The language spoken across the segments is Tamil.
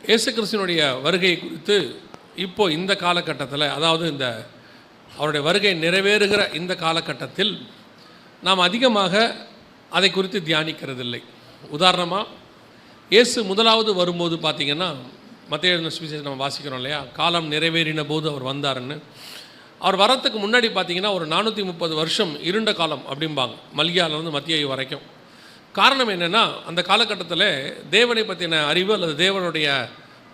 இயேசு கிறிஸ்துவினுடைய வருகை குறித்து இப்போ இந்த காலகட்டத்தில், அதாவது இந்த அவருடைய வருகை நிறைவேறுகிற இந்த காலகட்டத்தில் நாம் அதிகமாக அதை குறித்து தியானிக்கிறதில்லை. உதாரணமாக இயேசு முதலாவது வரும்போது பார்த்திங்கன்னா, மத்தேயு சுவிசேஷம் நம்ம வாசிக்கிறோம் இல்லையா, காலம் நிறைவேறின போது அவர் வந்தாருன்னு. அவர் வரத்துக்கு முன்னாடி பார்த்திங்கன்னா ஒரு 430 வருஷம் இருண்ட காலம் அப்படிம்பாங்க, மல்கியாவிலேருந்து மத்திய வரைக்கும். காரணம் என்னென்னா, அந்த காலகட்டத்தில் தேவனை பற்றின அறிவு அல்லது தேவனுடைய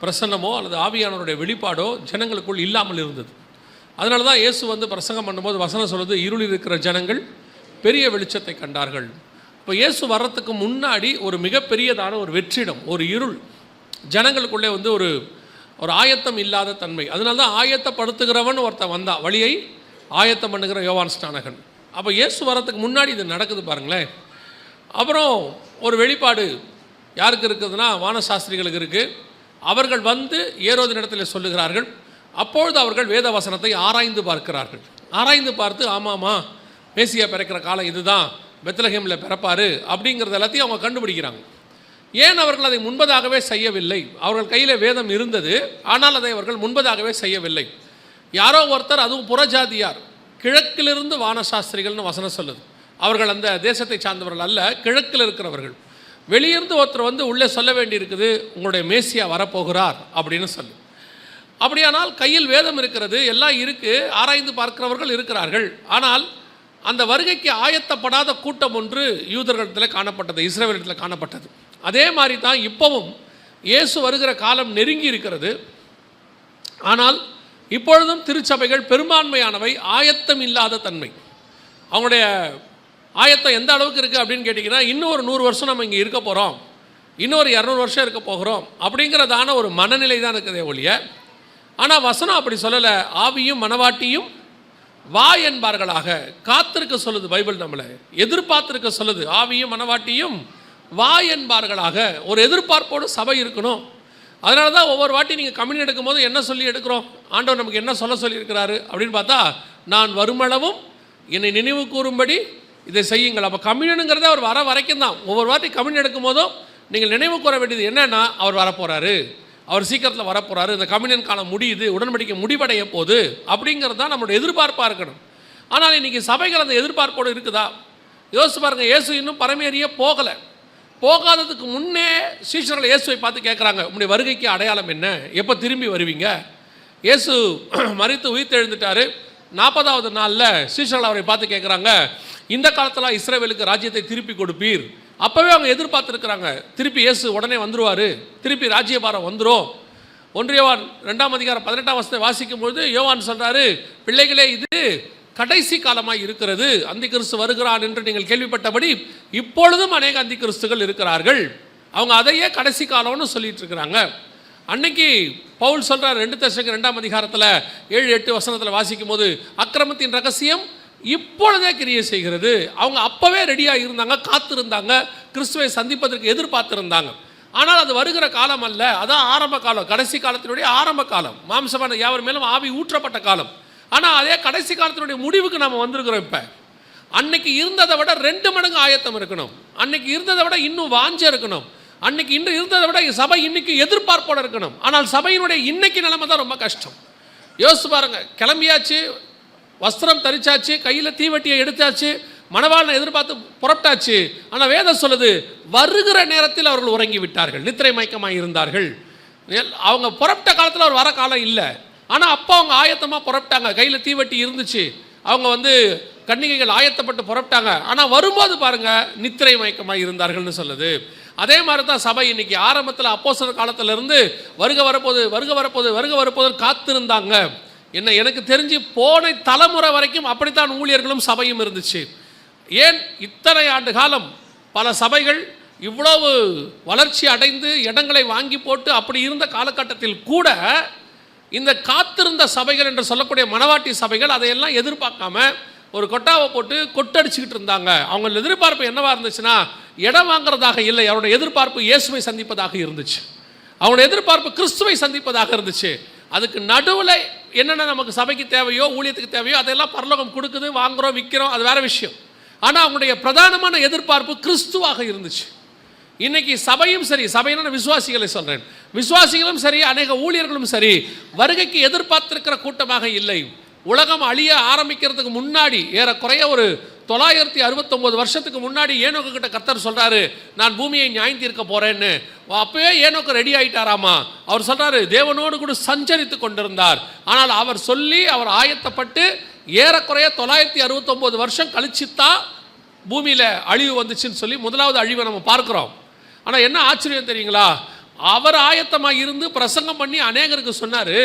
பிரசன்னமோ அல்லது ஆவியானவருடைய வெளிப்பாடோ ஜனங்களுக்குள் இல்லாமல் இருந்தது. அதனால தான் இயேசு வந்து பிரசங்கம் பண்ணும்போது வசனம் சொல்லுது, இருள் இருக்கிற ஜனங்கள் பெரிய வெளிச்சத்தை கண்டார்கள். இப்போ இயேசு வர்றதுக்கு முன்னாடி ஒரு மிகப்பெரியதான ஒரு வெற்றிடம், ஒரு இருள் ஜனங்களுக்குள்ளே வந்து ஒரு ஆயத்தம் இல்லாத தன்மை. அதனால தான் ஆயத்தப்படுத்துகிறவன் ஒருத்தன் வந்தான், வழியை ஆயத்தம் பண்ணுகிற யோவான் ஸ்நானகன். அப்போ இயேசு வர்றதுக்கு முன்னாடி இது நடக்குது பாருங்களேன். அப்புறம் ஒரு வெளிப்பாடு யாருக்கு இருக்குதுன்னா, வானசாஸ்திரிகளுக்கு இருக்குது. அவர்கள் வந்து ஏரோதின் இடத்துல சொல்லுகிறார்கள். அப்பொழுது அவர்கள் வேத வசனத்தை ஆராய்ந்து பார்க்கிறார்கள். ஆராய்ந்து பார்த்து, ஆமாம்மா மேசியா பிறக்கிற காலம் இதுதான், பெத்லஹேமில் பிறப்பார் அப்படிங்கிறது எல்லாத்தையும் அவங்க கண்டுபிடிக்கிறாங்க. ஏன் அவர்கள் அதை முன்பதாகவே செய்யவில்லை? அவர்கள் கையில் வேதம் இருந்தது, ஆனால் அதை அவர்கள் முன்பதாகவே செய்யவில்லை. யாரோ ஒருத்தர், அதுவும் புறஜாதியார், கிழக்கிலிருந்து வானசாஸ்திரிகள்னு வசனம் சொல்லுது. அவர்கள் அந்த தேசத்தை சார்ந்தவர்கள் அல்ல, கிழக்கில் இருக்கிறவர்கள். வெளியிருந்து ஒருத்தர் வந்து உள்ளே சொல்ல வேண்டியிருக்குது, உங்களுடைய மேசியா வரப்போகிறார் அப்படின்னு சொல்லு. அப்படியானால் கையில் வேதம் இருக்கிறது, எல்லாம் இருக்குது, ஆராய்ந்து பார்க்கிறவர்கள் இருக்கிறார்கள். ஆனால் அந்த வருகைக்கு ஆயத்தப்படாத கூட்டம் ஒன்று யூதர்களிடத்தில் காணப்பட்டது, இஸ்ரவேலிடத்தில் காணப்பட்டது. அதே மாதிரி தான் இப்போவும் இயேசு வருகிற காலம் நெருங்கி இருக்கிறது. ஆனால் இப்பொழுதும் திருச்சபைகள் பெரும்பான்மையானவை ஆயத்தம் இல்லாத தன்மை. அவங்களுடைய ஆயத்தம் எந்த அளவுக்கு இருக்குது அப்படின்னு கேட்டிங்கன்னா, இன்னும் ஒரு 100 வருஷம் நம்ம இங்கே இருக்க போகிறோம், இன்னொரு 200 வருஷம் இருக்க போகிறோம் அப்படிங்கிறதான ஒரு மனநிலை தான் இருக்குதே ஒழிய, ஆனால் வசனம் அப்படி சொல்லலை. ஆவியும் மனவாட்டியும் வா என்பார்களாக காத்திருக்க சொல்லுது பைபிள், நம்மளை எதிர்பார்த்திருக்க சொல்லுது. ஆவியும் மனவாட்டியும் வா என்பார்களாக, ஒரு எதிர்பார்ப்போடு சபை இருக்கணும். அதனால தான் ஒவ்வொரு வாட்டி நீங்கள் கம்யூனியன் எடுக்கும் போது என்ன சொல்லி எடுக்கிறோம், ஆண்டவர் நமக்கு என்ன சொல்லியிருக்கிறாரு அப்படின்னு பார்த்தா, நான் வருமளவும் என்னை நினைவு கூறும்படி இதை செய்யுங்கள். அப்போ கம்யூனியனுங்கிறத அவர் வர வரைக்கும் தான். ஒவ்வொரு வாட்டி கம்யூனியன் எடுக்கும் போதும் நீங்கள் நினைவு கூற வேண்டியது என்னென்னா, அவர் வரப்போகிறாரு, அவர் சீக்கிரத்தில் வரப்போகிறாரு, இந்த கம்யூனியன் காலம் முடியுது, உடன்படிக்கை முடிவடைய போகுது அப்படிங்கிறது தான் நம்மளுடைய எதிர்பார்ப்பாக இருக்கணும். ஆனால் இன்றைக்கி சபைகள் அந்த எதிர்பார்ப்போடு இருக்குதா? யோசிச்சு பாருங்கள். இயேசு இன்னும் பரமேறிய போகலை. போகாததுக்கு முன்னே சீஷர்களை இயேசுவை பார்த்து கேட்குறாங்க, உங்களுடைய வருகைக்கு அடையாளம் என்ன, எப்போ திரும்பி வருவீங்க? இயேசு மரித்து உயிர்த்தெழுந்துட்டார். 40வது நாளில் சீஷர்கள் அவரை பார்த்து கேட்குறாங்க, இந்த காலத்தில் இஸ்ரவேலுக்கு ராஜ்யத்தை திருப்பி கொடுப்பீர். அப்போவே அவங்க எதிர்பார்த்துருக்குறாங்க, திருப்பி இயேசு உடனே வந்துடுவார், திருப்பி ராஜ்யபாரம் வந்துடும். 1 யோவான் 2ஆம் அதிகாரம் 18ஆம் வசனத்தை வாசிக்கும்பொழுது யோவான் சொல்கிறாரு, பிள்ளைகளே இது கடைசி காலமாக இருக்கிறது, அந்தி கிறிஸ்து வருகிறான் என்று நீங்கள் கேள்விப்பட்டபடி இப்பொழுதும் அநேக அந்தி கிறிஸ்துகள் இருக்கிறார்கள். அவங்க அதையே கடைசி காலம்னு சொல்லிட்டு இருக்கிறாங்க. அன்னைக்கு பவுல் சொல்கிறார் 2 தெசலோனிக்கேயர் 2ஆம் அதிகாரத்தில் 7-8 வசனத்தில் வாசிக்கும் போது, அக்கிரமத்தின் ரகசியம் இப்பொழுதே கிரியை செய்கிறது. அவங்க அப்போவே ரெடியாக இருந்தாங்க, காத்திருந்தாங்க, கிறிஸ்துவை சந்திப்பதற்கு எதிர்பார்த்திருந்தாங்க. ஆனால் அது வருகிற காலம் அல்ல, அதான் ஆரம்ப காலம், கடைசி காலத்தினுடைய ஆரம்ப காலம், மாம்சமான யாவர் மேலும் ஆவி ஊற்றப்பட்ட காலம். ஆனால் அதே கடைசி காலத்தினுடைய முடிவுக்கு நம்ம வந்திருக்கிறோம். இப்போ அன்னைக்கு இருந்ததை விட 2 மடங்கு ஆயத்தம் இருக்கணும், அன்னைக்கு இருந்ததை விட இன்னும் வாஞ்ச இருக்கணும், அன்னைக்கு இன்னும் இருந்ததை விட சபை இன்னைக்கு எதிர்பார்ப்போடு இருக்கணும். ஆனால் சபையினுடைய இன்னைக்கு நிலைமை தான் ரொம்ப கஷ்டம். யோசிச்சு பாருங்க, கிளம்பியாச்சு, வஸ்திரம் தரிச்சாச்சு, கையில் தீவட்டியை எடுத்தாச்சு, மணவாளனை எதிர்பார்த்து புறப்பட்டாச்சு. ஆனால் வேதம் சொல்லுது, வருகிற நேரத்தில் அவர்கள் உறங்கி விட்டார்கள், நித்திரை மயக்கமாக இருந்தார்கள். அவங்க புறப்பட்ட காலத்தில் அவர் வர காலம் இல்லை. ஆனால் அப்போ அவங்க ஆயத்தமாக புறப்பட்டாங்க, கையில் தீவட்டி இருந்துச்சு, அவங்க வந்து கன்னிகைகள் ஆயத்தப்பட்டு புறப்பட்டாங்க. ஆனால் வரும்போது பாருங்கள், நித்திரை மயக்கமாக இருந்தார்கள்னு சொல்லுது. அதே மாதிரி தான் சபை இன்னைக்கு ஆரம்பத்தில் அப்போஸ்தலர் காலத்திலிருந்து வருக வரப்போது காத்திருந்தாங்க. எனக்கு தெரிஞ்சு போன தலைமுறை வரைக்கும் அப்படித்தான் ஊழியர்களும் சபையும் இருந்துச்சு. ஏன் இத்தனை ஆண்டு காலம் பல சபைகள் இவ்வளவு வளர்ச்சி அடைந்து இடங்களை வாங்கி போட்டு அப்படி இருந்த காலகட்டத்தில் கூட இந்த காத்திருந்த சபைகள் என்று சொல்லக்கூடிய மணவாட்டி சபைகள் அதையெல்லாம் எதிர்பார்க்காம ஒரு கொட்டாவை போட்டு கொட்டடிச்சுக்கிட்டு இருந்தாங்க. அவங்க எதிர்பார்ப்பு என்னவா இருந்துச்சுன்னா, இடம் வாங்குறதாக இல்லை, அவருடைய எதிர்பார்ப்பு இயேசுவை சந்திப்பதாக இருந்துச்சு, அவங்களுடைய எதிர்பார்ப்பு கிறிஸ்துவை சந்திப்பதாக இருந்துச்சு. அதுக்கு நடுவில் என்னென்ன நமக்கு சபைக்கு தேவையோ ஊழியத்துக்கு தேவையோ அதெல்லாம் பரலோகம் கொடுக்குது, வாங்குகிறோம், விற்கிறோம், அது வேறு விஷயம். ஆனால் அவங்களுடைய பிரதானமான எதிர்பார்ப்பு கிறிஸ்துவாக இருந்துச்சு. இன்றைக்கி சபையும் சரி, சபையின விசுவாசிகளை சொல்கிறேன், விசுவாசிகளும் சரி, அநேக ஊழியர்களும் சரி, வருகைக்கு எதிர்பார்த்திருக்கிற கூட்டமாக இல்லை. உலகம் அழிய ஆரம்பிக்கிறதுக்கு முன்னாடி, ஏறக்குறைய ஒரு 969 வருஷத்துக்கு முன்னாடி ஏனோக்கு கிட்ட கர்த்தர் சொல்றாரு, நான் பூமியை நியாயம் தீர்க்க போறேன்னு. அப்பவே ஏனோக்கு ரெடி ஆயிட்டாராமா. அவர் சொல்றாரு, தேவனோடு கூட சஞ்சரித்து கொண்டிருந்தார். ஆனால் அவர் சொல்லி அவர் ஆயத்தப்பட்டு ஏறக்குறைய 969 வருஷம் கழிச்சுத்தான் பூமியில அழிவு வந்துச்சுன்னு சொல்லி முதலாவது அழிவை நம்ம பார்க்கிறோம். ஆனால் என்ன ஆச்சரியம் தெரியுங்களா, அவர் ஆயத்தமாக இருந்து பிரசங்கம் பண்ணி அநேகருக்கு சொன்னார்.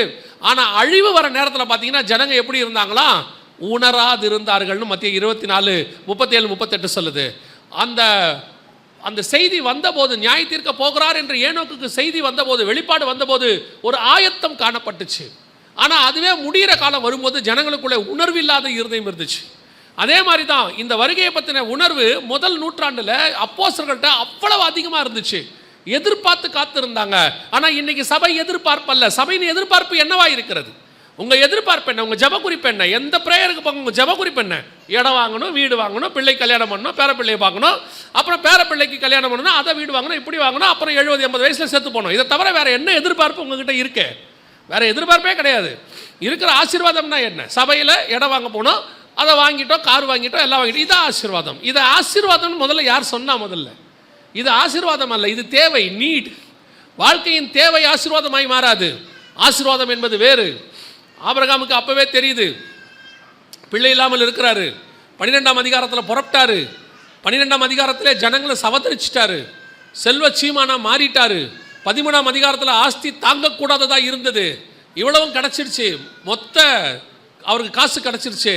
ஆனால் அழிவு வர நேரத்தில் பார்த்தீங்கன்னா ஜனங்க எப்படி இருந்தாங்களா, உணராது இருந்தார்கள்னு மத்திய 24:37-38 சொல்லுது. அந்த செய்தி வந்தபோது, நியாய தீர்க்க போகிறார் என்று ஏனோக்குக்கு செய்தி வந்தபோது, வெளிப்பாடு வந்தபோது ஒரு ஆயத்தம் காணப்பட்டுச்சு. ஆனால் அதுவே முடிகிற காலம் வரும்போது ஜனங்களுக்குள்ளே உணர்வு இல்லாத இருதயம் இருந்துச்சு. அதே மாதிரி தான் இந்த வருகையை பற்றின உணர்வு முதல் நூற்றாண்டில் அப்போஸ்தலர்கள்ட்ட அவ்வளவு அதிகமாக இருந்துச்சு. எதிர்பார்த்து காத்திருந்தாங்க. ஆனால் இன்னைக்கு சபை எதிர்பார்ப்பல்ல. சபையின் எதிர்பார்ப்பு என்னவா இருக்கிறது? உங்கள் எதிர்பார்ப்பு என்ன? உங்கள் ஜப குறிப்பு என்ன? எந்த பிரேயருக்கு போங்க, உங்கள் ஜப குறிப்பு என்ன? இடம் வாங்கணும், வீடு வாங்கணும், பிள்ளை கல்யாணம் பண்ணணும், பேரப்பிள்ளையை பார்க்கணும், அப்புறம் பேரப்பிள்ளைக்கு கல்யாணம் பண்ணணும், அதை வீடு வாங்கணும், இப்படி வாங்கணும், அப்புறம் 70-80 வயசில் செத்து போகணும். இதை தவிர வேறு என்ன எதிர்பார்ப்பு உங்ககிட்ட இருக்கு? வேறு எதிர்பார்ப்பே கிடையாது. இருக்கிற ஆசீர்வாதம்னா என்ன? சபையில் இடம் வாங்க போனோம், அதை வாங்கிட்டோம், கார் வாங்கிட்டோம், எல்லாம் வாங்கிட்டோம், இதான் ஆசீர்வாதம். இதை ஆசீர்வாதம்னு முதல்ல யார் சொன்னா? முதல்ல இது ஆசீர்வாதம் அல்ல, இது தேவை, நீட். வாழ்க்கையின் தேவை ஆசீர்வாதமாய் மாறாது. ஆசீர்வாதம் என்பது வேறு. ஆபிரகாமுக்கு அப்பவே தெரியுது, பிள்ளை இல்லாமல் இருக்கிறாரு. 12ஆம் அதிகாரத்தில் புறப்பட்டாரு. 12ஆம் அதிகாரத்தில் ஜனங்களை சவதரிச்சிட்டாரு, செல்வ சீமானா மாறிட்டாரு. 13ஆம் அதிகாரத்தில் ஆஸ்தி தாங்கக்கூடாததா இருந்தது, இவ்வளவும் கிடச்சிருச்சு, மொத்த அவருக்கு காசு கிடச்சிருச்சு,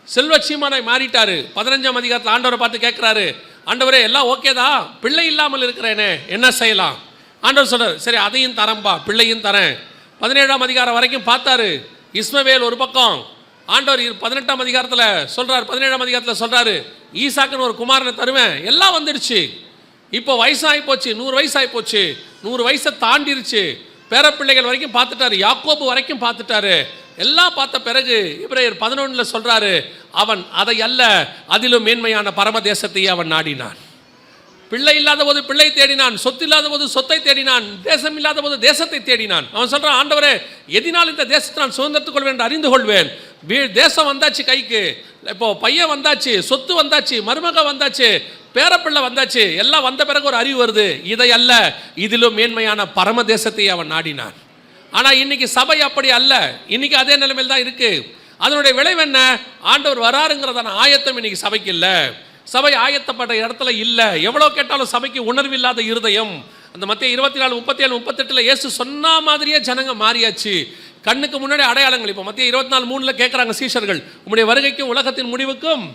செல்வ சீமானாய் மாறிட்டாரு. 15ஆம் அதிகாரத்தில் ஆண்டவரை பார்த்து கேட்குறாரு, ஆண்டவரே எல்லாம் ஓகே தான், பிள்ளை இல்லாமல் இருக்கிறேனே, என்ன செய்யலாம்? ஆண்டவர் சொல்றாரு, சரி அதையும் தரேன்பா, பிள்ளையும் தரேன். 17ஆம் அதிகாரம் வரைக்கும் பார்த்தாரு, இஸ்மவேல் ஒரு பக்கம். ஆண்டவர் 18ஆம் அதிகாரத்தில் சொல்றாரு, 17ஆம் அதிகாரத்தில் சொல்றாரு, ஈசாக்குன்னு ஒரு குமாரனை தருவேன். எல்லாம் வந்துடுச்சு. இப்போ வயசாகி போச்சு, 100 வயசாகி போச்சு, 100 வயசை தாண்டிருச்சு. பேரப்பிள்ளைகள் வரைக்கும் பார்த்துட்டாரு, யாக்கோபு வரைக்கும் பார்த்துட்டாரு. எல்லாம் பார்த்த பிறகு எபிரேயர் 11 சொல்றாரு, அவன் அதை அல்ல, அதிலும் மேன்மையான பரமதேசத்தையே அவன் நாடினான். பிள்ளை இல்லாத போது பிள்ளை தேடினான், சொத்து இல்லாத போது சொத்தை தேடினான், தேசம் இல்லாத போது தேசத்தை தேடினான். அவன் சொல்றான், ஆண்டவரே எதினால் இந்த தேசத்தை நான் சுதந்திரத்துக் கொள்வேன் என்று அறிந்து கொள்வேன். தேசம் வந்தாச்சு கைக்கு, இப்போ பையன் வந்தாச்சு, சொத்து வந்தாச்சு, மருமக வந்தாச்சு, பேரப்பிள்ளை வந்தாச்சு, எல்லாம் வந்த பிறகு ஒரு அறிவு வருது, இதை அல்ல, இதிலும் மேன்மையான பரமதேசத்தை அவன் நாடினான். ஆனால் இன்னைக்கு சபை அப்படி அல்ல. இன்னைக்கு அதே நிலைமையில் தான் இருக்கு. அதனுடைய விளைவு என்ன? ஆண்டவர் வராருங்கிறதான ஆயத்தம் இன்னைக்கு சபைக்கு இல்லை. சபை ஆயத்தப்பட்ட இடத்துல இல்லை. எவ்வளோ கேட்டாலும் சபைக்கு உணர்வு இல்லாத இருதயம். அந்த மத்திய 24:37-38 இயேசு சொன்ன மாதிரியே ஜனங்க மாறியாச்சு. கண்ணுக்கு முன்னாடி அடையாளங்கள். இப்போ மத்திய 24:3 கேட்குறாங்க சீஷர்கள், உங்களுடைய வருகைக்கும் உலகத்தின் முடிவுக்கும்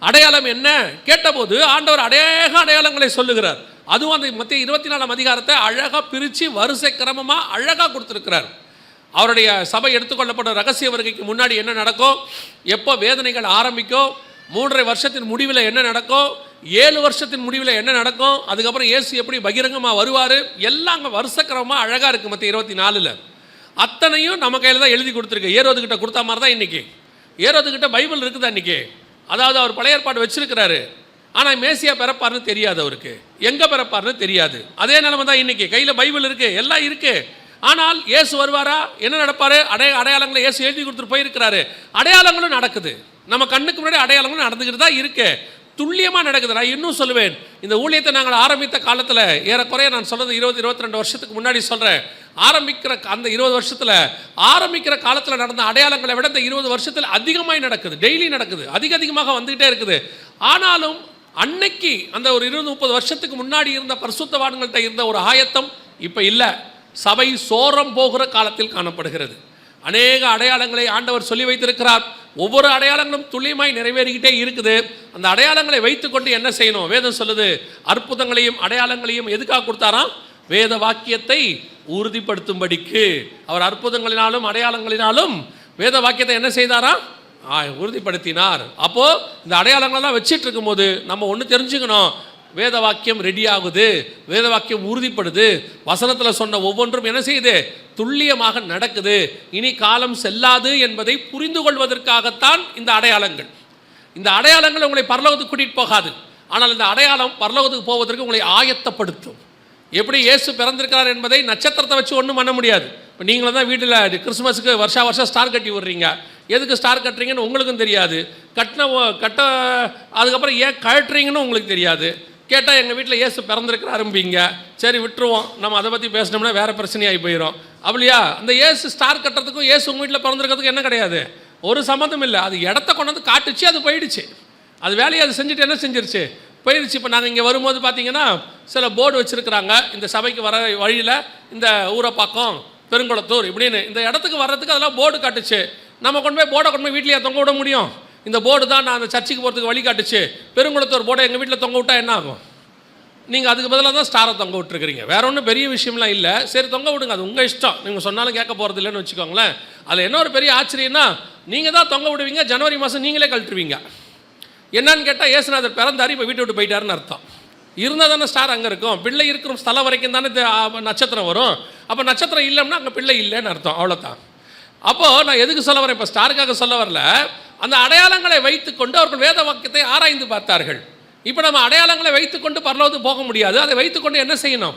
அடையாளம் என்ன கேட்டபோது ஆண்டவர் அநேக அடையாளங்களை சொல்லுகிறார். அதுவும் அந்த மத்திய 24ஆம் அதிகாரத்தை அழகாக பிரித்து வரிசை கிரமமாக அழகாக கொடுத்துருக்கிறார். அவருடைய சபை எடுத்துக்கொள்ளப்பட்ட ரகசிய வருகைக்கு முன்னாடி என்ன நடக்கும், எப்போ வேதனைகள் ஆரம்பிக்கும், 3.5 வருஷத்தின் முடிவில் என்ன நடக்கும், 7 வருஷத்தின் முடிவில் என்ன நடக்கும், அதுக்கப்புறம் இயேசு எப்படி பகிரங்கமாக வருவார், எல்லாம் அங்கே வருஷக்கிரமமாக அழகாக இருக்குது. மத்திய 24 அத்தனையும் நம்ம கையில் தான் எழுதி கொடுத்துருக்கு. ஏரோதுகிட்ட கொடுத்தா மாதிரி தான் இன்றைக்கி. ஏரோதுகிட்ட பைபிள் இருக்குதா இன்றைக்கி? அதாவது அவர் பழைய ஏற்பாடு வச்சிருக்கிறாரு, ஆனால் மேசியா பிறப்பார்னு தெரியாது, அவருக்கு எங்கே பிறப்பார்னு தெரியாது. அதே நிலைமை தான் இன்றைக்கி. கையில் பைபிள் இருக்குது, எல்லாம் இருக்குது. ஆனால் இயேசு வருவாரா, என்ன நடப்பார், அடையாளங்களை இயேசு எழுதி கொடுத்துட்டு போயிருக்கிறாரு. அடையாளங்களும் நடக்குது, நம்ம கண்ணுக்கு முன்னாடி அடையாளங்களும் நடந்துக்கிட்டு தான் இருக்கு, துல்லியமாக நடக்குது. நான் இன்னும் சொல்லுவேன், இந்த ஊழியத்தை நாங்கள் ஆரம்பித்த காலத்தில், ஏறக்குறைய நான் சொல்கிறது 20-22 வருஷத்துக்கு முன்னாடி சொல்கிறேன், ஆரம்பிக்கிற அந்த 20 வருஷத்தில் ஆரம்பிக்கிற காலத்தில் நடந்த அடையாளங்களை விட இந்த 20 வருஷத்தில் அதிகமாக நடக்குது, டெய்லி நடக்குது, அதிகமாக வந்துக்கிட்டே இருக்குது. ஆனாலும் அன்னைக்கு அந்த ஒரு 20-30 வருஷத்துக்கு முன்னாடி இருந்த பரிசுத்தவான்கள்கிட்ட இருந்த ஒரு ஆயத்தம் இப்போ இல்லை. சபை சோரம் போகிற காலத்தில் காணப்படுகிறது. அநேக அடையாளங்களை ஆண்டவர் சொல்லி வைத்திருக்கிறார். ஒவ்வொரு அடையாளங்களும் துல்லியமாய் நிறைவேறிக்கிட்டே இருக்குது. அந்த அடையாளங்களை வைத்துக்கொண்டு என்ன செய்யணும்? வேதம் சொல்லுது, அற்புதங்களையும் அடையாளங்களையும் எதுக்காக கொடுத்தாராம்? வேத வாக்கியத்தை உறுதிப்படுத்தும்படிக்கு. அவர் அற்புதங்களினாலும் அடையாளங்களினாலும் வேத வாக்கியத்தை என்ன செய்தாராம்? உறுதிப்படுத்தினார். அப்போ இந்த அடையாளங்களெல்லாம் வச்சிட்டு இருக்கும்போது நம்ம ஒன்று தெரிஞ்சுக்கணும், வேத வாக்கியம் ரெடி ஆகுது, வேத வாக்கியம் உறுதிப்படுது, வசனத்தில் சொன்ன ஒவ்வொன்றும் என்ன செய்யுது? துல்லியமாக நடக்குது. இனி காலம் செல்லாது என்பதை புரிந்து கொள்வதற்காகத்தான் இந்த அடையாளங்கள். இந்த அடையாளங்கள் உங்களை பரலோகத்துக்கு கூட்டிகிட்டு போகாது, ஆனால் இந்த அடையாளம் பரலோகத்துக்கு போவதற்கு உங்களை ஆயத்தப்படுத்தும். எப்படி இயேசு பிறந்திருக்கிறார் என்பதை நட்சத்திரத்தை வச்சு ஒன்றும் பண்ண முடியாது. இப்போ நீங்களும் தான் வீட்டில் கிறிஸ்துமஸுக்கு வருஷம் ஸ்டார் கட்டி விடுறீங்க. எதுக்கு ஸ்டார் கட்டுறீங்கன்னு உங்களுக்கும் தெரியாது. கட்ட அதுக்கப்புறம் ஏன் கழட்டுறீங்கன்னு உங்களுக்கு தெரியாது. கேட்டால் எங்கள் வீட்டில் இயேசு பிறந்திருக்கிறாரும்பிங்க. சரி விட்டுருவோம், நம்ம அதை பற்றி பேசினோம்னா வேறு பிரச்சனையாகி போயிடும். அப்படியா? அந்த இயேசு ஸ்டார் கட்டுறதுக்கும் இயேசு உங்கள் வீட்டில் பிறந்திருக்கிறதுக்கும் என்ன கிடையாது, ஒரு சம்மந்தம் இல்லை. அது இடத்த கொண்டு வந்து காட்டுச்சு, அது போயிடுச்சு. அது வேலையை அது செஞ்சுட்டு என்ன செஞ்சிருச்சு, போயிடுச்சு. இப்போ நாங்கள் இங்கே வரும்போது பார்த்தீங்கன்னா சில போர்டு வச்சுருக்குறாங்க, இந்த சபைக்கு வர வழியில் இந்த ஊரப்பாக்கம், பெருங்குளத்தூர் இப்படின்னு இந்த இடத்துக்கு வர்றதுக்கு அதெல்லாம் போர்டு காட்டுச்சு. நம்ம கொண்டு போய் போர்டை கொண்டு போய் வீட்லேயே தொங்க விட முடியும்? இந்த போர்டு தான் நான் அந்த சர்ச்சுக்கு போகிறதுக்கு வழி காட்டுச்சு. பெருங்குளத்தூர் போர்டை எங்கள் வீட்டில் தொங்க விட்டால் என்ன ஆகும்? நீங்கள் அதுக்கு பதிலாக தான் ஸ்டாரை தொங்க விட்டுருக்கிறீங்க. வேற ஒன்றும் பெரிய விஷயம்லாம் இல்லை. சரி தொங்க விடுங்க, அது உங்கள் இஷ்டம். நீங்கள் சொன்னாலும் கேட்க போகிறது இல்லைன்னு வச்சுக்கோங்களேன். அதில் என்ன ஒரு பெரிய ஆச்சரியம்னா, நீங்கள் தான் தொங்க விடுவீங்க, ஜனவரி மாதம் நீங்களே கழட்டுருவீங்க. என்னன்னு கேட்டால் இயேசுநாதர் பிறந்தார், இப்போ வீட்டை விட்டு போயிட்டாருன்னு அர்த்தம். இருந்தால் தானே ஸ்டார் அங்கே இருக்கும். பிள்ளை இருக்கிற ஸ்தலம் வரைக்கும் தானே நட்சத்திரம் வரும். அப்போ நட்சத்திரம் இல்லைன்னா அங்கே பிள்ளை இல்லைன்னு அர்த்தம். அவ்வளோதான். அப்போது நான் எதுக்கு சொல்ல வரேன், இப்போ ஸ்டாருக்காக சொல்ல வரல. அந்த அடையாளங்களை வைத்துக்கொண்டு அவர்கள் வேத வாக்கியத்தை ஆராய்ந்து பார்த்தார்கள். இப்போ நம்ம அடையாளங்களை வைத்துக்கொண்டு பரலோகத்துக்கு போக முடியாது. அதை வைத்துக்கொண்டு என்ன செய்யணும்,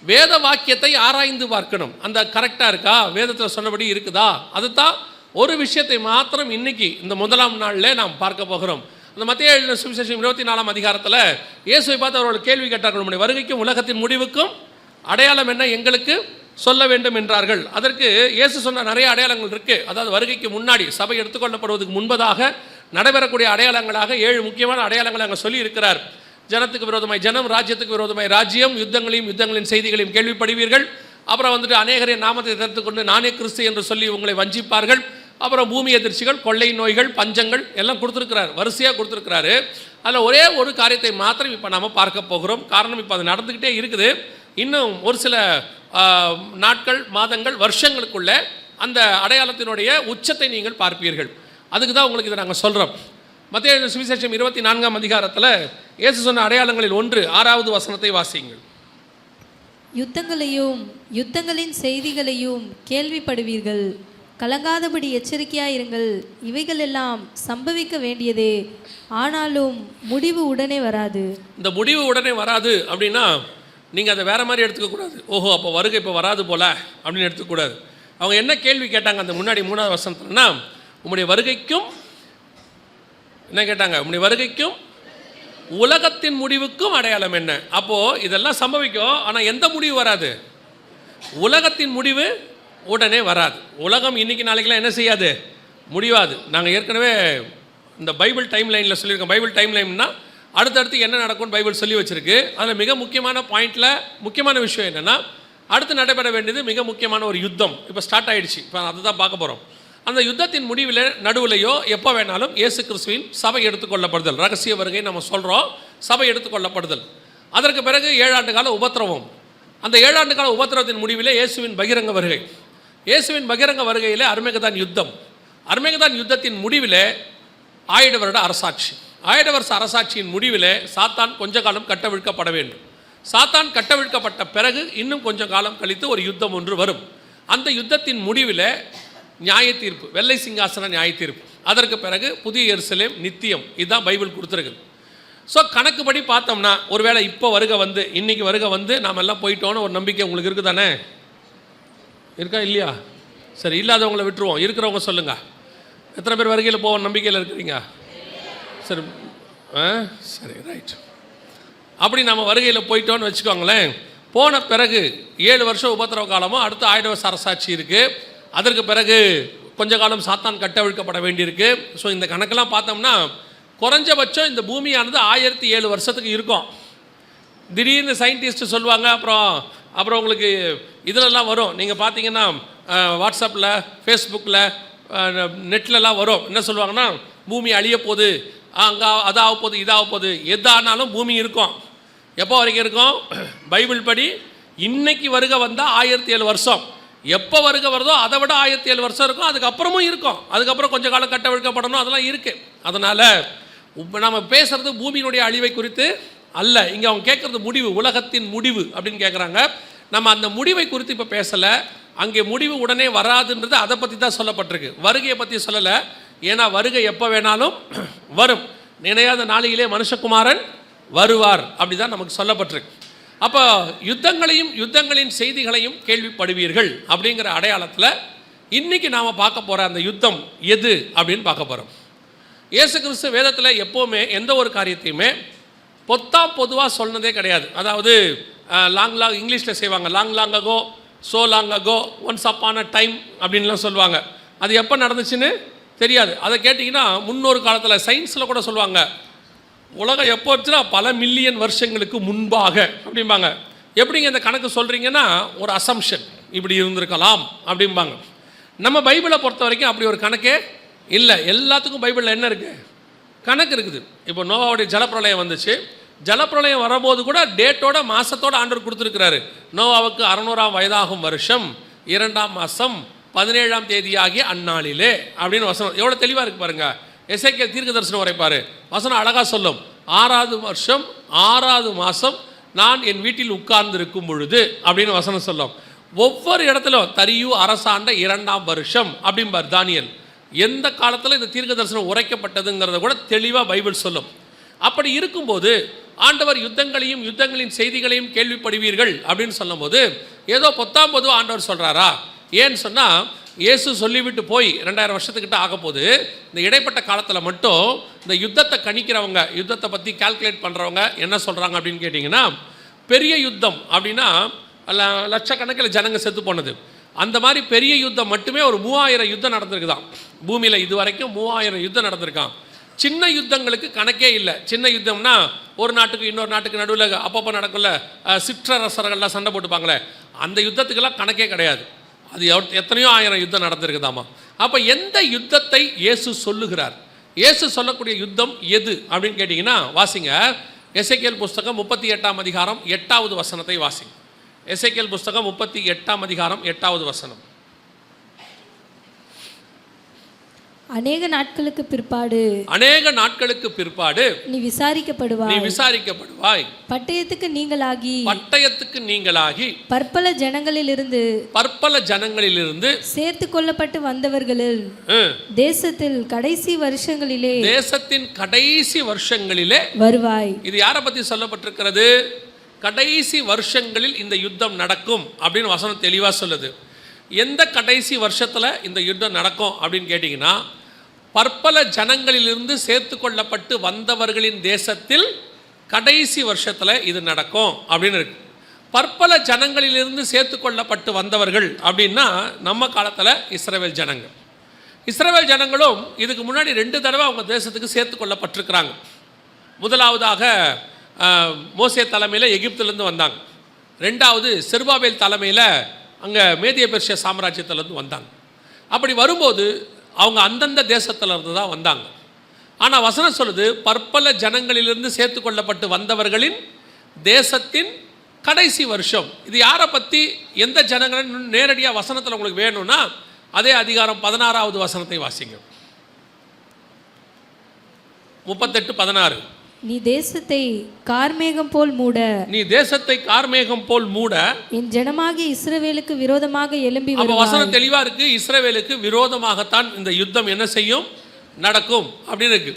வேத வாக்கியத்தை ஆராய்ந்து பார்க்கணும். அந்த கரெக்டாக இருக்கா, வேதத்தில் சொன்னபடி இருக்குதா. அதுதான் ஒரு விஷயத்தை மாத்திரம் இன்னைக்கு இந்த முதலாம் நாளில் நாம் பார்க்க போகிறோம். அந்த மத்திய எழுதின சுவிசேஷம் 24ஆம் அதிகாரத்தில் இயேசுவை பார்த்து அவர்கள் கேள்வி கேட்டார்கள், நம்முடைய வருகைக்கும் உலகத்தின் முடிவுக்கும் அடையாளம் என்ன எங்களுக்கு சொல்ல வேண்டும் என்றார்கள். அதற்கு இயேசு சொன்ன நிறைய அடையாளங்கள் இருக்குது. அதாவது வருகைக்கு முன்னாடி சபை எடுத்துக்கொள்ளப்படுவதற்கு முன்பதாக நடைபெறக்கூடிய அடையாளங்களாக 7 முக்கியமான அடையாளங்களை அங்கே சொல்லி இருக்கிறார். ஜனத்துக்கு விரோதமாய் ஜனம், ராஜ்யத்துக்கு விரோதமாய் ராஜ்யம், யுத்தங்களின் செய்திகளையும் கேள்விப்படுவீர்கள். அப்புறம் வந்துட்டு அநேகரின் நாமத்தை தெரிந்துக்கொண்டு நானே கிறிஸ்து என்று சொல்லி உங்களை வஞ்சிப்பார்கள். அப்புறம் பூமி எதிர்ச்சிகள், கொள்ளை நோய்கள், பஞ்சங்கள் எல்லாம் கொடுத்துருக்கிறார், வரிசையாக கொடுத்துருக்கிறாரு. அதில் ஒரே ஒரு காரியத்தை மாத்திரம் இப்போ நாம் பார்க்க போகிறோம். காரணம் இப்போ அது நடந்துக்கிட்டே இருக்குது. இன்னும் ஒரு சில நாட்கள், மாதங்கள், வருஷங்களுக்குள்ள அந்த அடையாளத்தினுடைய உச்சத்தை நீங்கள் பார்ப்பீர்கள். அதுக்கு தான் உங்களுக்கு இதை நாங்கள் சொல்கிறோம். மத்தேயு சுவிசேஷம் 24ஆம் அதிகாரத்தில் இயேசு சொன்ன அடையாளங்களில் 1 6வது வசனத்தை வாசியுங்கள். யுத்தங்களின் செய்திகளையும் கேள்விப்படுவீர்கள். கலங்காதபடி எச்சரிக்கையாயிருங்கள். இவைகள் எல்லாம் சம்பவிக்க வேண்டியதே, ஆனாலும் முடிவு உடனே வராது. இந்த முடிவு உடனே வராது அப்படின்னா நீங்கள் அதை வேறு மாதிரி எடுத்துக்கக்கூடாது. ஓஹோ, அப்போ வருகை இப்போ வராது போல அப்படின்னு எடுத்துக்கூடாது. அவங்க என்ன கேள்வி கேட்டாங்க அந்த முன்னாடி 3வது வசனத்துலன்னா, உம்முடைய வருகைக்கும் என்ன கேட்டாங்க, உம்முடைய வருகைக்கும் உலகத்தின் முடிவுக்கும் அடையாளம் என்ன? அப்போது இதெல்லாம் சம்பவிக்கும், ஆனால் எந்த முடிவு வராது? உலகத்தின் முடிவு உடனே வராது. உலகம் இன்றைக்கி நாளைக்கெலாம் என்ன செய்யாது, முடிவாது. நாங்கள் ஏற்கனவே இந்த பைபிள் டைம் லைனில் சொல்லியிருக்கோம். பைபிள் டைம் லைன்னா அடுத்தடுத்து என்ன நடக்கும்னு பைபிள் சொல்லி வச்சுருக்கு. அதில் மிக முக்கியமான பாயிண்டில் முக்கியமான விஷயம் என்னென்னா, அடுத்து நடைபெற வேண்டியது மிக முக்கியமான ஒரு யுத்தம் இப்போ ஸ்டார்ட் ஆகிடுச்சு. இப்போ அதை தான் பார்க்க போகிறோம். அந்த யுத்தத்தின் முடிவில் நடுவிலையோ எப்போ வேணாலும் இயேசு கிறிஸ்துவின் சபை எடுத்துக்கொள்ளப்படுதல், ரகசிய வருகை நம்ம சொல்கிறோம், சபை எடுத்துக்கொள்ளப்படுதல். அதற்கு பிறகு 7 ஆண்டு கால உபத்திரவம். அந்த 7 ஆண்டு கால உபத்திரவத்தின் முடிவில் இயேசுவின் பகிரங்க வருகை. இயேசுவின் பகிரங்க வருகையில் அர்மேகதான் யுத்தம். அர்மேகதான் யுத்தத்தின் முடிவில் 1000 வருட அரசாட்சி. 1000 வருஷ அரசாட்சியின் முடிவில் சாத்தான் கொஞ்ச காலம் கட்டவிழ்க்கப்பட வேண்டும். சாத்தான் கட்டவிழ்க்கப்பட்ட பிறகு இன்னும் கொஞ்சம் காலம் கழித்து ஒரு யுத்தம் ஒன்று வரும். அந்த யுத்தத்தின் முடிவில் நியாய தீர்ப்பு, வெள்ளை சிங்காசன நியாய தீர்ப்பு. அதற்கு பிறகு புதிய எருசலேம், நித்தியம். இதுதான் பைபிள் கொடுத்துருக்கு. ஸோ கணக்குப்படி பார்த்தோம்னா ஒருவேளை இப்போ வருகை வந்து இன்றைக்கி வருகை வந்து நாம் எல்லாம் போயிட்டோன்னு ஒரு நம்பிக்கை உங்களுக்கு இருக்குது தானே? இருக்கா இல்லையா? சரி, இல்லாதவங்களை விட்டுருவோம். இருக்கிறவங்க சொல்லுங்கள், எத்தனை பேர் வருகையில் போவோம் நம்பிக்கையில் இருக்கிறீங்க? சரி சரி ரைட். அப்படி நம்ம வருகையில் போயிட்டோன்னு வச்சுக்கோங்களேன். போன பிறகு 7 வருஷம் உபத்திரவ காலமும் அடுத்து 1000 வருஷ அரசாட்சி இருக்குது. அதற்கு பிறகு கொஞ்ச காலம் சாத்தான் கட்டவிழ்க்கப்பட வேண்டியிருக்கு. ஸோ இந்த கணக்கெல்லாம் பார்த்தோம்னா குறைஞ்சபட்சம் இந்த பூமியானது 1007 வருஷத்துக்கு இருக்கும். திடீர்னு சயின்டிஸ்ட்டு சொல்லுவாங்க. அப்புறம் உங்களுக்கு இதிலெல்லாம் வரும். நீங்கள் பார்த்தீங்கன்னா வாட்ஸ்அப்பில், ஃபேஸ்புக்கில், நெட்லலாம் வரும். என்ன சொல்லுவாங்கன்னா, பூமி அழிய போகுது, அங்கே அதாக போகுது, இதாக போகுது. எதானாலும் பூமி இருக்கும். எப்போ வரைக்கும் இருக்கும்? பைபிள் படி இன்னைக்கு வருகை வந்தால் 1007 வருஷம். எப்போ வருகை வருதோ அதை விட 1007 வருஷம் இருக்கும். அதுக்கப்புறமும் இருக்கும். அதுக்கப்புறம் கொஞ்சம் காலம் கட்டவிழ்க்கப்படணும், அதெல்லாம் இருக்குது. அதனால் நம்ம பேசுகிறது பூமியினுடைய அழிவை குறித்து அல்ல. இங்கே அவங்க கேட்குறது முடிவு, உலகத்தின் முடிவு அப்படின்னு கேட்குறாங்க. நம்ம அந்த முடிவை குறித்து இப்போ பேசலை. அங்கே முடிவு உடனே வராதுன்றது அதை பற்றி தான் சொல்லப்பட்டிருக்கு, வருகையை பற்றி சொல்லலை. ஏன்னா வருகை எப்போ வேணாலும் வரும். நினையாத நாளிலே மனுஷகுமாரன் வருவார், அப்படி தான் நமக்கு சொல்லப்பட்டிருக்கு. அப்போ யுத்தங்களையும் யுத்தங்களின் செய்திகளையும் கேள்விப்படுவீர்கள் அப்படிங்கிற அடையாளத்தில் இன்னைக்கு நாம் பார்க்க போகிற அந்த யுத்தம் எது அப்படின்னு பார்க்க போகிறோம். இயேசு கிறிஸ்து வேதத்தில் எப்போவுமே எந்த ஒரு காரியத்தையுமே பொதுவாக சொன்னதே கிடையாது. அதாவது லாங் இங்கிலீஷில் செய்வாங்க, long ago, so long ago, once upon a time அப்படின்லாம் சொல்லுவாங்க. அது எப்போ நடந்துச்சுன்னு தெரியாது. அதை கேட்டிங்கன்னா முன்னொரு காலத்தில் சயின்ஸில் கூட சொல்லுவாங்க, உலகம் எப்போ வச்சுன்னா பல மில்லியன் வருஷங்களுக்கு முன்பாக அப்படிம்பாங்க. எப்படிங்க இந்த கணக்கு சொல்கிறீங்கன்னா ஒரு அசம்ஷன், இப்படி இருந்திருக்கலாம் அப்படிம்பாங்க. நம்ம பைபிளை பொறுத்த வரைக்கும் அப்படி ஒரு கணக்கே இல்லை. எல்லாத்துக்கும் பைபிளில் என்ன இருக்குது? கணக்கு இருக்குது. இப்போ நோவாவுடைய ஜலப்பிரளயம் வந்துச்சு. ஜலப்பிரளயம் வரும்போது கூட டேட்டோட மாதத்தோட ஆண்டவர் கொடுத்துருக்கிறாரு. நோவாவுக்கு 600ஆம் வயதாகும் வருஷம் 2ஆம் மாதம் 17ஆம் தேதியாகிய அந்நாளிலே அப்படின்னு வசனம் எவ்வளோ தெளிவாக இருக்கு பாருங்க. எசேக்கியேல் தீர்க்க தரிசனம் வரைப்பார், வசனம் அழகாக சொல்லும். 6ஆவது வருஷம் 6ஆவது மாதம் நான் என் வீட்டில் உட்கார்ந்து இருக்கும் பொழுது அப்படின்னு வசனம் சொல்லும். ஒவ்வொரு இடத்துலையும் தரியு அரசாண்ட 2ஆம் வருஷம் அப்படிம்பார் தானியேல். எந்த காலத்தில் இந்த தீர்க்க தரிசனம் உரைக்கப்பட்டதுங்கிறத கூட தெளிவாக பைபிள் சொல்லும். அப்படி இருக்கும்போது ஆண்டவர் யுத்தங்களையும் யுத்தங்களின் செய்திகளையும் கேள்விப்படுவீர்கள் அப்படின்னு சொல்லும்போது ஏதோ பொதுவாக ஆண்டவர் சொல்கிறாரா? ஏன்னு சொன்னால் இயேசு சொல்லிவிட்டு போய் 2000 வருஷத்துக்கிட்ட ஆகப்போது. இந்த இடைப்பட்ட காலத்தில் மட்டும் இந்த யுத்தத்தை கணிக்கிறவங்க, யுத்தத்தை பற்றி கால்குலேட் பண்ணுறவங்க என்ன சொல்கிறாங்க அப்படின்னு கேட்டிங்கன்னா, பெரிய யுத்தம் அப்படின்னா லட்சக்கணக்கில் ஜனங்க செத்து போனது. அந்த மாதிரி பெரிய யுத்தம் மட்டுமே ஒரு 3000 யுத்தம் நடந்திருக்குதான் பூமியில். இது வரைக்கும் 3000 யுத்தம் நடந்திருக்கான். சின்ன யுத்தங்களுக்கு கணக்கே இல்லை. சின்ன யுத்தம்னா ஒரு நாட்டுக்கு இன்னொரு நாட்டுக்கு நடுவில் அப்பப்போ நடக்கும்ல, சிற்றரசர்கள்லாம் சண்டை போட்டுப்பாங்களே, அந்த யுத்தத்துக்கெல்லாம் கணக்கே கிடையாது. அது எத்தனையோ 1000 யுத்தம் நடந்திருக்குதாமா. அப்போ எந்த யுத்தத்தை இயேசு சொல்லுகிறார்? இயேசு சொல்லக்கூடிய யுத்தம் எது அப்படின்னு கேட்டிங்கன்னா, வாசிங்க எசேக்கியேல் புஸ்தகம் 38ஆம் அதிகாரம் 8வது வசனத்தை வாசிங்க. எசேக்கியேல் புஸ்தகம் 38ஆம் அதிகாரம் 8வது வசனம். அநேக நாட்களுக்கு பிற்பாடு நீ விசாரிக்கப்படுவாய். பட்டயத்துக்கு நீங்களாகி பற்பல ஜனங்களிலிருந்து சேர்த்து கொள்ளப்பட்டு வந்தவர்களில் தேசத்தின் கடைசி வருஷங்களிலே வருவாய். இது யாரை பத்தி சொல்லப்பட்டிருக்கிறது? கடைசி வருஷங்களில் இந்த யுத்தம் நடக்கும் அப்படின்னு வசனம் தெளிவா சொல்லுது. எந்த கடைசி வருஷத்துல இந்த யுத்தம் நடக்கும் அப்படின்னு கேட்டீங்கன்னா, பற்பல ஜனங்களிலிருந்து சேர்த்து கொள்ளப்பட்டு வந்தவர்களின் தேசத்தில் கடைசி வருஷத்தில் இது நடக்கும் அப்படின்னு இருக்கு. பற்பல ஜனங்களிலிருந்து சேர்த்து கொள்ளப்பட்டு வந்தவர்கள் அப்படின்னா நம்ம காலத்தில் இஸ்ரவேல் ஜனங்கள். இஸ்ரவேல் ஜனங்களும் இதுக்கு முன்னாடி 2 தடவை அவங்க தேசத்துக்கு சேர்த்து கொள்ளப்பட்டிருக்கிறாங்க. முதலாவதாக மோசே தலைமையில் எகிப்திலேருந்து வந்தாங்க. 2வது செருபாபேல் தலைமையில் அங்கே மேதிய பெர்ஷியா சாம்ராஜ்யத்திலேருந்து வந்தாங்க. அப்படி வரும்போது அவங்க அந்தந்த தேசத்திலிருந்து தான் வந்தாங்க. ஆனால் வசனம் சொல்லுது, பற்பல ஜனங்களிலிருந்து சேர்த்து கொள்ளப்பட்டு வந்தவர்களின் தேசத்தின் கடைசி வருஷம். இது யாரை பற்றி, எந்த ஜனங்கள் நேரடியாக வசனத்தில் உங்களுக்கு வேணும்னா அதே அதிகாரம் 16வது வசனத்தை வாசிங்க. 38:16. நீ தேசத்தை கார்மேகம் போல் மூட என் ஜனமாகிய இஸ்ரவேலுக்கு விரோதமாக எழும்பி வருவாய். வசனம் தெளிவா இருக்கு. இஸ்ரவேலுக்கு விரோதமாகத்தான் இந்த யுத்தம் என்ன செய்யும், நடக்கும் அப்படின்னு இருக்கு.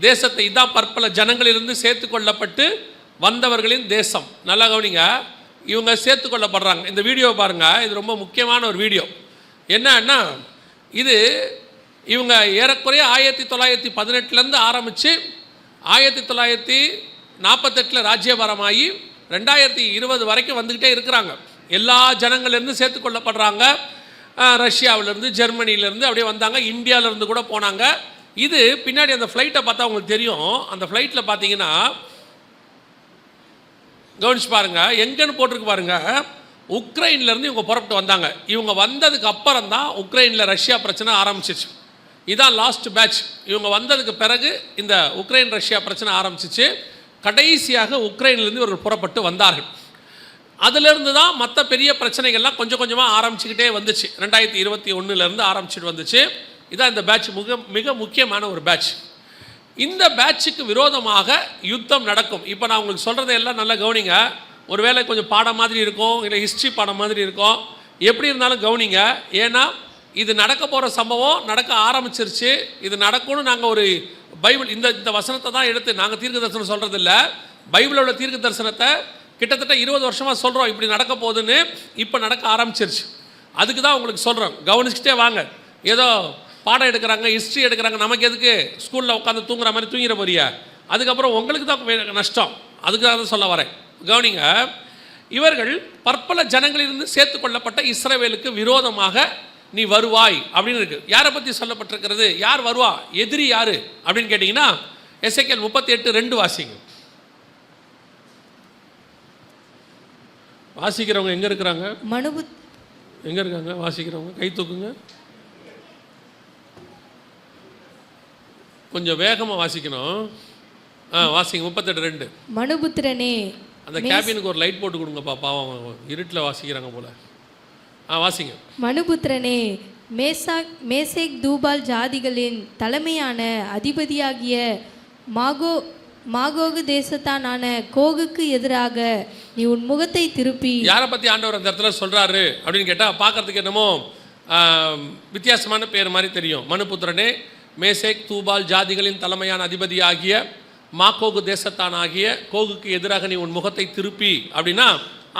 தேசத்தை இதான் பற்பல ஜனங்களிலிருந்து சேர்த்து கொள்ளப்பட்டு வந்தவர்களின் தேசம். நல்லா கவனிங்க, இவங்க சேர்த்து கொள்ளப்படுறாங்க. இந்த வீடியோ பாருங்க, இது ரொம்ப முக்கியமான ஒரு வீடியோ. என்னன்னா, இது இவங்க ஏறக்குறைய 1918 ஆரம்பித்து 1948 ராஜ்யபாரமாகி 2020 வரைக்கும் வந்துக்கிட்டே இருக்கிறாங்க. எல்லா ஜனங்கள்லேருந்து சேர்த்து கொள்ளப்படுறாங்க. ரஷ்யாவிலேருந்து, ஜெர்மனியிலேருந்து அப்படியே வந்தாங்க, இந்தியாவிலேருந்து கூட போனாங்க. இது பின்னாடி அந்த ஃப்ளைட்டை பார்த்தா உங்களுக்கு தெரியும். அந்த ஃப்ளைட்டில் பார்த்தீங்கன்னா கவனிச்சு பாருங்க, எங்கன்னு போட்டிருக்கு பாருங்க, உக்ரைன்லேருந்து இவங்க புறப்பட்டு வந்தாங்க. இவங்க வந்ததுக்கு அப்புறம் தான் உக்ரைனில் ரஷ்யா பிரச்சனை ஆரம்பிச்சிச்சு. இதான் லாஸ்ட் பேட்ச். இவங்க வந்ததுக்கு பிறகு இந்த உக்ரைன் ரஷ்யா பிரச்சனை ஆரம்பிச்சிச்சு. கடைசியாக உக்ரைன்லேருந்து இவர்கள் புறப்பட்டு வந்தார்கள். அதிலிருந்து தான் மற்ற பெரிய பிரச்சனைகள்லாம் கொஞ்சம் கொஞ்சமாக ஆரம்பிச்சுக்கிட்டே வந்துச்சு. 2021 ஆரம்பிச்சுட்டு வந்துச்சு. இதான் இந்த பேட்ச் மிக முக்கியமான ஒரு பேட்ச். இந்த பேட்சுக்கு விரோதமாக யுத்தம் நடக்கும். இப்போ நான் உங்களுக்கு சொல்கிறதையெல்லாம் நல்லா கவனிங்க. ஒருவேளை கொஞ்சம் பாடம் மாதிரி இருக்கும், இல்லை ஹிஸ்ட்ரி பாடம் மாதிரி இருக்கும். எப்படி இருந்தாலும் கவனிங்க. ஏன்னா இது நடக்க போகிற சம்பவம் நடக்க ஆரம்பிச்சிருச்சு. இது நடக்கும்னு நாங்கள் ஒரு பைபிள் இந்த வசனத்தை தான் எடுத்து நாங்கள் தீர்க்க தரிசனம் சொல்கிறது இல்லை. பைபிளோட தீர்க்க தரிசனத்தை கிட்டத்தட்ட 20 வருஷமாக சொல்கிறோம் இப்படி நடக்க போகுதுன்னு. இப்போ நடக்க ஆரம்பிச்சிருச்சு. அதுக்கு தான் உங்களுக்கு சொல்கிறோம், கவனிச்சுட்டே வாங்க. ஏதோ பாடம் எடுக்கிறாங்க, ஹிஸ்ட்ரி எடுக்கிறாங்க, நமக்கு எதுக்கு ஸ்கூலில் உட்காந்து தூங்குற மாதிரி தூங்கிற போறியா? அதுக்கப்புறம் உங்களுக்கு தான் நஷ்டம். அதுக்கு தான் சொல்ல வரேன். கவனிங்க, இவர்கள் பற்பல ஜனங்களிலிருந்து சேர்த்து கொள்ளப்பட்ட இஸ்ரவேலுக்கு விரோதமாக நீ வருவாய் அப்படின்னு இருக்கு. யாரை பற்றி சொல்லப்பட்டிருக்கிறது? யார் வருவா? எதிரி யாரு அப்படின்னு கேட்டிங்கன்னா எசேக்கியேல் 38:2 வாசிங்க. வாசிக்கிறவங்க எங்கே இருக்கிறாங்க? எங்கே இருக்காங்க வாசிக்கிறவங்க? கை தூக்குங்க. கொஞ்சம் வேகமாக வாசிக்கணும். வாசிங்க 38:2. மனுபுத்திரனே, அந்த கேபினுக்கு ஒரு லைட் போட்டு கொடுங்கப்பா, பாவம் இருட்டில் வாசிக்கிறாங்க போல. வாசிங்க. மனுபுத்திரனே, மேசேக் தூபால் ஜாதிகளின் தலைமையான அதிபதியாகிய மாகோகு தேசத்தானான கோகுக்கு எதிராக நீ உன் முகத்தை திருப்பி. யாரை பற்றி ஆண்டவர் அந்த இடத்துல சொல்கிறாரு அப்படின்னு கேட்டால் பார்க்கறதுக்கு என்னமோ வித்தியாசமான பேர் மாதிரி தெரியும். மனுபுத்திரனே, மேசேக் தூபால் ஜாதிகளின் தலைமையான அதிபதியாகிய மாகோகு தேசத்தானாகிய கோகுக்கு எதிராக நீ உன் முகத்தை திருப்பி அப்படின்னா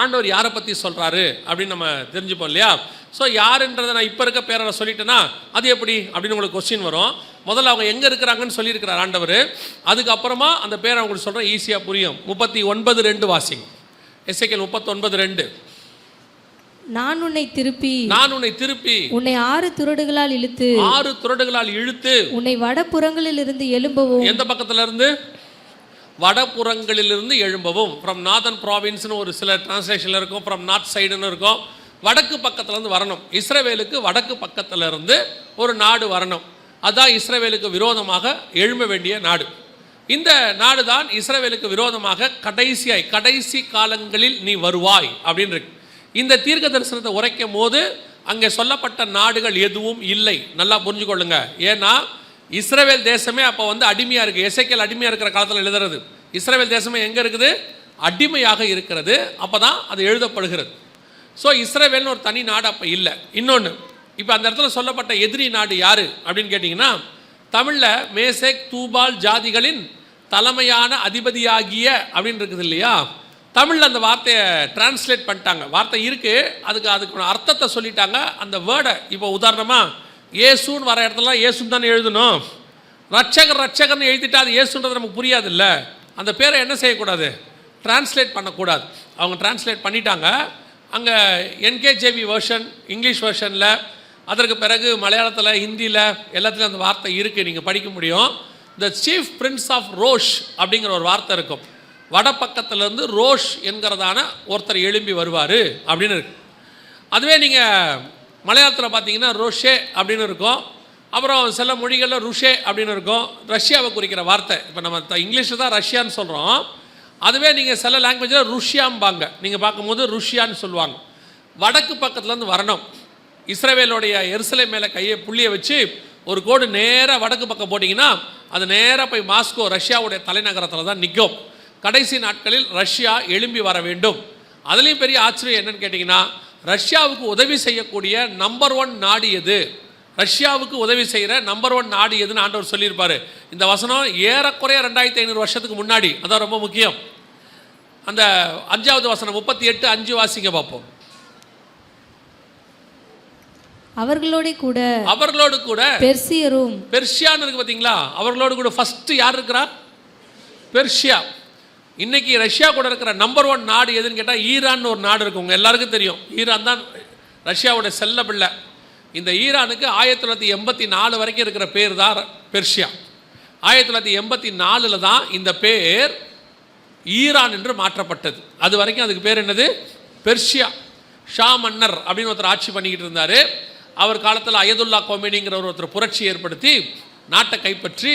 ஆண்டவர் யாரை பற்றி சொல்கிறாரு அப்படின்னு நம்ம தெரிஞ்சுப்போம் இல்லையா? ஸோ யாருன்றதை நான் இப்போ இருக்க பேரை சொல்லிட்டேன்னா அது எப்படி அப்படின்னு உங்களுக்கு கொஸ்டின் வரும். முதல்ல அவங்க எங்கே இருக்கிறாங்கன்னு சொல்லியிருக்கிறார் ஆண்டவர். அதுக்கப்புறமா அந்த பேரை அவங்களுக்கு சொல்கிறேன், ஈஸியாக புரியும். 39:2 வாசிங்க. எசேக்கியேல் 39:2. நான் உன்னை திருப்பி உன்னை 6 துறடுகளால் இழுத்து உன்னை வடபுறங்களில் இருந்து எழும்பவும். எந்த பக்கத்துல இருந்து? வடபுறங்களிலிருந்து எழும்பவும். ஃப்ரம் நார்தன் ப்ராவின்ஸ்னு ஒரு சில டிரான்ஸ்லேஷன்ல இருக்கும், ஃப்ரம் நார்த் சைடுன்னு இருக்கும். வடக்கு பக்கத்துல இருந்து வரணும். இஸ்ரவேலுக்கு வடக்கு பக்கத்துல இருந்து ஒரு நாடு வரணும். அதான் இஸ்ரவேலுக்கு விரோதமாக எழும்ப வேண்டிய நாடு. இந்த நாடு தான் இஸ்ரவேலுக்கு விரோதமாக கடைசி காலங்களில் நீ வருவாய் அப்படின்னு இருக்கு. இந்த தீர்க்க தரிசனத்தை உரைக்கும் போது அங்கே சொல்லப்பட்ட நாடுகள் எதுவும் இல்லை. நல்லா புரிஞ்சுக்கொள்ளுங்க. ஏன்னா இஸ்ரவேல் தேசமே அப்போ அடிமையாக இருக்குது. எசேக்கியேல் அடிமையாக இருக்கிற காலத்தில் எழுதுறது. இஸ்ரவேல் தேசமே எங்கே இருக்குது? அடிமையாக இருக்கிறது. அப்போ தான் அது எழுதப்படுகிறது. ஸோ இஸ்ரவேல்னு ஒரு தனி நாடு அப்போ இல்லை. இன்னொன்று, இப்போ அந்த இடத்துல சொல்லப்பட்ட எதிரி நாடு யார் அப்படின்னு கேட்டிங்கன்னா தமிழில் மேசேக் தூபால் ஜாதிகளின் தலைமையான அதிபதியாகிய அப்படின்னு இருக்குது இல்லையா? தமிழில் அந்த வார்த்தையை டிரான்ஸ்லேட் பண்ணிட்டாங்க. வார்த்தை இருக்குது, அதுக்கு அர்த்தத்தை சொல்லிட்டாங்க. அந்த வேர்டை இப்போ உதாரணமாக இயேசுன்னு வர இடத்துலலாம் இயேசுன்னு தானே எழுதணும். ரட்சகர்னு எழுதிட்டா அது இயேசுன்றது நமக்கு புரியாது இல்லை. அந்த பேரை என்ன செய்யக்கூடாது? டிரான்ஸ்லேட் பண்ணக்கூடாது. அவங்க டிரான்ஸ்லேட் பண்ணிட்டாங்க. அங்கே NKJV வெர்ஷன், இங்கிலீஷ் வெர்ஷனில், அதற்கு பிறகு மலையாளத்தில், ஹிந்தியில் எல்லாத்துலேயும் அந்த வார்த்தை இருக்குது, நீங்கள் படிக்க முடியும். த சீஃப் பிரின்ஸ் ஆஃப் ரோஷ் அப்படிங்கிற ஒரு வார்த்தை இருக்கும். வடப்பக்கத்திலேருந்து ரோஷ் என்கிறதான ஒருத்தர் எழும்பி வருவார் அப்படின்னு இருக்கு. அதுவே நீங்கள் மலையாளத்தில் பார்த்தீங்கன்னா ரோஷே அப்படின்னு இருக்கும். அப்புறம் சில மொழிகளில் ருஷே அப்படின்னு இருக்கும். ரஷ்யாவை குறிக்கிற வார்த்தை. இப்போ நம்ம இங்கிலீஷில் தான் ரஷ்யான்னு சொல்கிறோம். அதுவே நீங்கள் சில லாங்குவேஜில் ருஷ்யாம்பாங்க. நீங்கள் பார்க்கும்போது ருஷ்யான்னு சொல்லுவாங்க. வடக்கு பக்கத்துலேருந்து வரணும். இஸ்ரவேலோடைய எருசலேம் மேலே புள்ளியை வச்சு ஒரு கோடு நேராக வடக்கு பக்கம் போட்டிங்கன்னா அது நேராக போய் மாஸ்கோ, ரஷ்யாவுடைய தலைநகரத்தில் தான் நிற்கும். கடைசி நாட்களில் ரஷ்யா எழும்பி வர வேண்டும். அதுலேயும் பெரிய ஆச்சரியம் என்னன்னு கேட்டிங்கன்னா, ரஷ்யாவுக்கு உதவி செய்யக்கூடிய நம்பர் 1 நாடு எது? ரஷ்யாவுக்கு உதவி செய்கிற நம்பர் 1 நாடு எதுன்னு ஆண்டவர் சொல்லியிருப்பார். இந்த வசனம் ஏறக்குறைய 2500 வருஷத்துக்கு முன்னாடி. அதான் ரொம்ப முக்கியம். அந்த 5வது வசனம் 38:5 வாசிங்க பார்ப்போம். அவர்களோடு கூட பெர்சியான்னு இருக்கு பார்த்தீங்களா? அவர்களோடு கூட ஃபர்ஸ்ட் யார் இருக்கிறா? பெர்ஷியா. இன்னைக்கு ரஷ்யா கூட இருக்கிற நம்பர் 1 நாடு எதுன்னு கேட்டால் ஈரான் ஒரு நாடு இருக்கு. உங்க எல்லாருக்கும் தெரியும். ஈரான் தான் ரஷ்யாவோட செல்ல பிள்ளை. இந்த ஈரானுக்கு 1984 வரைக்கும் இருக்கிற பேர் தான் பெர்ஷியா. 1984 தான் இந்த பேர் ஈரான் என்று மாற்றப்பட்டது. அது வரைக்கும் அதுக்கு பேர் என்னது? பெர்ஷியா. ஷா மன்னர் அப்படின்னு ஒருத்தர் ஆட்சி பண்ணிக்கிட்டு இருந்தார். அவர் காலத்தில் அயதுல்லா கொமேனிங்கிற ஒருத்தர் புரட்சி ஏற்படுத்தி நாட்டை கைப்பற்றி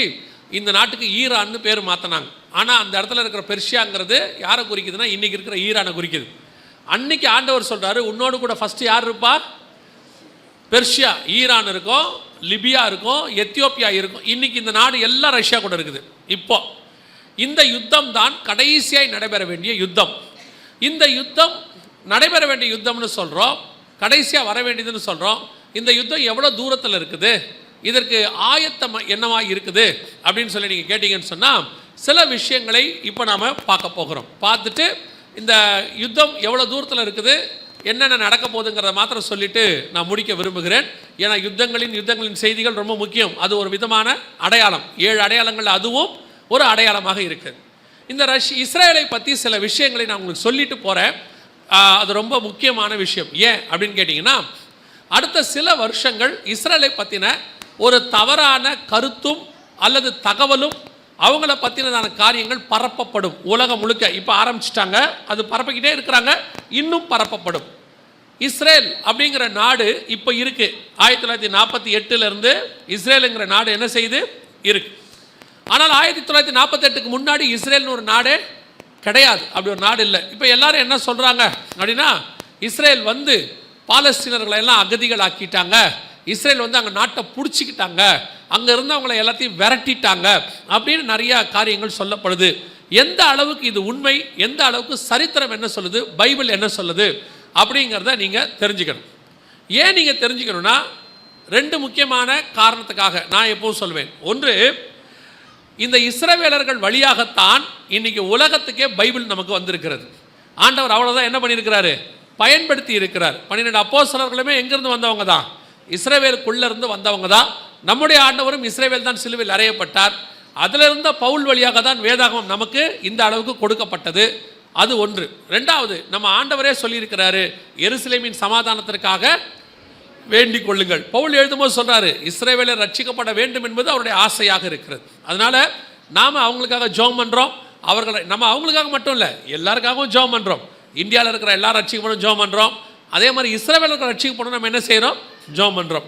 இந்த நாட்டுக்கு ஈரான்னு பேர் மாற்றினாங்க. ஆனால் அந்த இடத்துல இருக்கிற பெர்ஷியாங்கிறது யாரை குறிக்குதுன்னா இன்றைக்கி இருக்கிற ஈரானை குறிக்குது. அன்னைக்கு ஆண்டவர் சொல்கிறாரு, உன்னோடு கூட ஃபஸ்ட்டு யார் இருப்பா? பெர்ஷியா. ஈரான் இருக்கும், லிபியா இருக்கும், எத்தியோப்பியா இருக்கும். இன்றைக்கி இந்த நாடு எல்லாம் ரஷ்யா கூட இருக்குது. இப்போ இந்த யுத்தம் தான் கடைசியாய் நடைபெற வேண்டிய யுத்தம். இந்த யுத்தம் நடைபெற வேண்டிய யுத்தம்னு சொல்கிறோம், கடைசியாக வர வேண்டியதுன்னு சொல்கிறோம். இந்த யுத்தம் எவ்வளோ தூரத்தில் இருக்குது, இதற்கு ஆயத்தம் என்னவாக இருக்குது அப்படின்னு சொல்லி நீங்கள் கேட்டிங்கன்னு சொன்னால் சில விஷயங்களை இப்போ நாம் பார்க்க போகிறோம். பார்த்துட்டு இந்த யுத்தம் எவ்வளோ தூரத்தில் இருக்குது, என்னென்ன நடக்க போகுதுங்கிறத மாத்திரம் சொல்லிட்டு நான் முடிக்க விரும்புகிறேன். ஏன்னா யுத்தங்களின் செய்திகள் ரொம்ப முக்கியம். அது ஒரு விதமான அடையாளம். 7 அடையாளங்கள் அதுவும் ஒரு அடையாளமாக இருக்குது. இந்த இஸ்ரேலை பற்றி சில விஷயங்களை நான் உங்களுக்கு சொல்லிட்டு போகிறேன். அது ரொம்ப முக்கியமான விஷயம். ஏன் அப்படின்னு கேட்டிங்கன்னா, அடுத்த சில வருஷங்கள் இஸ்ரேலை பற்றின ஒரு தவறான கருத்தும் அல்லது தகவலும் அவங்கள பற்றினதான காரியங்கள் பரப்பப்படும். உலகம் முழுக்க இப்போ ஆரம்பிச்சிட்டாங்க, அது பரப்பிக்கிட்டே இருக்கிறாங்க, இன்னும் பரப்பப்படும். இஸ்ரேல் அப்படிங்கிற நாடு இப்போ இருக்குது. 1948 இஸ்ரேலுங்கிற நாடு என்ன செய்து இருக்கு. ஆனால் 1948க்கு முன்னாடி இஸ்ரேல்னு ஒரு நாடே கிடையாது. அப்படி ஒரு நாடு இல்லை. இப்போ எல்லாரும் என்ன சொல்கிறாங்க அப்படின்னா, இஸ்ரேல் வந்து பாலஸ்தீனர்களை எல்லாம் அகதிகள் ஆக்கிட்டாங்க, இஸ்ரேல் வந்து அங்கே நாட்டை பிடிச்சிக்கிட்டாங்க, அங்கே இருந்து அவங்கள எல்லாத்தையும் விரட்டிட்டாங்க அப்படின்னு நிறையா காரியங்கள் சொல்லப்படுது. எந்த அளவுக்கு இது உண்மை, எந்த அளவுக்கு சரித்திரம் என்ன சொல்லுது, பைபிள் என்ன சொல்லுது அப்படிங்கிறத நீங்கள் தெரிஞ்சுக்கணும். ஏன் நீங்கள் தெரிஞ்சுக்கணும்னா, 2 முக்கியமான காரணத்துக்காக நான் எப்பவும் சொல்வேன். ஒன்று, இந்த இஸ்ரவேலர்கள் வழியாகத்தான் இன்னைக்கு உலகத்துக்கே பைபிள் நமக்கு வந்திருக்கிறது. ஆண்டவர் அவ்வளோதான் என்ன பண்ணியிருக்கிறாரு, பயன்படுத்தி இருக்கிறார். 12 அப்போஸ்தலர்களுமே எங்கிருந்து வந்தவங்க தான், இஸ்ரவேலுக்குள்ளே இருந்து வந்தவங்க தான். நம்முடைய ஆண்டவரும் இஸ்ரவேல் தான் சிலுவையில் அறையப்பட்டார். அதில் இருந்த பவுல் வழியாக தான் வேதாகமம் நமக்கு இந்த அளவுக்கு கொடுக்கப்பட்டது. அது ஒன்று. 2வது, நம்ம ஆண்டவரே சொல்லியிருக்கிறாரு, எருசலேமின் சமாதானத்திற்காக வேண்டிக் கொள்ளுங்கள். பவுல் எழுதும்போது சொல்கிறாரு, இஸ்ரவேலர் ரட்சிக்கப்பட வேண்டும் என்பது அவருடைய ஆசையாக இருக்கிறது. அதனால் நாம் அவங்களுக்காக ஜெபம் பண்ணுறோம். நம்ம அவங்களுக்காக மட்டும் இல்லை, எல்லாருக்காகவும் ஜெபம் பண்ணுறோம். இந்தியாவில் இருக்கிற எல்லாரும் ரட்சிக்கப்படும் ஜெபம் பண்ணுறோம். அதே மாதிரி இஸ்ரவேலர்கள் ரட்சிக்கப்படும் நம்ம என்ன செய்கிறோம், ஜெபம் பண்ணுறோம்.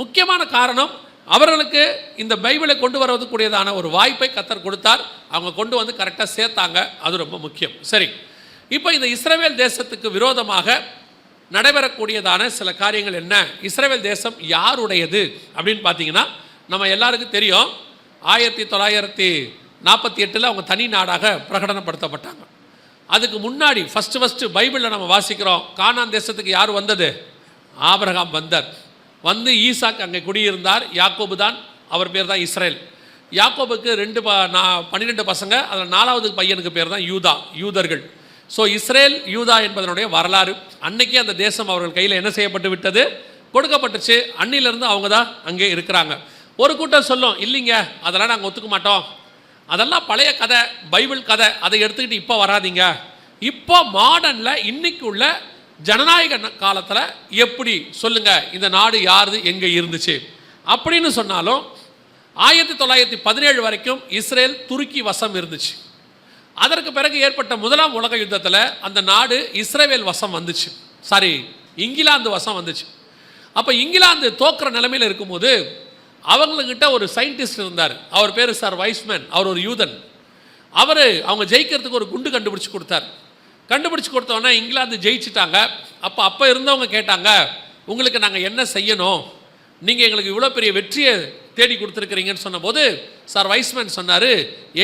முக்கியமான காரணம், அவர்களுக்கு இந்த பைபிளை கொண்டு வருவதற்குரியதான ஒரு வாய்ப்பை கர்த்தர் கொடுத்தார். அவங்க கொண்டு வந்து கரெக்டாக சேர்த்தாங்க. அது ரொம்ப முக்கியம். சரி, இப்போ இந்த இஸ்ரவேல் தேசத்துக்கு விரோதமாக நடைபெறக்கூடியதான சில காரியங்கள் என்ன, இஸ்ரவேல் தேசம் யாருடையது அப்படின்னு பார்த்தீங்கன்னா, நம்ம எல்லாருக்கும் தெரியும், 1948 அவங்க தனி நாடாக பிரகடனப்படுத்தப்பட்டாங்க. அதுக்கு முன்னாடி ஃபஸ்ட்டு பைபிளில் நம்ம வாசிக்கிறோம், கானான் தேசத்துக்கு யார் வந்தது, ஆபிரகாம் வந்தார். வந்து ஈசாக்கு அங்கே குடியிருந்தார். யாக்கோபு தான் அவர் பேர் தான் இஸ்ரேல். யாக்கோபுக்கு 12 பசங்க, அதில் 4வது பையனுக்கு பேர் தான் யூதர்கள். ஸோ இஸ்ரேல் யூதா என்பதனுடைய வரலாறு. அன்னைக்கே அந்த தேசம் அவர்கள் கையில் என்ன செய்யப்பட்டு விட்டது, கொடுக்கப்பட்டுச்சு. அன்னிலிருந்து அவங்க தான் அங்கே இருக்கிறாங்க. ஒரு கூட்டம் சொல்லும், இல்லைங்க அதெல்லாம் நாங்கள் ஒத்துக்க மாட்டோம், அதெல்லாம் பழைய கதை, பைபிள் கதை, அதை எடுத்துக்கிட்டு இப்போ வராதிங்க. இப்போ மாடர்னில் இன்னைக்கு உள்ள ஜனநாயக காலத்தில் எப்படி சொல்லுங்க, இந்த நாடு யாரு எங்கே இருந்துச்சு அப்படின்னு சொன்னாலும் 1917 வரைக்கும் இஸ்ரேல் துருக்கி வசம் இருந்துச்சு. அதற்கு பிறகு ஏற்பட்ட 1ஆம் உலக யுத்தத்தில் அந்த நாடு இஸ்ரேல் வசம் வந்துச்சு, இங்கிலாந்து வசம் வந்துச்சு. அப்போ இங்கிலாந்து தோக்குற நிலைமையில் இருக்கும்போது அவங்கக்கிட்ட ஒரு சயின்டிஸ்ட் இருந்தார். அவர் பேர் சார் வைஸ்மேன். அவர் ஒரு யூதன். அவங்க ஜெயிக்கிறதுக்கு ஒரு குண்டு கண்டுபிடிச்சி கொடுத்தோன்னா இங்கிலாந்து ஜெயிச்சிட்டாங்க. அப்போ இருந்தவங்க கேட்டாங்க, உங்களுக்கு நாங்கள் என்ன செய்யணும், நீங்கள் எங்களுக்கு இவ்வளோ பெரிய வெற்றியை தேடி கொடுத்துருக்குறீங்கன்னு சொன்னபோது சார் வைஸ்மேன் சொன்னார்,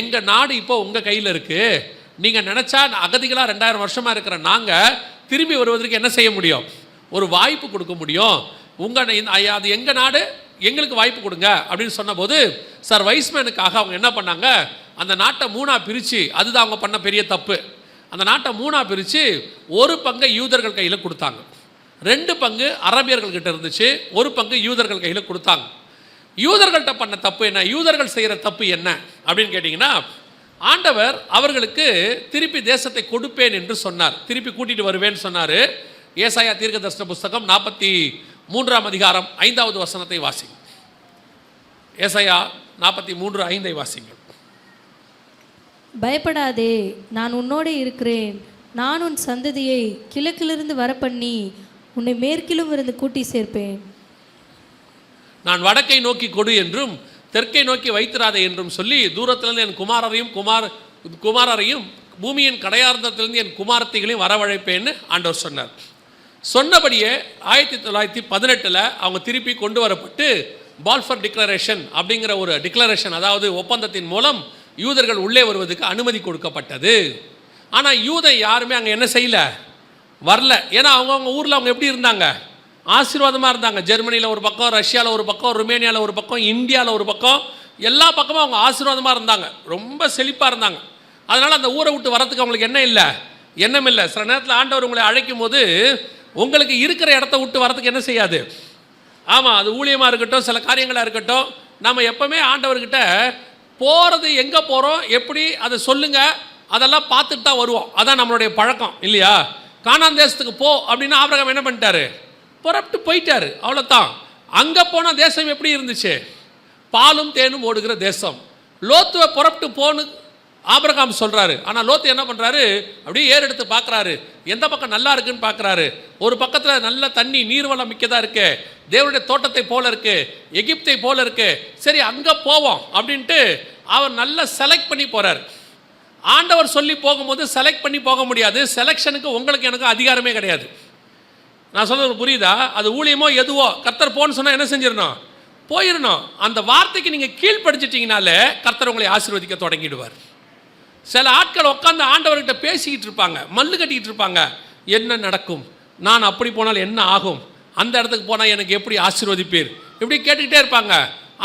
எங்கள் நாடு இப்போ உங்கள் கையில் இருக்குது, நீங்கள் நினச்சா அகதிகளாக 2000 வருஷமாக இருக்கிற நாங்கள் திரும்பி வருவதற்கு என்ன செய்ய முடியும், ஒரு வாய்ப்பு கொடுக்க முடியும். அது எங்கள் நாடு, எங்களுக்கு வாய்ப்பு கொடுங்க அப்படின்னு சொன்னபோது சார் வைஸ்மேனுக்காக அவங்க என்ன பண்ணாங்க, அந்த நாட்டை 3ஆக பிரித்து, அதுதான் அவங்க பண்ண பெரிய தப்பு, அந்த நாட்டை 3ஆக பிரித்து 1 பங்கை யூதர்கள் கையில் கொடுத்தாங்க, 2 பங்கு அரபியர்கள்கிட்ட இருந்துச்சு, 1 பங்கு யூதர்கள் கையில் கொடுத்தாங்க. யூதர்கள்ட்ட பண்ண தப்பு என்ன, யூதர்கள் செய்கிற தப்பு என்ன அப்படின்னு கேட்டிங்கன்னா, ஆண்டவர் அவர்களுக்கு திருப்பி தேசத்தை கொடுப்பேன் என்று சொன்னார், திருப்பி கூட்டிகிட்டு வருவேன்னு சொன்னார். ஏசாயா தீர்க்கதரிசன புஸ்தகம் 43ஆம் அதிகாரம் 5வது வசனத்தை வாசிங்க. ஏசாயா 43:5 வாசிங்கள். பயப்படாதே, நான் உன்னோடு இருக்கிறேன், நான் உன் சந்ததியை கிழக்கிலிருந்து வரப்பண்ணி உன்னை மேற்கிலும் இருந்து கூட்டி சேர்ப்பேன். நான் வடக்கை நோக்கி கொடு என்றும் தெற்கை நோக்கி வைத்திராதே என்றும் சொல்லி, தூரத்திலிருந்து என் குமாரரையும் பூமியின் கடையார்ந்தத்திலிருந்து என் குமாரத்திகளையும் வரவழைப்பேன்னு ஆண்டவர் சொன்னார். சொன்னபடியே 1918 அவங்க திருப்பி கொண்டு வரப்பட்டு பால்ஃபர் டிக்ளரேஷன் அப்படிங்கிற ஒரு டிக்ளரேஷன், அதாவது ஒப்பந்தத்தின் மூலம் யூதர்கள் உள்ளே வருவதற்கு அனுமதி கொடுக்கப்பட்டது. ஆனால் யூதன் யாருமே அங்கே என்ன செய்யல, வரல. ஏன்னா அவங்கவுங்க ஊரில் அவங்க எப்படி இருந்தாங்க, ஆசீர்வாதமாக இருந்தாங்க. ஜெர்மனியில் ஒரு பக்கம், ரஷ்யாவில் ஒரு பக்கம், ருமேனியாவில் ஒரு பக்கம், இந்தியாவில் ஒரு பக்கம், எல்லா பக்கமும் அவங்க ஆசீர்வாதமாக இருந்தாங்க, ரொம்ப செழிப்பாக இருந்தாங்க. அதனால் அந்த ஊரை விட்டு வரத்துக்கு அவங்களுக்கு என்ன இல்லை, எண்ணம் இல்லை. சில நேரத்தில் ஆண்டவர் உங்களை அழைக்கும் போது உங்களுக்கு இருக்கிற இடத்த விட்டு வரதுக்கு என்ன செய்யாது. ஆமாம், அது ஊழியமாக இருக்கட்டும், சில காரியங்களாக இருக்கட்டும், நம்ம எப்போவுமே ஆண்டவர்கிட்ட போகிறது, எங்கே போகிறோம், எப்படி, அதை சொல்லுங்கள், அதெல்லாம் பார்த்துட்டு தான் வருவோம். அதான் நம்மளுடைய பழக்கம் இல்லையா? கானான் தேசத்துக்கு போ அப்படின்னா ஆபிரகாம் என்ன பண்ணிட்டாரு, புறப்பட்டு போயிட்டாரு, அவ்வளோதான். அங்கே போன தேசம் எப்படி இருந்துச்சு, பாலும் தேனும் ஓடுகிற தேசம். லோத்துவை புறப்பட்டு போன்னு ஆபிரகாம் சொல்கிறாரு. ஆனால் லோத்து என்ன பண்ணுறாரு, அப்படியே ஏறு எடுத்து பார்க்குறாரு, எந்த பக்கம் நல்லா இருக்குன்னு பார்க்குறாரு. ஒரு பக்கத்தில் நல்ல தண்ணி நீர்வளம் மிக்கதாக இருக்கு, தேவனுடைய தோட்டத்தை போல இருக்கு, எகிப்தை போல இருக்கு, சரி அங்கே போவோம் அப்படின்ட்டு அவர் நல்லா செலக்ட் பண்ணி போகிறார். ஆண்டவர் சொல்லி போகும்போது செலக்ட் பண்ணி போக முடியாது. செலெக்ஷனுக்கு உங்களுக்கு எனக்கு அதிகாரமே கிடையாது. நான் சொல்கிறது புரியுதா? அது ஊழியமோ எதுவோ, கர்த்தர் போன்னு சொன்னால் என்ன செஞ்சிடணும், போயிடணும். அந்த வார்த்தைக்கு நீங்கள் கீழ்ப்படுத்திட்டீங்கனாலே கர்த்தர் உங்களை ஆசீர்வதிக்க தொடங்கிடுவார். சில ஆட்கள் உட்காந்து ஆண்டவர்கிட்ட பேசிக்கிட்டு இருப்பாங்க, மல்லு கட்டிக்கிட்டு இருப்பாங்க, என்ன நடக்கும், நான் அப்படி போனால் என்ன ஆகும், அந்த இடத்துக்கு போனால் எனக்கு எப்படி ஆசீர்வதிப்பீர், இப்படி கேட்டுக்கிட்டே இருப்பாங்க.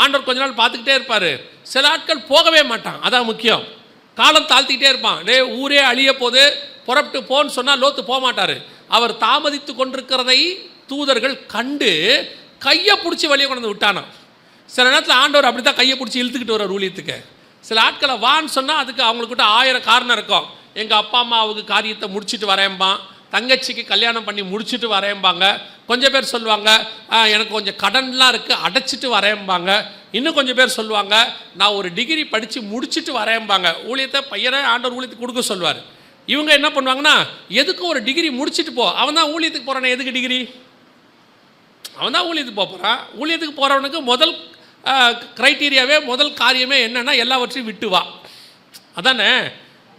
ஆண்டவர் கொஞ்ச நாள் பார்த்துக்கிட்டே இருப்பார். சில ஆட்கள் போகவே மாட்டான், அதான் முக்கியம். காலம் தாழ்த்திக்கிட்டே இருப்பான். டே ஊரே அழிய போது புறப்பட்டு போன்னு சொன்னால் லோத்து போக மாட்டார். அவர் தாமதித்து கொண்டிருக்கிறதை தூதர்கள் கண்டு கையை பிடிச்சி வெளியே கொண்டு வந்து விட்டானா. சில நேரத்தில் ஆண்டவர் அப்படி தான் கையை பிடிச்சி இழுத்துக்கிட்டு வர்றார் ஊழியத்துக்கு. சில ஆட்களை வான்னு சொன்னால் அதுக்கு அவங்களுக்கிட்ட 1000 காரணம் இருக்கும். எங்கள் அப்பா அம்மாவுக்கு காரியத்தை முடிச்சுட்டு வரேன்பான், தங்கச்சிக்கு கல்யாணம் பண்ணி முடிச்சுட்டு வரேன்பாங்க, கொஞ்சம் பேர் சொல்லுவாங்க எனக்கு கொஞ்சம் கடன்லாம் இருக்குது அடைச்சிட்டு வரேன்பாங்க, இன்னும் கொஞ்சம் பேர் சொல்லுவாங்க நான் ஒரு டிகிரி படித்து முடிச்சுட்டு வரேன்பாங்க. ஊழியத்தை பையனை ஆண்டவர் ஊழியத்துக்கு கொடுக்க சொல்லுவார். இவங்க என்ன பண்ணுவாங்கன்னா, எதுக்கு ஒரு டிகிரி முடிச்சுட்டு போ, அவன் தான் ஊழியத்துக்கு போகிறானே, எதுக்கு டிகிரி, அவன் தான் ஊழியத்துக்கு போகிறான். ஊழியத்துக்கு போகிறவனுக்கு முதல் க்ரைட்டீரியாவே, முதல் காரியமே என்னென்னா எல்லாவற்றையும் விட்டு வா. அதானே,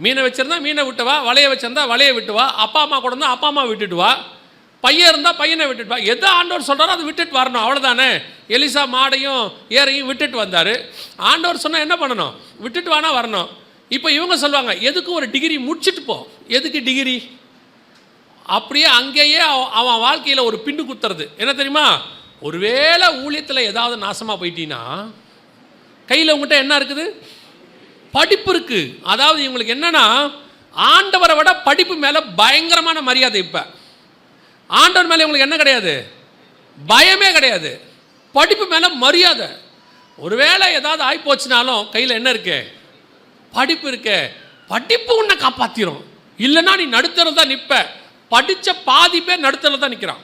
மீனை வச்சுருந்தா மீனை விட்டு வா, வலையை வச்சுருந்தா வலையை விட்டு வா, அப்பா அம்மா கூட இருந்தால் அப்பா அம்மா விட்டுட்டு வா, பையன் இருந்தால் பையனை விட்டுட்டு வா. எதை ஆண்டவர் சொல்கிறாரோ அதை விட்டுட்டு வரணும், அவ்வளோதானே. எலிசா மாடையும் ஏறையும் விட்டுட்டு வந்தார். ஆண்டவர் சொன்னால் என்ன பண்ணணும், விட்டுட்டு வானா வரணும். இப்போ இவங்க சொல்லுவாங்க எதுக்கு ஒரு டிகிரி முடிச்சுட்டு போ, எதுக்கு டிகிரி, அப்படியே அங்கேயே அவன் வாழ்க்கையில் ஒரு பிண்டு குத்துறது. என்ன தெரியுமா, ஒருவேளை ஊழியத்தில் ஏதாவது நாசமாக போயிட்டீங்கன்னா கையில் உங்கள்கிட்ட என்ன இருக்குது, படிப்பு இருக்குது. அதாவது இவங்களுக்கு என்னென்னா, ஆண்டவரை விட படிப்பு மேலே பயங்கரமான மரியாதை. இப்போ ஆண்டவர் மேலே இவங்களுக்கு என்ன கிடையாது, பயமே கிடையாது, படிப்பு மேலே மரியாதை. ஒருவேளை ஏதாவது ஆகிப்போச்சுனாலும் கையில் என்ன இருக்கு, படிப்பு இருக்கு. படிப்பு உன்னை காப்பாற்றிடும், இல்லைன்னா நீ நடுத்தரம் தான் நிற்ப. படித்த பாதி பேர் நடுத்தரம் தான் நிற்கிறான்.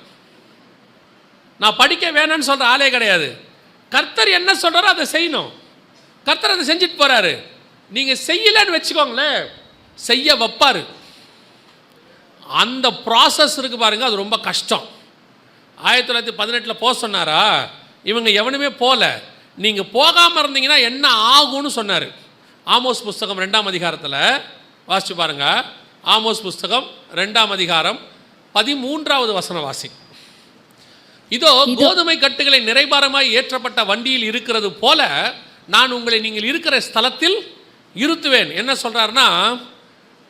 நான் படிக்க வேணான்னு சொல்கிற ஆளே கிடையாது. கர்த்தர் என்ன சொல்கிறாரோ அதை செய்யணும். கர்த்தர் அதை செஞ்சுட்டு போகிறாரு. நீங்கள் செய்யலைன்னு வச்சுக்கோங்களேன், செய்ய வைப்பார். அந்த ப்ராசஸ் இருக்குது பாருங்கள், அது ரொம்ப கஷ்டம். 1918 போக சொன்னாரா, இவங்க எவனுமே போகல. நீங்கள் போகாமல் இருந்தீங்கன்னா என்ன ஆகும்னு சொன்னார். ஆமோஸ் புஸ்தகம் 2ஆம் அதிகாரத்தில் வாசிச்சு பாருங்கள். ஆமோஸ் புஸ்தகம் 2ஆம் அதிகாரம் 13வது வசனம் வாசி. இதோ கோதுமை கட்டுகளை நிறைபாரமாய் ஏற்றப்பட்ட வண்டியில் இருக்கிறது போல நான் உங்களை நீங்கள் இருக்கிற ஸ்தலத்தில் இருத்துவேன். என்ன சொல்கிறாருன்னா,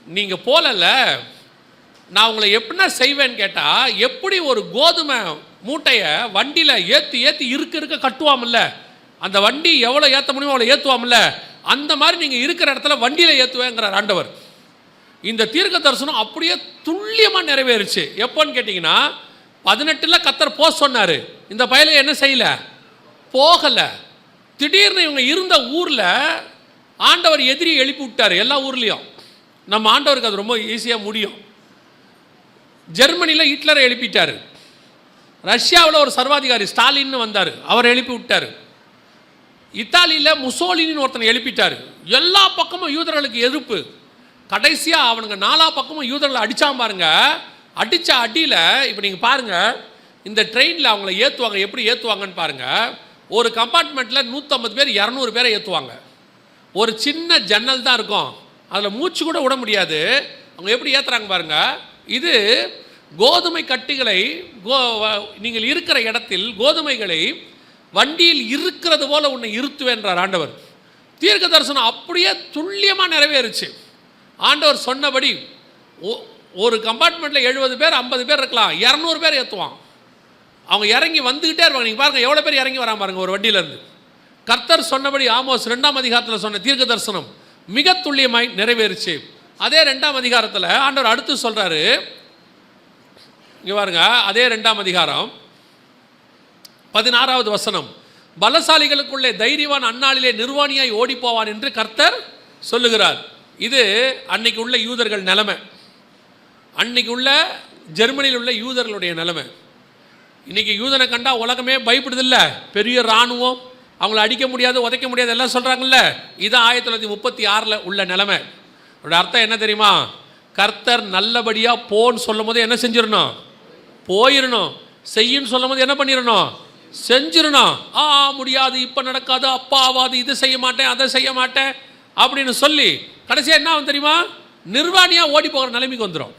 நீங்கள் போகல, நான் உங்களை எப்படின்னா செய்வேன்னு கேட்டால், எப்படி ஒரு கோதுமை மூட்டையை வண்டியில் ஏற்றி ஏற்றி இருக்க கட்டுவாமல்ல, அந்த வண்டி எவ்வளோ ஏற்ற முடியுமோ அவ்வளோ ஏற்றுவாமல்ல, அந்த மாதிரி நீங்கள் இருக்கிற இடத்துல வண்டியில் ஏற்றுவேங்கிறார் ஆண்டவர். இந்த தீர்க்க தரிசனம் அப்படியே துல்லியமாக நிறைவேறுச்சு. எப்போன்னு கேட்டிங்கன்னா, 18 கர்த்தர் போக சொன்னார். இந்த பயலுக்கு என்ன செய்யலை, போகலை. திடீர்னு இவங்க இருந்த ஊரில் ஆண்டவர் எதிரியை எழுப்பி விட்டார். எல்லா ஊர்லேயும் நம்ம ஆண்டவருக்கு அது ரொம்ப ஈஸியாக முடியும். ஜெர்மனியில் ஹிட்லரை எழுப்பிட்டார். ரஷ்யாவில் ஒரு சர்வாதிகாரி ஸ்டாலின்னு வந்தார், அவர் எழுப்பி விட்டார். இத்தாலியில் முசோலினின்னு ஒருத்தனை எழுப்பிட்டார். எல்லா பக்கமும் யூதர்களுக்கு எதிர்ப்பு. கடைசியாக அவனுங்க 4 பக்கமும் யூதர்களை அடித்தான் பாருங்க. அடித்த அடியில் இப்போ நீங்கள் பாருங்கள், இந்த ட்ரெயினில் அவங்கள ஏற்றுவாங்க, எப்படி ஏற்றுவாங்கன்னு பாருங்கள். ஒரு கம்பார்ட்மெண்ட்டில் 150 பேர் 200 பேரை ஏற்றுவாங்க. ஒரு சின்ன ஜன்னல் தான் இருக்கும், அதில் மூச்சு கூட விட முடியாது. அவங்க எப்படி ஏற்றுறாங்க பாருங்கள். இது கோதுமை கட்டுகளை நீங்கள் இருக்கிற இடத்தில் கோதுமைகளை வண்டியில் இருக்கிறது போல உன்னை இருத்துவேன்றார் ஆண்டவர். தீர்க்க தரிசனம் அப்படியே துல்லியமாக நிறைவேறுச்சு. ஆண்டவர் சொன்னபடி ஒரு கம்பார்ட்மெண்ட்டில் 70 பேர் 50 பேர் இருக்கலாம், 200 பேர் ஏற்றுவான். அவங்க இறங்கி வந்துக்கிட்டே இருப்பாங்க. நீங்கள் பாருங்கள் எவ்வளோ பேர் இறங்கி வரான் பாருங்கள் ஒரு வண்டியிலேருந்து. கர்த்தர் சொன்னபடி ஆமோஸ் 2ஆம் அதிகாரத்தில் சொன்ன தீர்க்க தரிசனம் மிக துல்லியமாய் நிறைவேறுச்சு. அதே 2ஆம் அதிகாரத்தில் ஆண்டவர் அடுத்து சொல்கிறாரு, இங்கே பாருங்க, அதே 2ஆம் அதிகாரம் 16வது வசனம், பலசாலிகளுக்குள்ளே தைரியவான் அந்நாளிலே நிர்வாணியாய் ஓடி போவான் என்று கர்த்தர் சொல்லுகிறார். இது அன்னைக்கு உள்ள யூதர்கள் நிலைமை, அன்னைக்கு உள்ள ஜெர்மனியில் உள்ள யூதர்களுடைய நிலைமை. இன்றைக்கி யூதனை கண்டா உலகமே பயப்படுதில்ல, பெரிய இராணுவம், அவங்கள அடிக்க முடியாது உதைக்க முடியாது எல்லாம் சொல்கிறாங்கல்ல. இதுதான் 1936 உள்ள நிலைமை. அதோட அர்த்தம் என்ன தெரியுமா? கர்த்தர் நல்லபடியாக போன்னு சொல்லும் போது என்ன செஞ்சிடணும்? போயிடணும். செய்யுன்னு சொல்லும் போது என்ன பண்ணிடணும்? செஞ்சிடணும். முடியாது, இப்போ நடக்காது, அப்பா ஆகாது, இது செய்ய மாட்டேன், அதை செய்ய மாட்டேன் அப்படின்னு சொல்லி கடைசியாக என்ன ஆகும் தெரியுமா? நிர்வாணியாக ஓடி போகிற நிலைமைக்கு வந்துடும்.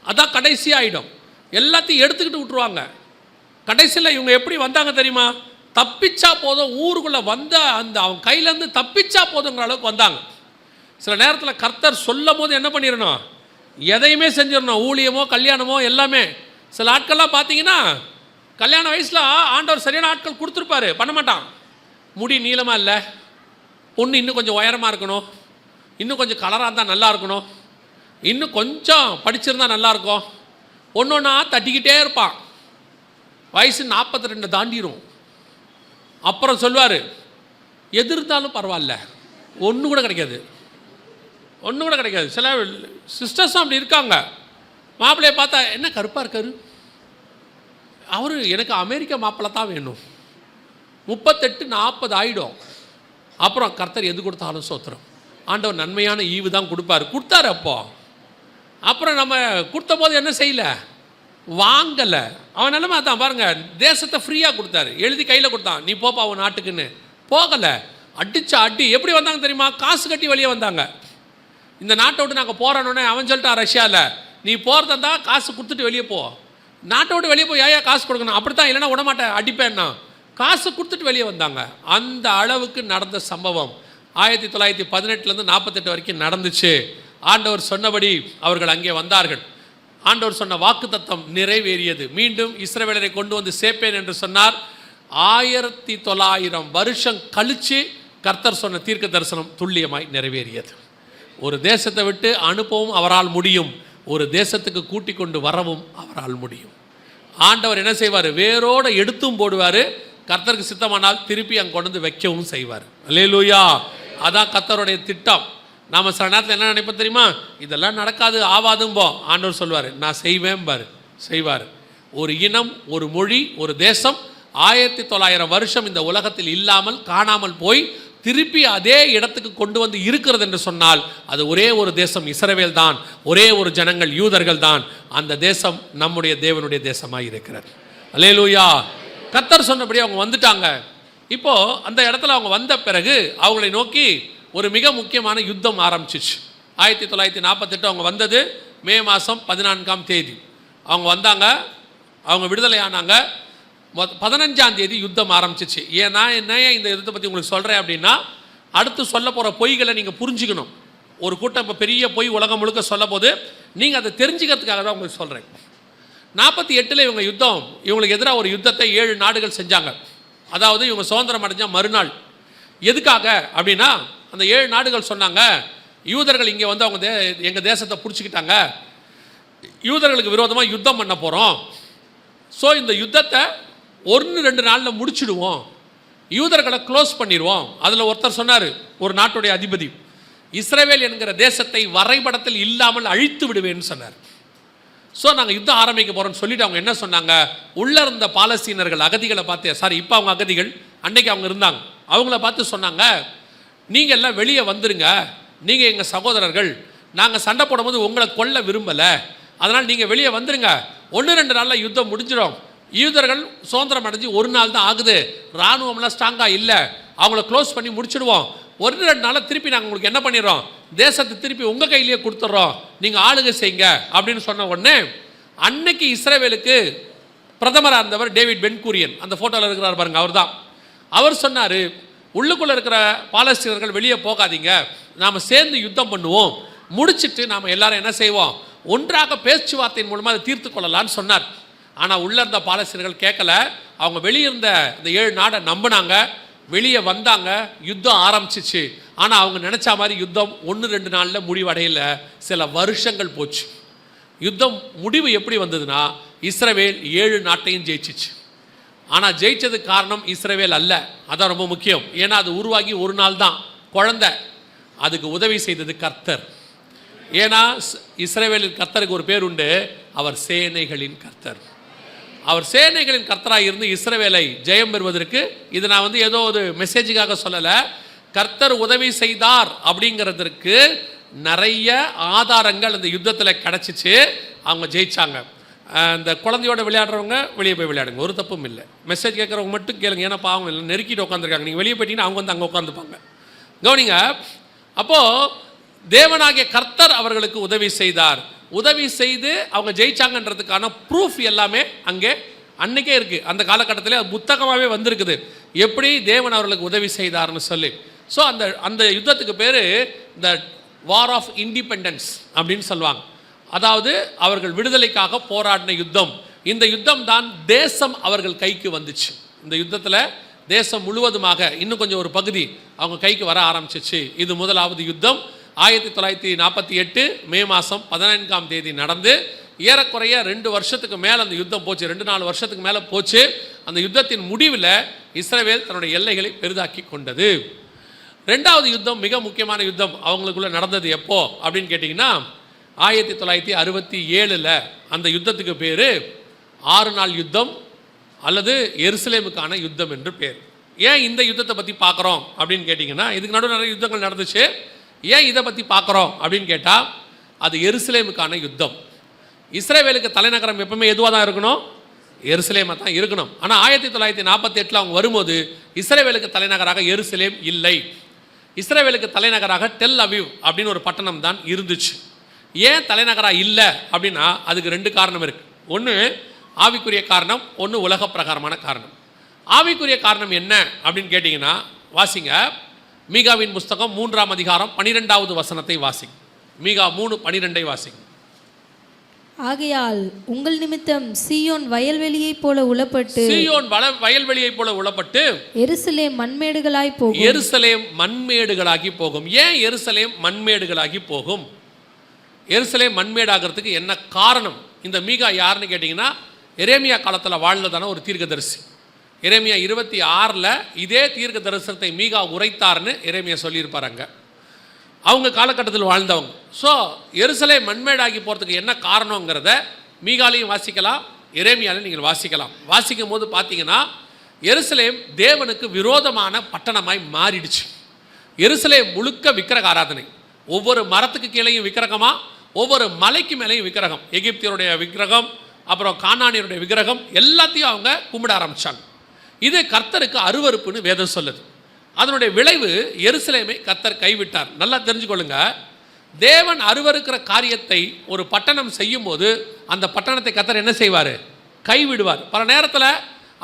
அதான் கடைசி ஆகிடும். எல்லாத்தையும் எடுத்துக்கிட்டு விட்டுருவாங்க. கடைசியில் இவங்க எப்படி வந்தாங்க தெரியுமா? தப்பிச்சா போதும், ஊருக்குள்ளே வந்த அந்த அவங்க கையிலேருந்து தப்பிச்சா போதுங்கிற அளவுக்கு வந்தாங்க. சில நேரத்தில் கர்த்தர் சொல்லும் போது என்ன பண்ணிடணும்? எதையுமே செஞ்சிடணும். ஊழியமோ கல்யாணமோ எல்லாமே. சில ஆட்கள்லாம் பார்த்தீங்கன்னா கல்யாண வயசில் ஆண்டவர் சரியான ஆட்கள் கொடுத்துருப்பாரு, பண்ண மாட்டான். முடி நீளமாக இல்லை, பொண்ணு இன்னும் கொஞ்சம் உயரமாக இருக்கணும், இன்னும் கொஞ்சம் கலராக இருந்தால் நல்லா இருக்கணும், இன்னும் கொஞ்சம் படிச்சிருந்தா நல்லாயிருக்கும், ஒன்று ஒன்றா தட்டிக்கிட்டே இருப்பான். வயசு 42 தாண்டிடும். அப்புறம் சொல்லுவார், எதிர்த்தாலும் பரவாயில்ல, ஒன்று கூட கிடைக்காது, ஒன்று கூட கிடைக்காது. சில சிஸ்டர்ஸும் அப்படி இருக்காங்க. மாப்பிள்ளையை பார்த்தா என்ன கருப்பாக இருக்காரு, அவர் எனக்கு அமெரிக்கா மாப்பிள்ளை தான் வேணும். 38-40 ஆகிடும். அப்புறம் கர்த்தர் எது கொடுத்தாலும் சோத்திரம். ஆண்டவர் நன்மையான ஈவு தான் கொடுப்பார், கொடுத்தாரு. அப்புறம் நம்ம கொடுத்த போது என்ன செய்யலை? வாங்கலை. அவன் நிலைமை தான் பாருங்கள். தேசத்தை ஃப்ரீயாக கொடுத்தாரு, எழுதி கையில் கொடுத்தான், நீ போப்பா அவன் நாட்டுக்குன்னு. போகலை. அடிச்சா அடி. எப்படி வந்தாங்க தெரியுமா? காசு கட்டி வெளியே வந்தாங்க. இந்த நாட்டை விட்டு நாங்கள் போகிறோன்னே அவன் சொல்லிட்டான் ரஷ்யாவில், நீ போகிறதா காசு கொடுத்துட்டு வெளியே போ, நாட்டை விட்டு வெளியே போய் ஏன் காசு கொடுக்கணும்? அப்படித்தான், இல்லைன்னா விடமாட்டேன், அடிப்பேன்னா. காசு கொடுத்துட்டு வெளியே வந்தாங்க. அந்த அளவுக்கு நடந்த சம்பவம் 1918 48 வரைக்கும் நடந்துச்சு. ஆண்டவர் சொன்னபடி அவர்கள் அங்கே வந்தார்கள். ஆண்டவர் சொன்ன வாக்குத்தத்தம் நிறைவேறியது. மீண்டும் இஸ்ரவேலரை கொண்டு வந்து சேர்ப்பேன் என்று சொன்னார். 1900 வருஷம் கழித்து கர்த்தர் சொன்ன தீர்க்க தரிசனம் துல்லியமாய் நிறைவேறியது. ஒரு தேசத்தை விட்டு அனுப்பவும் அவரால் முடியும், ஒரு தேசத்துக்கு கூட்டி கொண்டு வரவும் அவரால் முடியும். ஆண்டவர் என்ன செய்வார்? வேரோடு எடுத்தும் போடுவார். கர்த்தருக்கு சித்தமானால் திருப்பி அங்கே கொண்டு வந்து வைக்கவும் செய்வார். அல்லேலூயா. அதான் கர்த்தருடைய திட்டம். நாம் சில நேரத்தில் என்ன நினைப்போம் தெரியுமா? இதெல்லாம் நடக்காது, ஆவாதும்போ. ஆண்டவர் சொல்வார், நான் செய்வேன் பாரு, செய்வார். ஒரு இனம், ஒரு மொழி, ஒரு தேசம் 1900 வருஷம் இந்த உலகத்தில் இல்லாமல் காணாமல் போய் திருப்பி அதே இடத்துக்கு கொண்டு வந்து இருக்கிறது என்று சொன்னால் அது ஒரே ஒரு தேசம், இஸ்ரவேல் தான். ஒரே ஒரு ஜனங்கள், யூதர்கள் தான். அந்த தேசம் நம்முடைய தேவனுடைய தேசமாக இருக்கிறது. அல்லேலூயா. கர்த்தர் சொன்னபடி அவங்க வந்துட்டாங்க. இப்போது அந்த இடத்துல அவங்க வந்த பிறகு அவங்களை நோக்கி ஒரு மிக முக்கியமான யுத்தம் ஆரம்பிச்சிச்சு. 1948 அவங்க வந்தது மே மாதம் 14ஆம் தேதி அவங்க வந்தாங்க. அவங்க விடுதலை ஆனாங்க. 15ஆம் தேதி யுத்தம் ஆரம்பிச்சிச்சு. ஏன்னா என்ன இந்த யுத்தத்தை பற்றி உங்களுக்கு சொல்கிறேன் அப்படின்னா, அடுத்து சொல்ல போகிற பொய்களை நீங்கள் புரிஞ்சுக்கணும். ஒரு கூட்டம் இப்போ பெரிய பொய் உலகம் முழுக்க சொல்ல போது நீங்கள் அதை தெரிஞ்சுக்கிறதுக்காக தான் உங்களுக்கு சொல்கிறேன். 48 இவங்க யுத்தம், இவங்களுக்கு எதிராக ஒரு யுத்தத்தை 7 நாடுகள் செஞ்சாங்க. அதாவது இவங்க சுதந்திரம் அடைஞ்ச மறுநாள். எதுக்காக அப்படின்னா, அந்த 7 நாடுகள் சொன்னாங்க, யூதர்கள் இங்கே வந்து அவங்க எங்கள் தேசத்தை பிடிச்சிக்கிட்டாங்க, யூதர்களுக்கு விரோதமாக யுத்தம் பண்ண போகிறோம். ஸோ இந்த யுத்தத்தை 1-2 நாளில் முடிச்சுடுவோம், யூதர்களை க்ளோஸ் பண்ணிடுவோம். அதில் ஒருத்தர் சொன்னார், ஒரு நாட்டுடைய அதிபதி, இஸ்ரவேல் என்கிற தேசத்தை வரைபடத்தில் இல்லாமல் அழித்து விடுவேன்னு சொன்னார். ஸோ நாங்கள் யுத்தம் ஆரம்பிக்க போகிறோம்னு சொல்லிட்டு அவங்க என்ன சொன்னாங்க, உள்ளே இருந்த பாலஸ்தீனர்கள் அகதிகளை பார்த்து, சாரி இப்போ அவங்க அகதிகள், அன்னைக்கு அவங்க இருந்தாங்க, அவங்கள பார்த்து சொன்னாங்க, நீங்கள் எல்லாம் வெளியே வந்துருங்க, நீங்கள் எங்கள் சகோதரர்கள், நாங்கள் சண்டை போடும்போது உங்களை கொல்ல விரும்பலை, அதனால் நீங்கள் வெளியே வந்துருங்க, 1-2 நாளில் யுத்தம் முடிஞ்சிடும், யூதர்கள் சுதந்திரம் அடைஞ்சு 1 நாள் தான் ஆகுது, இராணுவம்லாம் ஸ்ட்ராங்காக இல்லை, அவங்கள க்ளோஸ் பண்ணி முடிச்சிடுவோம், 1-2 நாளில் திருப்பி நாங்கள் உங்களுக்கு என்ன பண்ணிடுறோம், தேசத்தை திருப்பி உங்கள் கையிலேயே கொடுத்துட்றோம், நீங்கள் ஆளுகை செய்யுங்க அப்படின்னு சொன்ன உடனே அன்னைக்கு இஸ்ரவேலுக்கு பிரதமராக இருந்தவர் டேவிட் பென்கூரியன், அந்த ஃபோட்டோவில் இருக்கிறார் பாருங்க, அவர் தான். அவர் சொன்னார், உள்ளுக்குள்ளே இருக்கிற பாலஸ்தீனர்கள் வெளியே போகாதீங்க, நாம் சேர்ந்து யுத்தம் பண்ணுவோம், முடிச்சுட்டு நாம் எல்லாரும் என்ன செய்வோம், ஒன்றாக பேச்சுவார்த்தையின் மூலமாக அதை தீர்த்து கொள்ளலான்னு சொன்னார். ஆனால் உள்ளே இருந்த பாலஸ்தீனர்கள் கேட்கல. அவங்க வெளியே இருந்த இந்த 7 நாடை நம்பினாங்க, வெளியே வந்தாங்க, யுத்தம் ஆரம்பிச்சிச்சு. ஆனால் அவங்க நினச்ச மாதிரி யுத்தம் 1-2 நாளில் முடிவடையல, சில வருஷங்கள் போச்சு. யுத்தம் முடிவு எப்படி வந்ததுன்னா, இஸ்ரவேல் 7 நாட்டையும் ஜெயிச்சிச்சு. ஆனால் ஜெயிச்சதுக்கு காரணம் இஸ்ரவேல் அல்ல, அதான் ரொம்ப முக்கியம். ஏன்னா அது உருவாகி 1 நாள் தான் குழந்தை. அதுக்கு உதவி செய்தது கர்த்தர். ஏன்னா இஸ்ரவேலின் கர்த்தருக்கு ஒரு பேர் உண்டு, அவர் சேனைகளின் கர்த்தர். அவர் சேனைகளின் கர்த்தராக இருந்து இஸ்ரவேலை ஜெயம் பெறுவதற்கு, இது நான் ஏதோ ஒரு மெசேஜுக்காக சொல்லலை, கர்த்தர் உதவி செய்தார் அப்படிங்கிறதுக்கு நிறைய ஆதாரங்கள் அந்த யுத்தத்தில் கிடச்சிச்சு. அவங்க ஜெயிச்சாங்க. இந்த குழந்தையோட விளையாடுறவங்க வெளியே போய் விளையாடுங்க, ஒரு தப்பும் இல்லை. மெசேஜ் கேட்குறவங்க மட்டும் கேளுங்க, ஏன்னா பாவம் இல்லை, நெருக்கிட்டு உட்காந்துருக்காங்க. நீங்கள் வெளியே போயிட்டீங்கன்னா அவங்க அங்கே உட்காந்துப்பாங்க. கவனிங்க, அப்போது தேவனாகிய கர்த்தர் அவர்களுக்கு உதவி செய்தார். உதவி செய்து அவங்க ஜெயிச்சாங்கன்றதுக்கான ப்ரூஃப் எல்லாமே அங்கே அன்னைக்கே இருக்குது. அந்த காலகட்டத்திலே அது புத்தகமாகவே வந்திருக்குது, எப்படி தேவன் அவர்களுக்கு உதவி செய்தார்னு சொல்லி. ஸோ அந்த யுத்தத்துக்கு பேர் இந்த வார் ஆஃப் இண்டிபெண்டன்ஸ் அப்படின்னு சொல்லுவாங்க. அதாவது அவர்கள் விடுதலைக்காக போராடின யுத்தம். இந்த யுத்தம் தான் தேசம் அவர்கள் கைக்கு வந்துச்சு. இந்த யுத்தத்தில் தேசம் முழுவதுமாக இன்னும் கொஞ்சம் ஒரு பகுதி அவங்க கைக்கு வர ஆரம்பிச்சிச்சு. இது முதலாவது யுத்தம் 1948 மே மாதம் 14ஆம் தேதி நடந்து ஏறக்குறைய 2 வருஷத்துக்கு மேலே அந்த யுத்தம் போச்சு. 2-4 வருஷத்துக்கு மேலே போச்சு. அந்த யுத்தத்தின் முடிவில் இஸ்ரவேல் தன்னுடைய எல்லைகளை பெரிதாக்கி கொண்டது. 2வது யுத்தம் மிக முக்கியமான யுத்தம் அவங்களுக்குள்ள நடந்தது எப்போ அப்படின்னு கேட்டிங்கன்னா, 1967 அந்த யுத்தத்துக்கு பேர் 6 நாள் யுத்தம் அல்லது எருசலேமுக்கான யுத்தம் என்று பேர். ஏன் இந்த யுத்தத்தை பற்றி பார்க்குறோம் அப்படின்னு கேட்டிங்கன்னா, இதுக்கு நடுவில் நிறைய யுத்தங்கள் நடந்துச்சு. ஏன் இதை பற்றி பார்க்குறோம் அப்படின்னு கேட்டால், அது எருசலேமுக்கான யுத்தம். இஸ்ரவேலுக்கு தலைநகரம் எப்பவுமே எதுவாக தான் இருக்கணும், எருசலேமாக தான் இருக்கணும். ஆனால் 1948 அவங்க வரும்போது இஸ்ரவேலுக்கு தலைநகராக எருசலேம் இல்லை. இஸ்ரவேலுக்கு தலைநகராக டெல் அவிவ் அப்படின்னு ஒரு பட்டணம் தான் இருந்துச்சு. ஏன் தலைநகராக இல்லை அப்படின்னா, அதுக்கு 2 காரணம் இருக்குது. ஒன்று ஆவிக்குரிய காரணம், ஒன்று உலக பிரகாரமான காரணம். ஆவிக்குரிய காரணம் என்ன அப்படின்னு கேட்டிங்கன்னா, வாசிங்க மீகாவின் புஸ்தகம் 3ஆம் அதிகாரம் 12வது வசனத்தை வாசிங்க. மீகா 3:12 வாசிங்க. ஆகையால் உங்கள் நிமித்தம் சீயோன் வயல்வெளியைப் போல உளப்பட்டு, சீயோன் வயல்வெளியைப் போல உளப்பட்டு எருசலேம் மண்மேடுகளாய் போகும். எருசலேம் மண்மேடுகளாகி போகும். ஏன் எருசலேம் மண்மேடுகளாகி போகும்? எருசலேம் மண்மேடாகிறதுக்கு என்ன காரணம்? இந்த மீகா யாருன்னு கேட்டிங்கன்னா, எரேமியா காலத்தில் வாழ்ந்ததான ஒரு தீர்க்கதரிசி. எரேமியா 26 இதே தீர்க்க தரிசனத்தை மீகா உரைத்தார்னு எரேமியா சொல்லியிருப்பாருங்க. அவங்க காலகட்டத்தில் வாழ்ந்தவங்க. ஸோ எருசலேம் மண்மேடாகி போகிறதுக்கு என்ன காரணங்கிறத மீகாலையும் வாசிக்கலாம், எரேமியாலையும் நீங்கள் வாசிக்கலாம். வாசிக்கும் போது பார்த்தீங்கன்னா, எருசலேம் தேவனுக்கு விரோதமான பட்டணமாய் மாறிடுச்சு. எருசலேம் முழுக்க விக்கிரக ஆராதனை. ஒவ்வொரு மரத்துக்கு கீழேயும் விக்கிரகமாக, ஒவ்வொரு மலைக்கு மேலேயும் விக்கிரகம். எகிப்தியருடைய விக்கிரகம், அப்புறம் கானானியருடைய விக்கிரகம், எல்லாத்தையும் அவங்க கும்பிட ஆரம்பித்தாங்க. இது கர்த்தருக்கு அருவருப்புன்னு வேதம் சொல்லுது. அதனுடைய விளைவு எருசலேமை கர்த்தர் கைவிட்டார். நல்லா தெரிஞ்சுக்கொள்ளுங்க, தேவன் அருவருக்கிற காரியத்தை ஒரு பட்டணம் செய்யும் போது அந்த பட்டணத்தை கர்த்தர் என்ன செய்வார்? கைவிடுவார். பல நேரத்தில்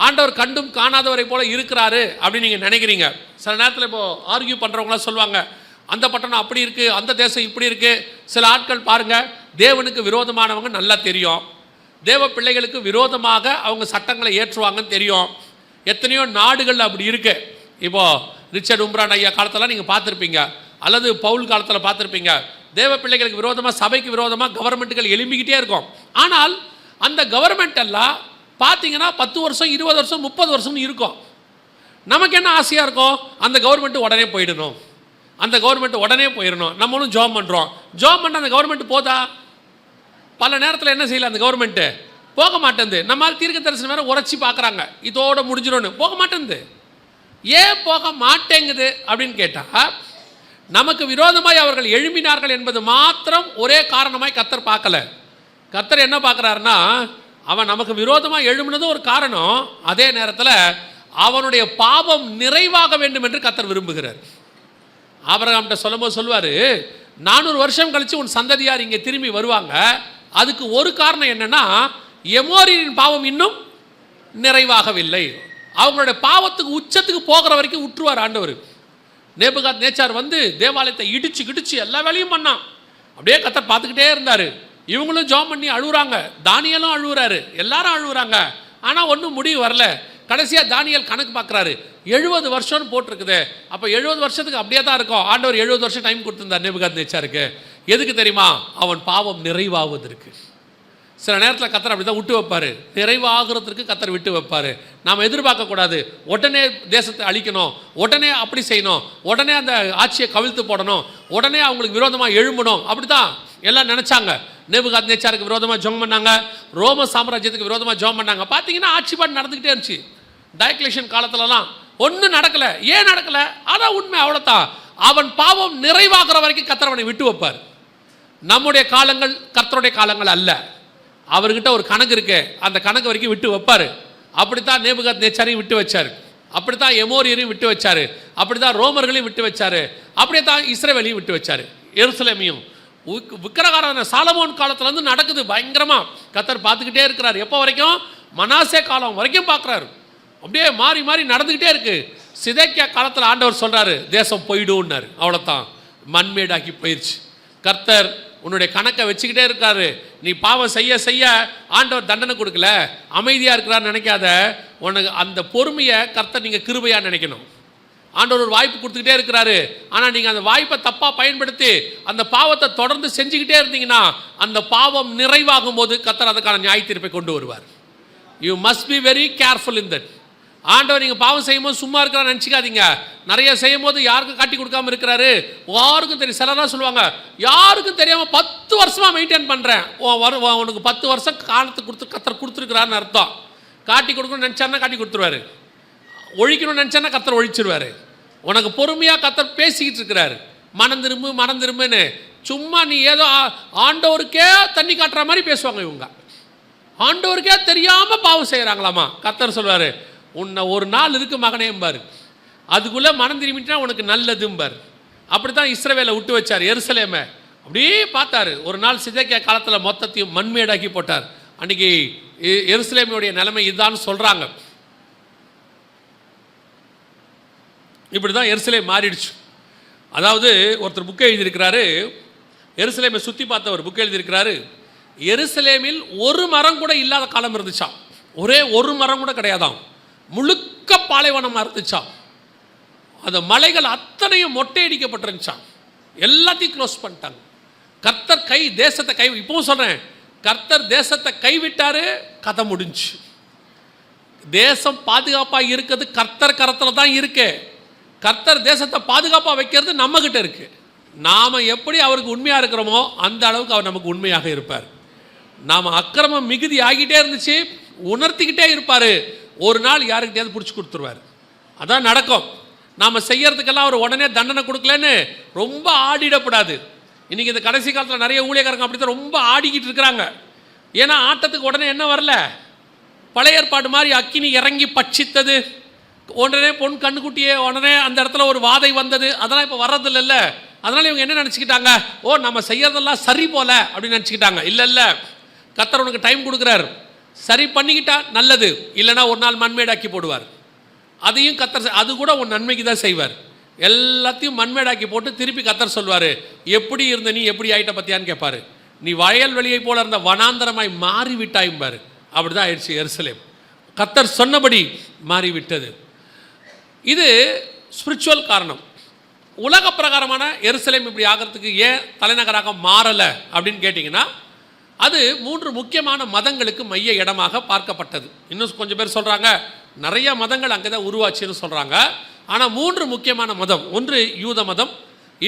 ஆண்டவர் கண்டும் காணாதவரை போல இருக்கிறாரு அப்படின்னு நீங்கள் நினைக்கிறீங்க. சில நேரத்தில் இப்போது ஆர்கியூ பண்ணுறவங்களாம் சொல்லுவாங்க, அந்த பட்டணம் அப்படி இருக்குது, அந்த தேசம் இப்படி இருக்குது. சில ஆட்கள் பாருங்கள், தேவனுக்கு விரோதமானவங்க நல்லா தெரியும், தேவ பிள்ளைகளுக்கு விரோதமாக அவங்க சட்டங்களை ஏற்றுவாங்கன்னு தெரியும். எத்தனையோ நாடுகள் அப்படி இருக்கு. இப்போது ரிச்சர்ட் உம்ரான் ஐயா காலத்தெல்லாம் நீங்கள் பார்த்துருப்பீங்க, அல்லது பவுல் காலத்தில் பார்த்துருப்பீங்க. தேவ பிள்ளைகளுக்கு விரோதமாக, சபைக்கு விரோதமாக கவர்மெண்ட்டுகள் எழும்பிக்கிட்டே இருக்கும். ஆனால் அந்த கவர்மெண்ட் எல்லாம் பார்த்தீங்கன்னா 10 வருஷம் 20 வருஷம் 30 வருஷம்னு இருக்கும். நமக்கு என்ன ஆசையாக இருக்கும்? அந்த கவர்மெண்ட்டு உடனே போயிடணும், அந்த கவர்மெண்ட் உடனே போயிடணும். நம்மளும் ஜாப் பண்ணுறோம். ஜாப் பண்ண அந்த கவர்மெண்ட் போதா? பல நேரத்தில் என்ன செய்யல, அந்த கவர்மெண்ட்டு போக மாட்டேங்குது. நம்மால் தீர்க்க தரிசனம் வேறு உரைச்சி பார்க்குறாங்க, இதோட முடிஞ்சிடும்னு. போக மாட்டேங்குது. ஏன் போக மாட்டேங்குது அப்படின்னு கேட்டால், நமக்கு விரோதமாய் அவர்கள் எழும்பினார்கள் என்பது மாத்திரம் ஒரே காரணமாய் கர்த்தர் பார்க்கல. கர்த்தர் என்ன பார்க்குறாருன்னா, அவன் நமக்கு விரோதமாக எழும்பினது ஒரு காரணம், அதே நேரத்தில் அவனுடைய பாவம் நிறைவாக வேண்டும் என்று கர்த்தர் விரும்புகிறார். ஆபிரகாம்கிட்ட சொல்லும்போது சொல்லுவார், 400 வருஷம் கழித்து உன் சந்ததியார் இங்கே திரும்பி வருவாங்க. அதுக்கு ஒரு காரணம் என்னென்னா, எமோரியரின் பாவம் இன்னும் நிறைவாகவில்லை. அவங்களுடைய பாவத்துக்கு உச்சத்துக்கு போகிற வரைக்கும் விட்டுருவார் ஆண்டவர். நேபுகாத் நேச்சார் வந்து தேவாலயத்தை இடிச்சு கிடிச்சு எல்லா வேலையும் பண்ணான். அப்படியே கர்த்தர் பார்த்துக்கிட்டே இருந்தார். இவங்களும் ஜாம் பண்ணி அழுகுறாங்க, தானியலும் அழுகுறாரு, எல்லாரும் அழுகுறாங்க. ஆனால் ஒன்றும் முடிவு வரல. கடைசியாக தானியேல் கணக்கு பார்க்குறாரு, 70 வருஷம்னு போட்டிருக்குது. அப்போ 70 வருஷத்துக்கு அப்படியே தான் இருக்கும். ஆண்டவர் 70 வருஷம் டைம் கொடுத்துருந்தார் நேபுகாத்நேச்சாருக்கு. எதுக்கு தெரியுமா? அவன் பாவம் நிறைவாவதற்கு. சில நேரத்தில் கத்தர் அப்படி தான் விட்டு வைப்பார், நிறைவாகிறதுக்கு கத்தர் விட்டு வைப்பார். நாம் எதிர்பார்க்கக்கூடாது உடனே தேசத்தை அழிக்கணும், உடனே அப்படி செய்யணும், உடனே அந்த ஆட்சியை கவிழ்த்து போடணும், உடனே அவங்களுக்கு விரோதமாக எழும்பணும். அப்படி தான் எல்லாம் நினச்சாங்க. நேபுகாத்நேச்சாருக்கு விரோதமாக ஜெபம் பண்ணாங்க, ரோம சாம்ராஜ்யத்துக்கு விரோதமாக ஜெபம் பண்ணாங்க. பார்த்தீங்கன்னா ஆட்சிப்பாடு நடந்துக்கிட்டே இருந்துச்சு. டயக்லேஷன் காலத்துலலாம் ஒன்றும் நடக்கலை. ஏன் நடக்கலை? அதான் உண்மை, அவ்வளோதான். அவன் பாவம் நிறைவாகிற வரைக்கும் கத்தர் அவனை விட்டு வைப்பார். நம்முடைய காலங்கள் கர்த்தருடைய காலங்கள் அல்ல. அவர்கிட்ட ஒரு கணக்கு இருக்கு, அந்த கணக்கு வரைக்கும் விட்டு வைப்பார். அப்படித்தான் நேபுகாத்நேச்சாரையும் விட்டு வச்சார், அப்படித்தான் எமோரியரையும் விட்டு வச்சார், அப்படித்தான் ரோமர்களையும் விட்டு வச்சார், அப்படியே தான் இஸ்ரவேலையும் விட்டு வச்சார். எருசலேமையும் விக்கிரகாராதனை சாலமோன் காலத்துலேருந்து நடக்குது பயங்கரமாக. கர்த்தர் பார்த்துக்கிட்டே இருக்கிறார். எப்போ வரைக்கும்? மனாசே காலம் வரைக்கும் பார்க்குறாரு. அப்படியே மாறி மாறி நடந்துக்கிட்டே இருக்கு. சிதேக்கியா காலத்தில் ஆண்டவர் சொல்கிறாரு, தேசம் போயிடுன்னாரு. அவ்வளோதான், மண்மேடாக்கி போயிடுச்சு. கர்த்தர் உன்னுடைய கணக்கை வச்சுக்கிட்டே இருக்காரு. நீ பாவம் செய்ய செய்ய ஆண்டவர் தண்டனை கொடுக்கல, அமைதியாக இருக்கிறான்னு நினைக்காத. உனக்கு அந்த பொறுமையை கர்த்தர் நீங்கள் கிருபையாக நினைக்கணும். ஆண்டவர் ஒரு வாய்ப்பு கொடுத்துக்கிட்டே இருக்கிறாரு. ஆனால் நீங்கள் அந்த வாய்ப்பை தப்பாக பயன்படுத்தி அந்த பாவத்தை தொடர்ந்து செஞ்சுக்கிட்டே இருந்தீங்கன்னா அந்த பாவம் நிறைவாகும் போது கர்த்தர் அதுக்கான நியாய தீர்ப்பை கொண்டு வருவார். You must be very careful in that. ஆண்டவர் நீங்கள் பாவம் செய்யும் போது சும்மா இருக்கிறான்னு நினச்சிக்காதீங்க. நிறைய செய்யும் போது யாருக்கும் காட்டி கொடுக்காம இருக்கிறாரு, யாருக்கும் தெரியும். சிலராக சொல்லுவாங்க, யாருக்கும் தெரியாமல் 10 வருஷமாக மெயின்டைன் பண்ணுறேன். உனக்கு 10 வருஷம் காலத்துக்கு கத்தர் கொடுத்துருக்கிறான்னு அர்த்தம். காட்டி கொடுக்கணும்னு நினச்சாருன்னா காட்டி கொடுத்துருவாரு, ஒழிக்கணும்னு நினச்சான்னா கத்தர் ஒழிச்சிருவாரு. உனக்கு பொறுமையாக கத்தர் பேசிக்கிட்டு இருக்கிறாரு, மனம் திரும்பு மனம் திரும்புன்னு. சும்மா நீ ஏதோ ஆண்டவருக்கே தண்ணி காட்டுற மாதிரி பேசுவாங்க இவங்க. ஆண்டவருக்கே தெரியாமல் பாவம் செய்கிறாங்களாமா. கத்தர் சொல்வார், உன்னை ஒரு நாள் இருக்கு மகனேம்பார், அதுக்குள்ளே மனம் திரும்பிட்டா உனக்கு நல்லதும்பார். அப்படி தான் இஸ்ரவேலை விட்டு வச்சார், எருசலேமை அப்படியே பார்த்தாரு. ஒரு நாள் சிதேக்கியா காலத்தில் மொத்தத்தையும் மண்மேடாக்கி போட்டார். அன்றைக்கி எருசலேமுடைய நிலைமை இதுதான் சொல்கிறாங்க. இப்படி தான் எருசலேம் மாறிடுச்சு. அதாவது ஒருத்தர் புக்கை எழுதியிருக்கிறாரு, எருசலேமை சுற்றி பார்த்தவர் புக்கை எழுதியிருக்கிறாரு. எருசலேமில் ஒரு மரம் கூட இல்லாத காலம் இருந்துச்சாம். ஒரே ஒரு மரம் கூட கிடையாதாம். முழுக்க பாலைவனமாக இருந்துச்சாம். அந்த மலைகள் அத்தனையும் மொட்டையடிக்கப்பட்டிருந்துச்சாம். எல்லாத்தையும் க்ளோஸ் பண்ணிட்டாங்க. கர்த்தர் தேசத்தை இப்பவும் சொல்கிறேன், கர்த்தர் தேசத்தை கைவிட்டாரு, கதை முடிஞ்சு. தேசம் பாதுகாப்பாக இருக்கிறது கர்த்தர் கரத்தில் தான் இருக்கு. கர்த்தர் தேசத்தை பாதுகாப்பாக வைக்கிறது நம்மகிட்ட இருக்கு. நாம் எப்படி அவருக்கு உண்மையாக இருக்கிறோமோ அந்த அளவுக்கு அவர் நமக்கு உண்மையாக இருப்பார். நாம் அக்கிரமம் மிகுதி ஆகிட்டே இருந்துச்சு, உணர்த்திக்கிட்டே இருப்பார். ஒரு நாள் யாருக்கிட்டையாவது பிடிச்சி கொடுத்துருவார். அதான் நடக்கும். நாம் செய்யறதுக்கெல்லாம் அவர் உடனே தண்டனை கொடுக்கலன்னு ரொம்ப ஆடிடப்படாது. இன்றைக்கி இந்த கடைசி காலத்தில் நிறைய ஊழியக்காரங்க அப்படி தான் ரொம்ப ஆடிக்கிட்டு இருக்கிறாங்க. ஏன்னா ஆட்டத்துக்கு உடனே என்ன வரல, பழைய ஏற்பாடு மாதிரி அக்கினி இறங்கி பட்சித்தது, உடனே பொன் கண்ணுக்குட்டியே உடனே அந்த இடத்துல ஒரு வாதை வந்தது, அதெல்லாம் இப்போ வர்றதில்ல. அதனால் இவங்க என்ன நினச்சிக்கிட்டாங்க, ஓ நம்ம செய்யறதெல்லாம் சரி போல அப்படின்னு நினச்சிக்கிட்டாங்க. இல்லை, கர்த்தர் உனக்கு டைம் கொடுக்குறார், சரி பண்ணிக்கிட்டா நல்லது, இல்லைனா ஒரு நாள் மண்மேடாக்கி போடுவார். அதையும் கர்த்தர் அது கூட உன் நன்மைக்கு தான் செய்வார். எல்லாத்தையும் மண்மேடாக்கி போட்டு திருப்பி கர்த்தர் சொல்வார், எப்படி இருந்த நீ எப்படி ஆகிட்ட பற்றியான்னு கேட்பார். நீ வயல்வெளியை போல இருந்த வனாந்தரமாய் மாறிவிட்டாயும்பார். அப்படி தான் ஆயிடுச்சு எருசலேம். கர்த்தர் சொன்னபடி மாறிவிட்டது. இது ஸ்பிரிச்சுவல் காரணம். உலக பிரகாரமான எருசலேம் இப்படி ஆகிறதுக்கு ஏன் தலைநகராக மாறலை அப்படின்னு கேட்டிங்கன்னா, அது 3 முக்கியமான மதங்களுக்கு மைய இடமாக பார்க்கப்பட்டது. இன்னும் கொஞ்சம் பேர் சொல்கிறாங்க நிறைய மதங்கள் அங்கே தான் உருவாச்சுன்னு சொல்கிறாங்க. ஆனால் 3 முக்கியமான மதம், ஒன்று யூத மதம்,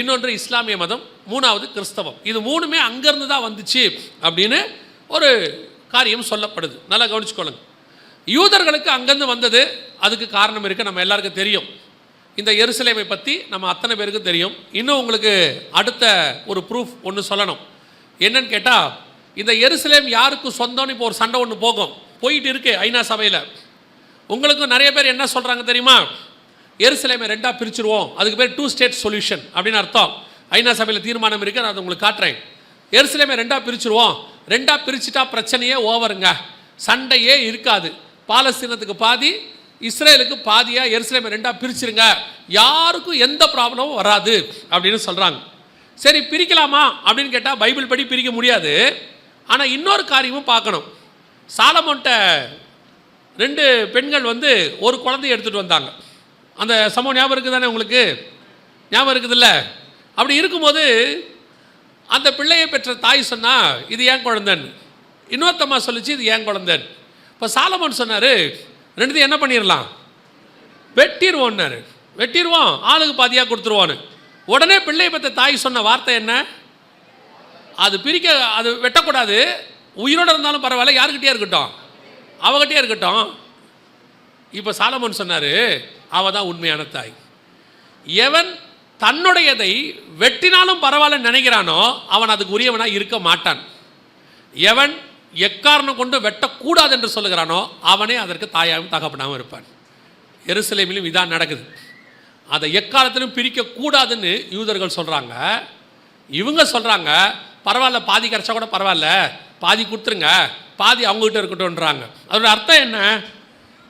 இன்னொன்று இஸ்லாமிய மதம், 3வது கிறிஸ்தவம். இது 3மே அங்கேருந்து தான் வந்துச்சு அப்படின்னு ஒரு காரியம் சொல்லப்படுது. நல்லா கவனிச்சுக்கொள்ளுங்க. யூதர்களுக்கு அங்கேருந்து வந்தது, அதுக்கு காரணம் இருக்குது, நம்ம எல்லாருக்கும் தெரியும். இந்த எருசலேமை பற்றி நம்ம அத்தனை பேருக்கு தெரியும். இன்னும் உங்களுக்கு அடுத்த ஒரு ப்ரூஃப் ஒன்று சொல்லணும். என்னன்னு கேட்டால், இந்த எருசலேம் யாருக்கு சொந்தம்னு இப்போ ஒரு சண்டை ஒன்று போயிட்டு இருக்கு ஐநா சபையில். உங்களுக்கும் நிறைய பேர் என்ன சொல்கிறாங்க தெரியுமா, எருசலேமை 2ஆக பிரிச்சுருவோம், அதுக்கு பேர் 2 ஸ்டேட் சொல்யூஷன் அப்படின்னு அர்த்தம். ஐநா சபையில் தீர்மானம் இருக்குது, நான் அதை உங்களுக்கு காட்டுறேன். எருசலேமை 2ஆக பிரிச்சுருவோம், 2ஆக பிரிச்சுட்டா பிரச்சனையே ஓவருங்க, சண்டையே இருக்காது. பாலஸ்தீனத்துக்கு பாதி, இஸ்ரேலுக்கு பாதியாக எருசலேமை 2ஆக பிரிச்சுருங்க, யாருக்கும் எந்த ப்ராப்ளமும் வராது அப்படின்னு சொல்கிறாங்க. சரி பிரிக்கலாமா அப்படின்னு கேட்டால் பைபிள் படி பிரிக்க முடியாது. ஆனால் இன்னொரு காரியமும் பார்க்கணும். சாலமோன்ட்ட 2 பெண்கள் வந்து ஒரு குழந்தைய எடுத்துகிட்டு வந்தாங்க. அந்த சம்பவம் ஞாபகம் இருக்குது தானே உங்களுக்கு? ஞாபகம் இருக்குதுல்ல? அப்படி இருக்கும்போது அந்த பிள்ளையை பெற்ற தாய் சொன்னா இது ஏன் குழந்தைன்னு. இன்னொருத்தம்மா சொல்லிச்சு இது ஏன் குழந்தைன்னு. இப்போ சாலமோன் சொன்னார் 2 என்ன பண்ணிடலாம், வெட்டிடுவோன்னாரு. வெட்டிடுவோம், ஆளுக்கு பாதியாக கொடுத்துருவான்னு. உடனே பிள்ளையை பெற்ற தாய் சொன்ன வார்த்தை என்ன, அது பிரிக்க, அது வெட்டக்கூடாது, உயிரோடு இருந்தாலும் பரவாயில்ல, யாருக்கிட்டே இருக்கட்டும், அவகிட்டே இருக்கட்டும். இப்போ சாலமோன் சொன்னார் அவள் தான் உண்மையான தாய். எவன் தன்னுடையதை வெட்டினாலும் பரவாயில்ல நினைக்கிறானோ அவன் அதுக்கு உரியவனாக இருக்க மாட்டான். எவன் எக்காரணம் கொண்டு வெட்டக்கூடாது என்று சொல்லுகிறானோ அவனே அதற்கு தாயாகவும் தகப்பனாகவும் இருப்பான். எருசலேமிலும் இதான் நடக்குது. அதை எக்காலத்திலும் பிரிக்கக்கூடாதுன்னு யூதர்கள் சொல்கிறாங்க. இவங்க சொல்கிறாங்க பரவாயில்ல, பாதி கிடச்சா கூட பரவாயில்ல, பாதி கொடுத்துருங்க, பாதி அவங்ககிட்ட இருக்கட்டும்ன்றாங்க. அதோட அர்த்தம் என்ன,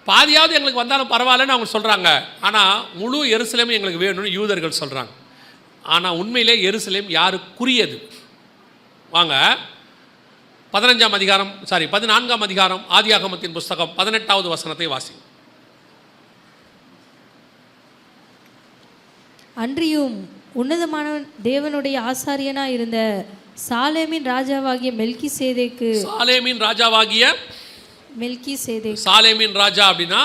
பாதியாவது எங்களுக்கு வந்தாலும் பரவாயில்லன்னு அவங்க சொல்கிறாங்க. ஆனால் முழு எருசலேமும் எங்களுக்கு வேணும்னு யூதர்கள் சொல்கிறாங்க. ஆனால் உண்மையிலே எருசலேம் யாருக்குரியது? வாங்க 14ஆம் அதிகாரம் ஆதியாகமத்தின் புஸ்தகம் 18வது வசனத்தை வாசி. அன்றியும் உன்னதமான தேவனுடைய ஆசாரியனா இருந்த சாலேமின் ராஜாவாகிய மெல்கிசேதேக்கு. சாலேமின் ராஜாவாகிய மெல்கிசேதேக். சாலேமின் ராஜா அப்படின்னா,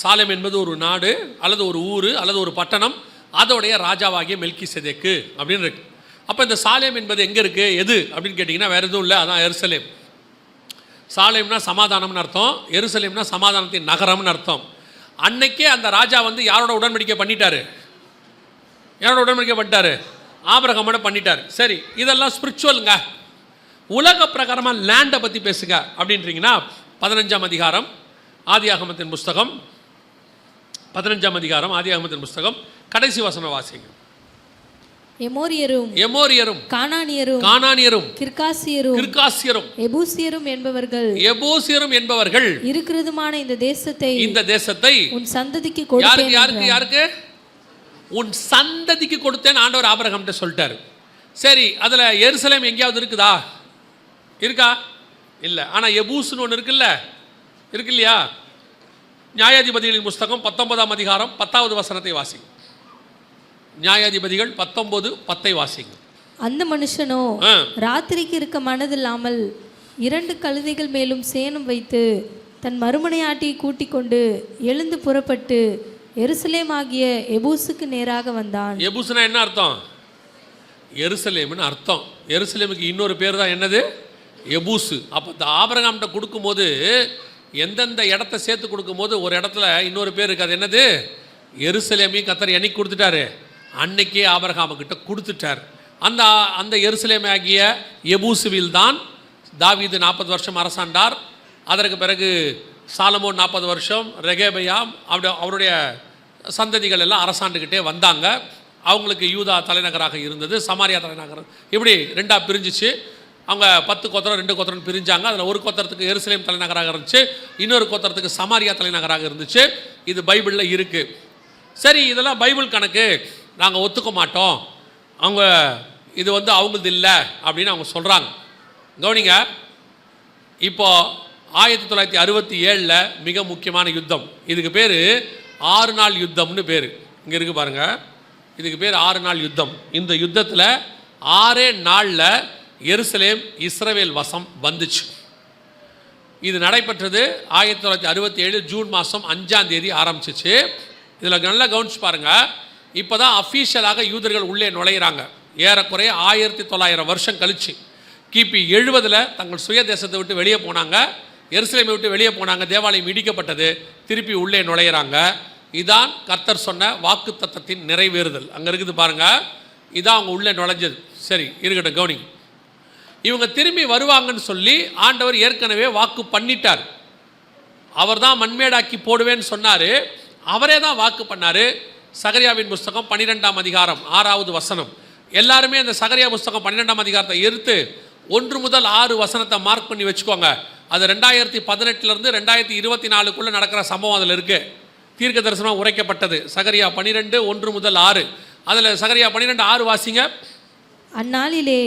சாலேம் என்பது ஒரு நாடு அல்லது ஒரு ஊர் அல்லது ஒரு பட்டணம், அதோடைய ராஜாவாகிய மெல்கிசேதேக்கு அப்படின்னு இருக்கு. அப்போ இந்த சாலேம் என்பது எங்கே இருக்குது, எது அப்படின்னு கேட்டிங்கன்னா வேறு எதுவும் இல்லை, அதான் எருசலேம். சாலேம்னா சமாதானம்னு அர்த்தம், எருசலேம்னா சமாதானத்தின் நகரம்னு அர்த்தம். அன்னைக்கே அந்த ராஜா வந்து யாரோட உடன்படிக்கை பண்ணிட்டாரு, யாரோட உடன்படிக்கை பண்ணிட்டாரு, ஆபிரகாமோட பண்ணிட்டார். சரி, இதெல்லாம் ஸ்பிரிச்சுவலுங்க. உலக பிரகாரமாக லேண்டை பற்றி பேசுங்க அப்படின்றீங்கன்னா 15ஆம் அதிகாரம் ஆதியாகமத்தின் புஸ்தகம் 15ஆம் அதிகாரம் ஆதியாகமத்தின் புஸ்தகம் கடைசி வசனம் வாசிங்க. எமோரியரும் கானானியரும் கிர்காசியரும் எபூசியரும் என்பவர்கள் இருக்கிறதுமான இந்த தேசத்தை உன் சந்ததிக்கு கொடுத்தேன். யாருக்கு உன் சந்ததிக்கு கொடுத்தேன் ஆண்டவர் ஆபிரகாம்கிட்ட சொல்லிட்டாரு. சரி, அதில் எருசலேம் எங்கேயாவது இருக்குதா? இருக்கா? இல்லை. ஆனால் எபூஸ்னு ஒன்று இருக்குல்ல, இருக்கு இல்லையா? நியாயாதிபதிகளின் புஸ்தகம் 19ஆம் அதிகாரம் 10வது வசனத்தை வாசிங்க. நியாயாதிபதிகள் 19:10 வாசிங்க. அந்த மனுஷனோ ராத்திரிக்கு இருக்க மனதில்லாமல் 2 கழுதைகள் மேலும் சேணம் வைத்து தன் மறுமனையாட்டியை கூட்டிக் கொண்டு எழுந்து புறப்பட்டு எருசலேம் ஆகிய எபூசுக்கு நேராக வந்தான். எபூசுனா என்ன அர்த்தம்? எருசலேம்னு அர்த்தம். எருசலேமுக்கு இன்னொரு பேர் தான் என்னது? எபூசு. அப்போ இந்த ஆபிரகாம்கிட்ட கொடுக்கும்போது எந்தெந்த இடத்த சேர்த்து கொடுக்கும்போது ஒரு இடத்துல இன்னொரு பேர் இருக்குது, அது என்னது? எருசலேமையும் கர்த்தர் என்னைக்கு கொடுத்துட்டாரு? அன்னைக்கே ஆபிரகாமுக்கிட்ட கொடுத்துட்டார். அந்த எருசலேம் ஆகிய எபூசுவில் தான் தாவீது 40 வருஷம் அரசாண்டார். அதற்கு பிறகு சாலமோன் 40 வருஷம், ரெகேபயாம் அவருடைய சந்ததிகள் எல்லாம் அரசாண்டுக்கிட்டே வந்தாங்க. அவங்களுக்கு யூதா தலைநகராக இருந்தது, சமாரியா தலைநகரம். இப்படி 2ஆக பிரிஞ்சிச்சு. அவங்க 10 கோத்திரம் 2 கோத்திரம் பிரிஞ்சாங்க. அதில் ஒரு கோத்திரத்துக்கு எருசலேம் தலைநகராக இருந்துச்சு, இன்னொரு கோத்திரத்துக்கு சமாரியா தலைநகராக இருந்துச்சு. இது பைபிளில் இருக்குது. சரி, இதெல்லாம் பைபிள் கணக்கு, நாங்கள் ஒத்துக்க மாட்டோம், அவங்க இது வந்து அவங்களது இல்லை அப்படின்னு அவங்க சொல்கிறாங்க. கவனிங்க, இப்போ 1967 மிக முக்கியமான யுத்தம். இதுக்கு பேர் 6 நாள் யுத்தம்னு பேர். இங்கே இருக்குது பாருங்கள், இதுக்கு பேர் 6 நாள் யுத்தம். இந்த யுத்தத்தில் 6 நாளில் எருசலேம் இஸ்ரவேல் வசம் வந்துச்சு. இது நடைபெற்றது 1967 ஜூன் மாதம் 5ஆம் தேதி ஆரம்பிச்சிச்சு. இதில் நல்லா கவனிச்சு பாருங்கள், இப்போ தான் அஃபீஷியலாக யூதர்கள் உள்ளே நுழையிறாங்க. ஏறக்குறைய 1900 வருஷம் கழிச்சு கிபி 70 தங்கள் சுய தேசத்தை விட்டு வெளியே போனாங்க, எருசலேமை விட்டு வெளியே போனாங்க, தேவாலயம் இடிக்கப்பட்டது, திருப்பி உள்ளே நுழையிறாங்க. இதான் கர்த்தர் சொன்ன வாக்கு தத்தத்தின் நிறைவேறுதல். அங்கே இருக்குது பாருங்கள், இதான் அவங்க உள்ளே நுழைஞ்சது. சரி, இருக்கட்டும், கவனி. இவங்க திரும்பி வருவாங்கன்னு சொல்லி ஆண்டவர் ஏற்கனவே வாக்கு பண்ணிட்டார். அவர் தான் மண்மேடாக்கி போடுவேன்னு சொன்னார், அவரே தான் வாக்கு பண்ணார். சகரியாவின் புஸ்தகம் 12ஆம் அதிகாரம் 6வது வசனம். எல்லாருமே அந்த சகரியா புஸ்தகம் 12ஆம் அதிகாரத்தை எடுத்து 1 முதல் 6 வசனத்தை மார்க் பண்ணி வச்சுக்கோங்க. அது 2018 2024 நடக்கிற சம்பவம் அதில் இருக்குது. தீர்க்க தரிசனம் உரைக்கப்பட்டது. சகரியா 12 1 முதல் 6. அதில் சகரியா 12 6 வாசிங்க. அந்நாளிலே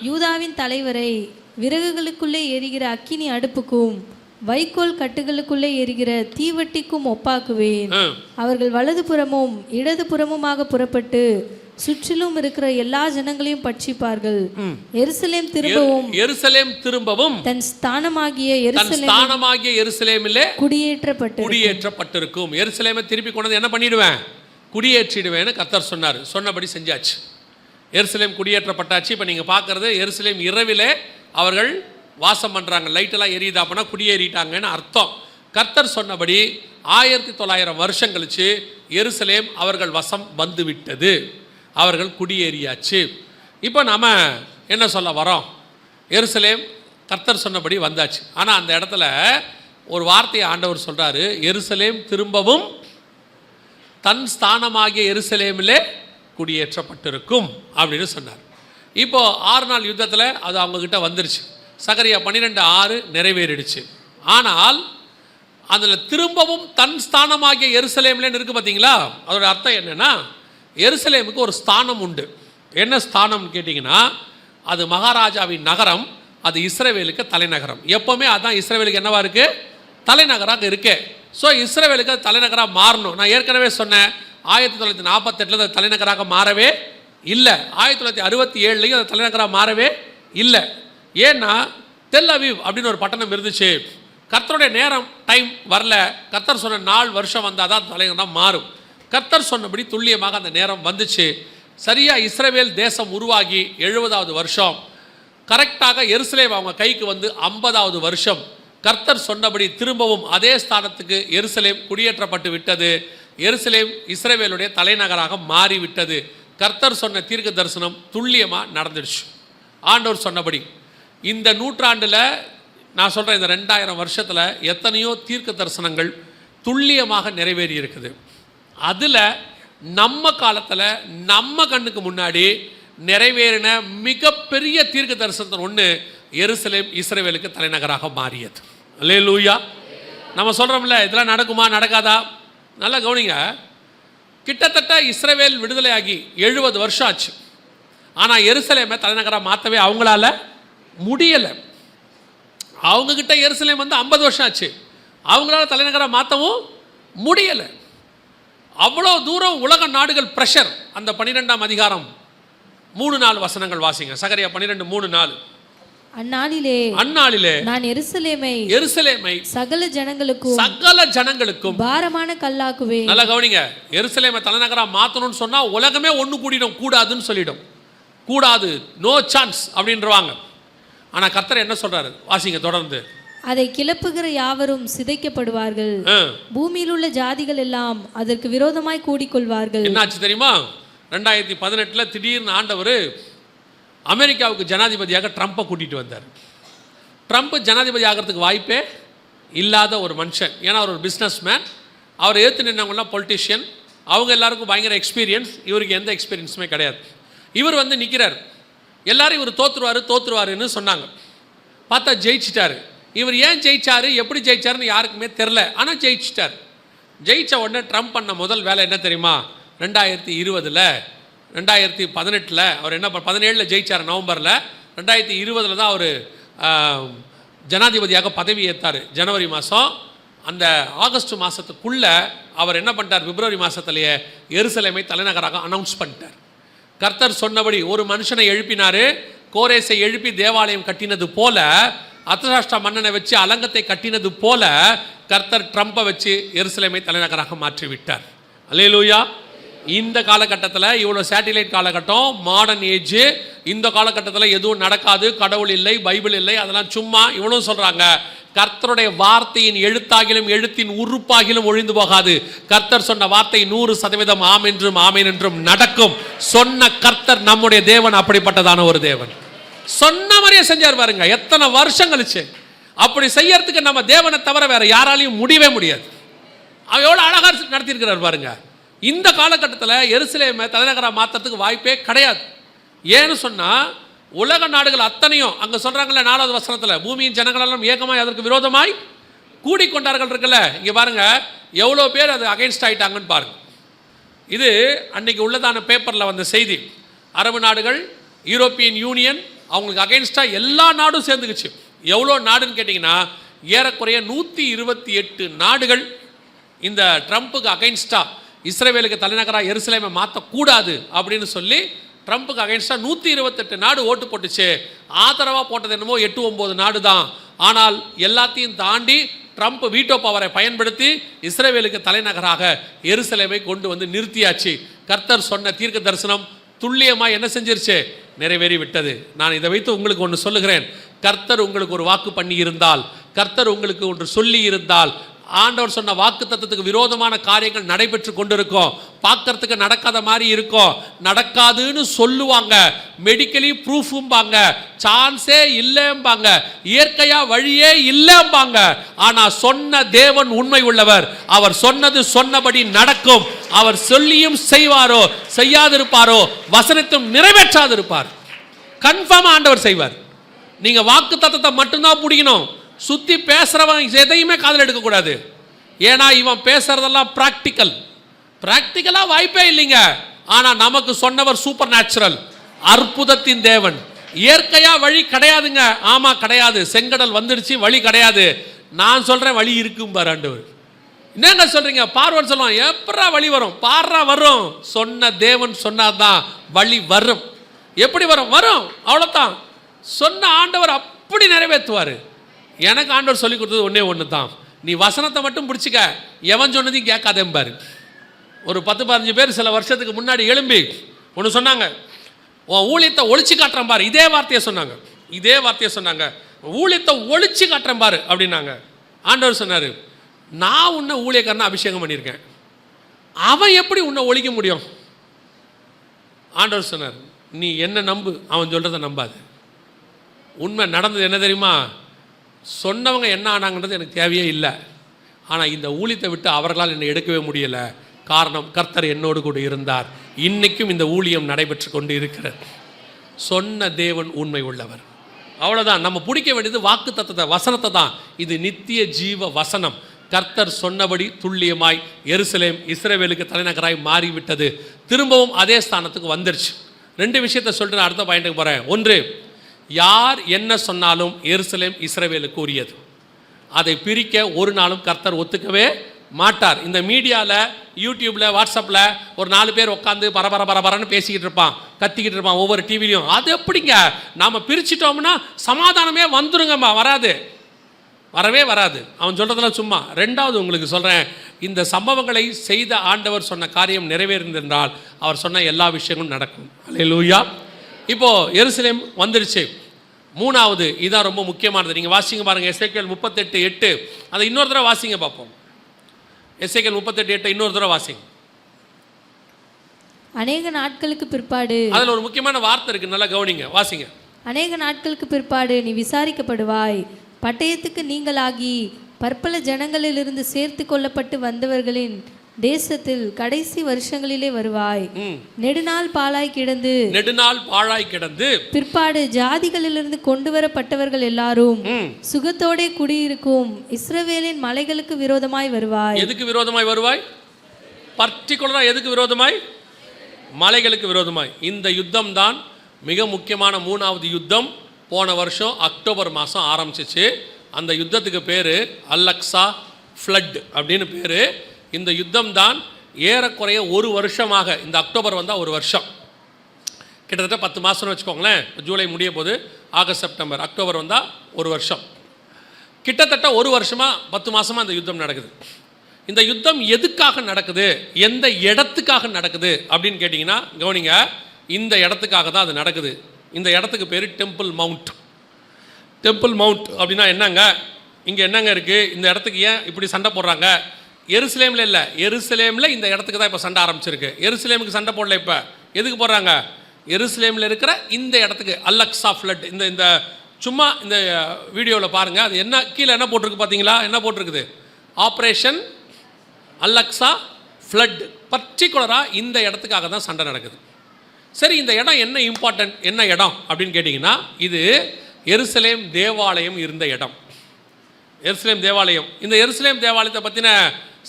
யூதாவின் தலைவரை விறகுகளுக்குள்ளே எரிகிற அக்கினி அடுப்புக்கும் வைக்கோல் கட்டுகளுக்குள்ளே எரிகிற தீவட்டிக்கும் ஒப்பாக்குவேன். அவர்கள் வலதுபுறமும் இடதுபுறமுமாக புறப்பட்டு சுற்றிலும் இருக்கிற எல்லா ஜனங்களையும் பட்சிப்பார்கள். எருசலேம் திரும்பவும் தன் ஸ்தானமாகிய எருசலேமிலே குடியேற்றப்பட்டிருக்கும். எருசலேமை திருப்பி கொண்டு என்ன பண்ணிடுவேன்? குடியேற்றிடுவேன்னு கர்த்தர் சொன்னார். சொன்னபடி செஞ்சாச்சு. எருசலேம் குடியேற்றப்பட்டாச்சு. இப்போ நீங்கள் பார்க்குறது எருசலேம் இரவிலே அவர்கள் வாசம் பண்ணுறாங்க. லைட்டெல்லாம் எரியுதா அப்படின்னா குடியேறிட்டாங்கன்னு அர்த்தம். கர்த்தர் சொன்னபடி 1900 வருஷம் கழிச்சு எருசலேம் அவர்கள் வசம் வந்து விட்டது. அவர்கள் குடியேறியாச்சு. இப்போ நாம் என்ன சொல்ல வரோம்? எருசலேம் கர்த்தர் சொன்னபடி வந்தாச்சு. ஆனால் அந்த இடத்துல ஒரு வார்த்தையை ஆண்டவர் சொல்கிறாரு, எருசலேம் திரும்பவும் தன் ஸ்தானமாகிய எருசலேமிலே குடியேற்றப்பட்டிருக்கும் அப்படின்னு சொன்னார். இப்போது 6 நாள் யுத்தத்தில் அது அவங்கக்கிட்ட வந்துருச்சு. சகரியா 12:6 நிறைவேறிடுச்சு. ஆனால் அதில் திரும்பவும் தன் ஸ்தானமாகிய எருசலேம்லேன்னு இருக்குது பார்த்தீங்களா? அதோட அர்த்தம் என்னென்னா, எருசலேமுக்கு ஒரு ஸ்தானம் உண்டு. என்ன ஸ்தானம்னு கேட்டிங்கன்னா, அது மகாராஜாவின் நகரம், அது இஸ்ரவேலுக்கு தலைநகரம். எப்போவுமே அதுதான் இஸ்ரவேலுக்கு என்னவா இருக்குது? தலைநகராக இருக்கு. ஸோ இஸ்ரவேலுக்கு அது தலைநகராக மாறணும். நான் ஏற்கனவே சொன்னேன், 1948 அது தலைநகராக மாறவே இல்லை. 1967 அது தலைநகராக மாறவே இல்லை. ஏன்னா தெல் அவீவ் அப்படின்னு ஒரு பட்டணம் இருந்துச்சு. கர்த்தருடைய நேரம் டைம் வரல. கர்த்தர் சொன்ன நாள் வருஷம் வந்தால் தான் தலைநகரம் மாறும். கர்த்தர் சொன்னபடி துல்லியமாக அந்த நேரம் வந்துச்சு. சரியாக இஸ்ரவேல் தேசம் உருவாகி 70வது வருஷம், கரெக்டாக எருசலேம் அவங்க கைக்கு வந்து 50வது வருஷம், கர்த்தர் சொன்னபடி திரும்பவும் அதே ஸ்தானத்துக்கு எருசலேம் குடியேற்றப்பட்டு விட்டது. எருசலேம் இஸ்ரவேலுடைய தலைநகராக மாறிவிட்டது. கர்த்தர் சொன்ன தீர்க்க தரிசனம் துல்லியமாக நடந்துடுச்சு. ஆண்டவர் சொன்னபடி இந்த நூற்றாண்டில் நான் சொல்கிறேன், இந்த 2000 வருஷத்தில் எத்தனையோ தீர்க்க தரிசனங்கள் துல்லியமாக நிறைவேறி இருக்குது. அதில் நம்ம காலத்தில் நம்ம கண்ணுக்கு முன்னாடி நிறைவேறின மிகப்பெரிய தீர்க்க தரிசனத்தின் ஒன்று எருசலேம் இஸ்ரவேலுக்கு தலைநகராக மாறியது. அல்லேலூயா. நம்ம சொல்கிறோம்ல, இதெல்லாம் நடக்குமா நடக்காதா? நல்லா கவனிங்க. கிட்டத்தட்ட இஸ்ரவேல் விடுதலையாகி 70 வருஷம் ஆச்சு. ஆனால் எருசலேமை தலைநகராக மாற்றவே அவங்களால முடியலை. அவங்கக்கிட்ட எருசலேம் வந்து 50 வருஷம் ஆச்சு. அவங்களால தலைநகராக மாற்றவும் முடியலை. அவ்வளோ தூரம் உலக நாடுகள் ப்ரெஷர். அந்த 12ஆம் அதிகாரம் 3-4 வசனங்கள் வாசிங்க. சகரியா 12:3-4. அந்நாளிலே நான் எருசலேமை சகல ஜனங்களுக்கும் பாரமான கல்லாக்குவேன். நல்லா கவனிங்க. எருசலேமை தலைநகரா மாத்தணும்னு சொன்னா உலகமே ஒண்ணு கூடிடும். கூடாதுன்னு சொல்லிடும். கூடாது, நோ சான்ஸ் அப்படின்றவாங்க. ஆனா கர்த்தர் என்ன சொல்றாரு? வாசிங்க தொடர்ந்து. அதை கிளப்புகிற யாவரும் சிதைக்கப்படுவார்கள். பூமியில் உள்ள ஜாதிகள் எல்லாம் அதற்கு விரோதமாய் கூடிக்கொள்வார்கள். என்னாச்சு தெரியுமா? 2018 திடீர்னு ஆண்டவர் அமெரிக்காவுக்கு ஜனாதிபதியாக ட்ரம்ப்பை கூட்டிகிட்டு வந்தார். ட்ரம்ப் ஜனாதிபதி ஆகிறதுக்கு வாய்ப்பே இல்லாத ஒரு மனுஷன். ஏன்னா அவர் ஒரு பிஸ்னஸ் மேன். அவர் ஏற்று நின்றவங்களாம் பொலிட்டிஷியன். அவங்க எல்லாருக்கும் பயங்கர எக்ஸ்பீரியன்ஸ். இவருக்கு எந்த எக்ஸ்பீரியன்ஸுமே கிடையாது. இவர் வந்து நிற்கிறார். எல்லாரும் இவர் தோற்றுருவாருன்னு சொன்னாங்க. பார்த்தா ஜெயிச்சிட்டாரு. இவர் ஏன் ஜெயிச்சாரு, எப்படி ஜெயிச்சாருன்னு யாருக்குமே தெரில. ஆனால் ஜெயிச்சிட்டார். ஜெயித்த உடனே ட்ரம்ப் பண்ண முதல் வேலை என்ன தெரியுமா? 2018 அவர் என்ன 17 ஜெயிச்சார் நவம்பரில். 2020 தான் அவர் ஜனாதிபதியாக பதவி ஏற்றார் ஜனவரி மாதம். அந்த ஆகஸ்ட் மாதத்துக்குள்ளே அவர் என்ன பண்ணிட்டார்? பிப்ரவரி மாதத்துலேயே எருசலேமை தலைநகராக அனௌன்ஸ் பண்ணிட்டார். கர்த்தர் சொன்னபடி ஒரு மனுஷனை எழுப்பினார். கோரேசை எழுப்பி தேவாலயம் கட்டினது போல, அர்தசாஷ்டா மன்னனை வச்சு அலங்கத்தை கட்டினது போல கர்த்தர் ட்ரம்பை வச்சு எருசலேமை தலைநகராக மாற்றிவிட்டார். அல்லேலூயா. இந்த காலகட்டத்தில் இவ்வளோ சேட்டிலைட் காலகட்டம், மாடர்ன் ஏஜ், இந்த காலகட்டத்தில் எதுவும் நடக்காது, கடவுள் இல்லை, பைபிள் இல்லை, அதெல்லாம் சும்மா இவ்வளோ சொல்கிறாங்க. கர்த்தருடைய வார்த்தையின் எழுத்தாகிலும் எழுத்தின் உறுப்பாகிலும் ஒழிந்து போகாது. கர்த்தர் சொன்ன வார்த்தை 100% ஆம் என்றும் ஆமேன் என்றும் நடக்கும். சொன்ன கர்த்தர் நம்முடைய தேவன் அப்படிப்பட்டதான ஒரு தேவன். சொன்ன மாதிரியே செஞ்சார் பாருங்க. எத்தனை வருஷம் கழிச்சு. அப்படி செய்யறதுக்கு நம்ம தேவனை தவிர வேற யாராலையும் முடியவே முடியாது. அவர் எவ்வளோ அழகாக நடத்தியிருக்கிறார் பாருங்க. இந்த காலகட்டத்தில் எருசலேமை தலைநகராக மாற்றுறதுக்கு வாய்ப்பே கிடையாது. ஏன்னு சொன்னால் உலக நாடுகள் அத்தனையும் அங்கே சொல்கிறாங்கல்ல 4வது வசனத்தில், பூமியின் ஜனங்களெல்லாம் ஏகமாய் அதற்கு விரோதமாய் கூடிக்கொண்டார்கள் இருக்குல்ல. இங்கே பாருங்கள் எவ்வளோ பேர் அது அகைன்ஸ்ட் ஆகிட்டாங்கன்னு பாருங்கள். இது அன்றைக்கி உள்ளதான பேப்பரில் வந்த செய்தி. அரபு நாடுகள், யூரோப்பியன் யூனியன் அவங்களுக்கு அகைன்ஸ்டாக எல்லா நாடும் சேர்ந்துக்குச்சு. எவ்வளோ நாடுன்னு கேட்டிங்கன்னா ஏறக்குறைய 128 நாடுகள் இந்த ட்ரம்ப்புக்கு அகைன்ஸ்டா இஸ்ரேவேலுக்கு தலைநகராக எருசலேமை மாற்றக்கூடாது அப்படின்னு சொல்லி ட்ரம்ப்புக்கு அகைன்ஸ்டா 128 நாடு ஓட்டு போட்டுச்சு. ஆதரவாக போட்டது என்னமோ 8-9 நாடு தான். ஆனால் எல்லாத்தையும் தாண்டி ட்ரம்ப் வீட்டோ பவரை பயன்படுத்தி இஸ்ரேவேலுக்கு தலைநகராக எருசலேமை கொண்டு வந்து நிறுத்தியாச்சு. கர்த்தர் சொன்ன தீர்க்க தரிசனம் துல்லியமாக என்ன செஞ்சிருச்சு? நிறைவேறி விட்டது. நான் இதை வைத்து உங்களுக்கு ஒன்று சொல்லுகிறேன். கர்த்தர் உங்களுக்கு ஒரு வாக்கு பண்ணி இருந்தால், கர்த்தர் உங்களுக்கு ஒன்று சொல்லி இருந்தால், ஆண்டவர் சொன்ன வாக்கு தத்துவத்துக்கு விரோதமான காரியங்கள் நடைபெற்று கொண்டிருக்கும். பார்க்கறதுக்கு நடக்காத மாதிரி இருக்கும். நடக்காதுன்னு சொல்லுவாங்க, மெடிக்கலி ப்ரூஃபும்பாங்க, சான்ஸே இல்லைம்பாங்க, இயற்கையா வழியே இல்லைம்பாங்க. ஆனா சொன்ன தேவன் உண்மை உள்ளவர். அவர் சொன்னது சொன்னபடி நடக்கும். அவர் சொல்லியும் செய்வாரோ செய்யாதிருப்பாரோ, வசனத்தும் நிறைவேற்றாதிருப்பார். கன்ஃபார்ம் ஆண்டவர் செய்வார். நீங்க வாக்கு தத்தத்தை மட்டும்தான் பிடிக்கணும். சுத்தி பேசுறவன் எதையுமே காதல் எடுக்கக்கூடாது. ஏன்னா இவன் பேசுறதெல்லாம் பிராக்டிக்கலா வாய்ப்பே இல்லைங்க. ஆனா நமக்கு சொன்னவர் சூப்பர் நேச்சுரல், அற்புதத்தின் தேவன். இயற்கையா வழி கிடையாதுங்க. ஆமா கிடையாது. செங்கடல் வந்துடுச்சு, வழி கிடையாது. நான் சொல்றேன் வழி இருக்கும் பாரு ஆண்டவர். என்னங்க சொல்றீங்க? பார்வன் சொல்லுவான், எப்படா வழி வரும்? பாரா வரும். சொன்ன தேவன் சொன்னாதான் வழி வரும். எப்படி வரும்? வரும், அவ்வளவுதான். சொன்ன ஆண்டவர் அப்படி நிறைவேற்றுவாரு. எனக்கு ஆண்டவர் சொல்லி கொடுத்தது ஒன்று தான், நீ வசனத்தை மட்டும் பிடிச்சிக்க, எவன் சொன்னதையும் கேட்காதேம்பாரு. ஒரு 10-15 பேர் சில வருஷத்துக்கு முன்னாடி எழும்பி ஒன்று சொன்னாங்க, உன் ஊழியத்தை ஒழிச்சு காட்டுறேன் பாரு. இதே வார்த்தையை சொன்னாங்க, ஊழியத்தை ஒழிச்சு காட்டுறேன் பாரு அப்படின்னாங்க. ஆண்டவர் சொன்னார், நான் உன்னை ஊழியக்காரனா அபிஷேகம் பண்ணியிருக்கேன், அவன் எப்படி உன்னை ஒழிக்க முடியும்? ஆண்டவர் சொன்னார், நீ என்ன நம்பு, அவன் சொல்கிறத நம்பாது. உண்மை நடந்தது என்ன தெரியுமா? சொன்னவங்க என்ன ஆனாங்கன்றது எனக்கு தேவையே இல்லை. ஆனால் இந்த ஊழியத்தை விட்டு அவர்களால் என்னை எடுக்கவே முடியலை. காரணம், கர்த்தர் என்னோடு கூட இருந்தார். இன்னைக்கும் இந்த ஊழியம் நடைபெற்று கொண்டு இருக்கிறது. சொன்ன தேவன் உண்மை உள்ளவர். அவ்வளோதான். நம்ம பிடிக்க வேண்டியது வாக்கு தத்தத்தை, வசனத்தை தான். இது நித்திய ஜீவ வசனம். கர்த்தர் சொன்னபடி துல்லியமாய் எருசலேம் இஸ்ரவேலுக்கு தலைநகராய் மாறிவிட்டது. திரும்பவும் அதே ஸ்தானத்துக்கு வந்துருச்சு. 2 விஷயத்தை சொல்லிட்டு அடுத்த பாயிண்ட்டுக்கு போகிறேன். ஒன்று, யார் என்ன சொன்னாலும் எருசலேம் இஸ்ரவேலுக்கு உரியது. அதை பிரிக்க ஒரு நாளும் கர்த்தர் ஒத்துக்கவே மாட்டார். இந்த மீடியாவில், யூடியூப்பில், வாட்ஸ்அப்பில் ஒரு 4 பேர் உட்காந்து பரபரன்னு பேசிக்கிட்டு இருப்பான், கத்திக்கிட்டு இருப்பான் ஒவ்வொரு டிவிலையும். அது எப்படிங்க? நாம் பிரிச்சிட்டோம்னா சமாதானமே வந்துருங்கம்மா. வரவே வராது. அவன் சொல்கிறதெல்லாம் சும்மா. 2வது உங்களுக்கு சொல்கிறேன், இந்த சம்பவங்களை செய்த ஆண்டவர் சொன்ன காரியம் நிறைவேறினால் அவர் சொன்ன எல்லா விஷயங்களும் நடக்கும். அல்லேலூயா. இப்போது எருசலேம் வந்துருச்சு. 3வது, இதுதான் ரொம்ப முக்கியமானது. நீங்கள் வாசிங்க பாருங்கள், எசேக்கியேல் 38:8. அதை இன்னொரு தடவை வாசிங்க பார்ப்போம். எசேக்கியேல் 38:8 இன்னொரு தடவை வாசிங்க. அநேக நாட்களுக்கு பிற்பாடு, அதில் ஒரு முக்கியமான வார்த்தை இருக்குது, நல்லா கவனிங்க, வாசிங்க. அநேக நாட்களுக்கு பிற்பாடு நீ விசாரிக்கப்படுவாய், பட்டயத்துக்கு நீங்களாகி பற்பல ஜனங்களிலிருந்து சேர்த்து கொள்ளப்பட்டு வந்தவர்களின் தேசத்தில் கடைசி வருஷங்களிலே வருவாய். நெடுநாள் பாழாய் கிடந்து பிற்பாடு ஜாதிகளிலிருந்து கொண்டு வரப்பட்டவர்கள் எல்லாரும் சுகத்தோட குடியிருக்கும் இஸ்ரவேலின் மலைகளுக்கு விரோதமாய் வருவாய். எதுக்கு விரோதமாய் வருவாய்? பர்டிகுலரா எதுக்கு விரோதமாய்? மலைகளுக்கு விரோதமாய். இந்த யுத்தம் தான் மிக முக்கியமான 3வது யுத்தம். போன வருஷம் அக்டோபர் மாதம் ஆரம்பிச்சிச்சு. அந்த யுத்தத்துக்கு பேர் அல்-அக்ஸா ஃப்ளட் அப்படின்னு பேர். இந்த யுத்தம் தான் ஏறக்குறைய 1 வருஷமாக, இந்த அக்டோபர் வந்தால் 1 வருஷம், கிட்டத்தட்ட 10 மாதம்னு வச்சுக்கோங்களேன். ஜூலை முடிய போது, ஆகஸ்ட், செப்டம்பர், அக்டோபர் வந்தால் 1 வருஷம். கிட்டத்தட்ட 1 வருஷமாக 10 மாதமாக இந்த யுத்தம் நடக்குது. இந்த யுத்தம் எதுக்காக நடக்குது, எந்த இடத்துக்காக நடக்குது அப்படின்னு கேட்டிங்கன்னா கவனிங்க, இந்த இடத்துக்காக தான் அது நடக்குது. இந்த இடத்துக்கு பேர் டெம்பிள் மவுண்ட். டெம்பிள் மவுண்ட் அப்படின்னா என்னங்க, இங்கே என்னங்க இருக்குது, இந்த இடத்துக்கு ஏன் இப்படி சண்டை போடுறாங்க? எருசலேமில் இல்லை, எருசலேமில் இந்த இடத்துக்கு தான் இப்போ சண்டை ஆரம்பிச்சிருக்கு. எருசலேமுக்கு சண்டை போடல. இப்போ எதுக்கு போடுறாங்க? எருசலேமில் இருக்கிற இந்த இடத்துக்கு அல்-அக்ஸா ஃப்ளட். இந்த சும்மா இந்த வீடியோவில் பாருங்கள், அது என்ன கீழே என்ன போட்டிருக்கு பார்த்தீங்களா? என்ன போட்டிருக்குது? Operation Al-Aqsa flood. பர்டிகுலராக இந்த இடத்துக்காக தான் சண்டை நடக்குது. சரி, இந்த இடம் என்ன இம்பார்ட்டன்ட், என்ன இடம் அப்படின்னு கேட்டிங்கன்னா, இது எருசலேம் தேவாலயம் இருந்த இடம். எருசலேம் தேவாலயம். இந்த எருசலேம் தேவாலயத்தை பற்றின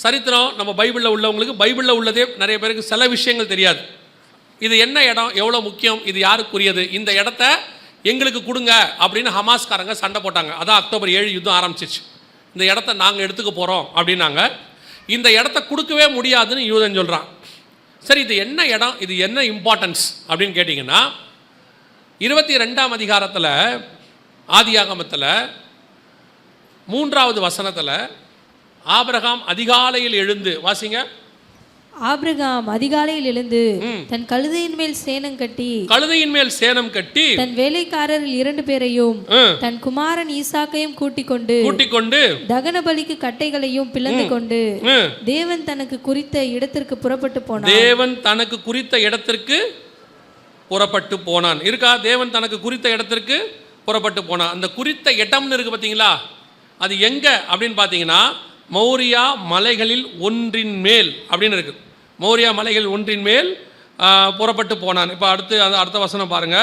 சரித்திரம் நம்ம பைபிளில் உள்ளவங்களுக்கு, பைபிளில் உள்ளதே நிறைய பேருக்கு சில விஷயங்கள் தெரியாது. இது என்ன இடம், எவ்வளோ முக்கியம், இது யாருக்குரியது, இந்த இடத்த எங்களுக்கு கொடுங்க அப்படின்னு ஹமாஸ்காரங்க சண்டை போட்டாங்க. அதான் அக்டோபர் 7 யுத்தம் ஆரம்பிச்சிச்சு. இந்த இடத்த நாங்கள் எடுத்துக்க போகிறோம் அப்படின்னாங்க. இந்த இடத்த கொடுக்கவே முடியாதுன்னு யூதன் சொல்கிறான். சரி, இது என்ன இடம், இது என்ன இம்பார்ட்டன்ஸ் அப்படின்னு கேட்டிங்கன்னா, 22ஆம் அதிகாரத்தில் ஆதியாகமத்தில் 3வது வசனத்தில் ஆபிரகாம் அதிகாலையில் எழுந்து, வாசிங்க. ஆபிரகாம் அதிகாலையில் எழுந்து தன் கழுதையின் மேல் சேணம் கட்டி தன் வேலைக்காரரில் 2 பேரையும் தன் குமாரன் ஈசாக்கையும் கூட்டிக் கொண்டு தகன பலிக்கு கட்டைகளையும் பிளந்து கொண்டு தேவன் தனக்கு குறித்த இடத்திற்கு புறப்பட்டு போனான். இருக்கா? தேவன் தனக்கு குறித்த இடத்திற்கு புறப்பட்டு போனான். அந்த குறித்த இடம்னு இருக்கு பார்த்தீங்களா, அது எங்க அப்படின்னு பார்த்தீங்கன்னா, மோரியா மலைகளில் ஒன்றின் மேல் அப்படின்னு இருக்கு. மோரியா மலைகள் ஒன்றின் மேல் புறப்பட்டு போனான். இப்போ அடுத்த வசனம் பாருங்க,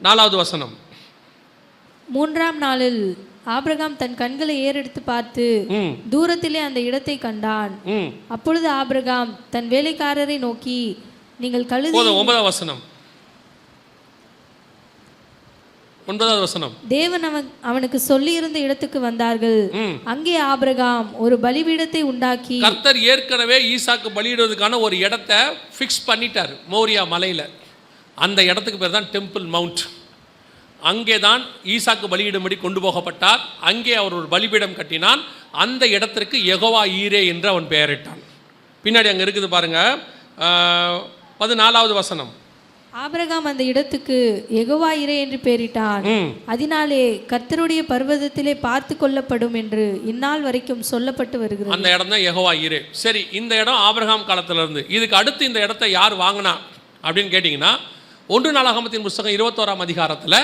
4வது வசனம். 3ஆம் நாளில் ஆபிரகாம் தன் கண்களை ஏறெடுத்து பார்த்து தூரத்திலே அந்த இடத்தை கண்டான். அப்பொழுது ஆபிரகாம் தன் வேலைக்காரரை நோக்கி, நீங்கள் கழுதை. 9வது வசனம். 9வது வசனம். தேவன் அவனுக்கு சொல்லியிருந்த இடத்துக்கு வந்தார்கள். அங்கே ஆபிரகாம் ஒரு பலிபீடத்தை உண்டாக்கி, கர்த்தர் ஏற்கனவே ஈசாக்கு பலியிடுவதற்கான ஒரு இடத்தை ஃபிக்ஸ் பண்ணிட்டார் மோரியா மலையில். அந்த இடத்துக்கு பேர் தான் டெம்பிள் மவுண்ட். அங்கே தான் ஈசாக்கு பலியிடும்படி கொண்டு போகப்பட்டார். அங்கே அவர் ஒரு பலிபீடம் கட்டினான். அந்த இடத்திற்கு யெகோவா ஈரே என்று அவன் பெயரிட்டான். பின்னாடி அங்கே இருக்குது பாருங்க, 14வது வசனம். ஆபிரகாம் அந்த இடத்துக்கு யெகோவா ஈரே என்று பெயரிட்டான். அதனாலே கர்த்தருடைய பர்வதத்திலே பார்த்து கொள்ளப்படும் என்று இந்நாள் வரைக்கும் சொல்லப்பட்டு வருகிறது. அந்த இடம் தான் யெகோவா ஈரே. சரி, இந்த இடம் ஆபிரகாம் காலத்துல இருந்து. இதுக்கு அடுத்து இந்த இடத்தை யார் வாங்கினா அப்படின்னு கேட்டிங்கன்னா, 1 நாளாகமத்தின் புஸ்தகம் 21ஆம் அதிகாரத்தில்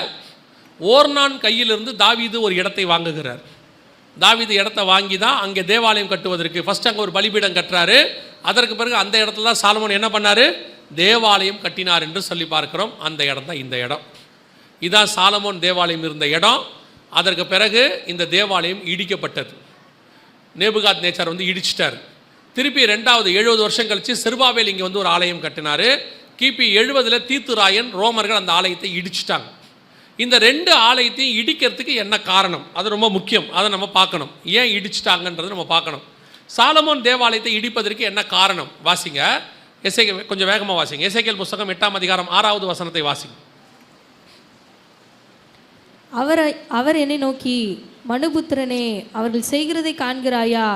ஓர்னான் கையிலிருந்து தாவீது ஒரு இடத்தை வாங்குகிறார். தாவீது இடத்தை வாங்கி தான் அங்கே தேவாலயம் கட்டுவதற்கு ஃபர்ஸ்ட் அங்கே ஒரு பலிபீடம் கட்டுறாரு. அதற்கு பிறகு அந்த இடத்துல தான் சாலமோன் என்ன பண்ணாரு, தேவாலயம் கட்டினார் என்று சொல்லி பார்க்கிறோம். அந்த இடம் தான் இந்த இடம். இதான் சாலமோன் தேவாலயம் இருந்த இடம். அதற்கு பிறகு இந்த தேவாலயம் இடிக்கப்பட்டது. நேபுகாத் நேச்சார் வந்து இடிச்சிட்டார். திருப்பி 2வது 70 வருஷம் கழிச்சு செருபாபேல் இங்கே வந்து ஒரு ஆலயம் கட்டினார். கிபி 70 தீத்துராயன் ரோமர்கள் அந்த ஆலயத்தை இடிச்சிட்டாங்க. இந்த 2 ஆலயத்தையும் இடிக்கிறதுக்கு என்ன காரணம், அது ரொம்ப முக்கியம். அதை நம்ம பார்க்கணும். ஏன் இடிச்சிட்டாங்கன்றது நம்ம பார்க்கணும். சாலமோன் தேவாலயத்தை இடிப்பதற்கு என்ன காரணம், வாசிங்க. எசேக்கியேல் கொஞ்சம் வேகமாக வாசிங்க. எசேக்கியேல் புஸ்தகம் 8ஆம் அதிகாரம் 6வது வசனத்தை வாசிங்க. அவர் என்னை நோக்கி, மனுபுத்திரனே, அவர்கள் செய்கிறதை காண்கிறாயா?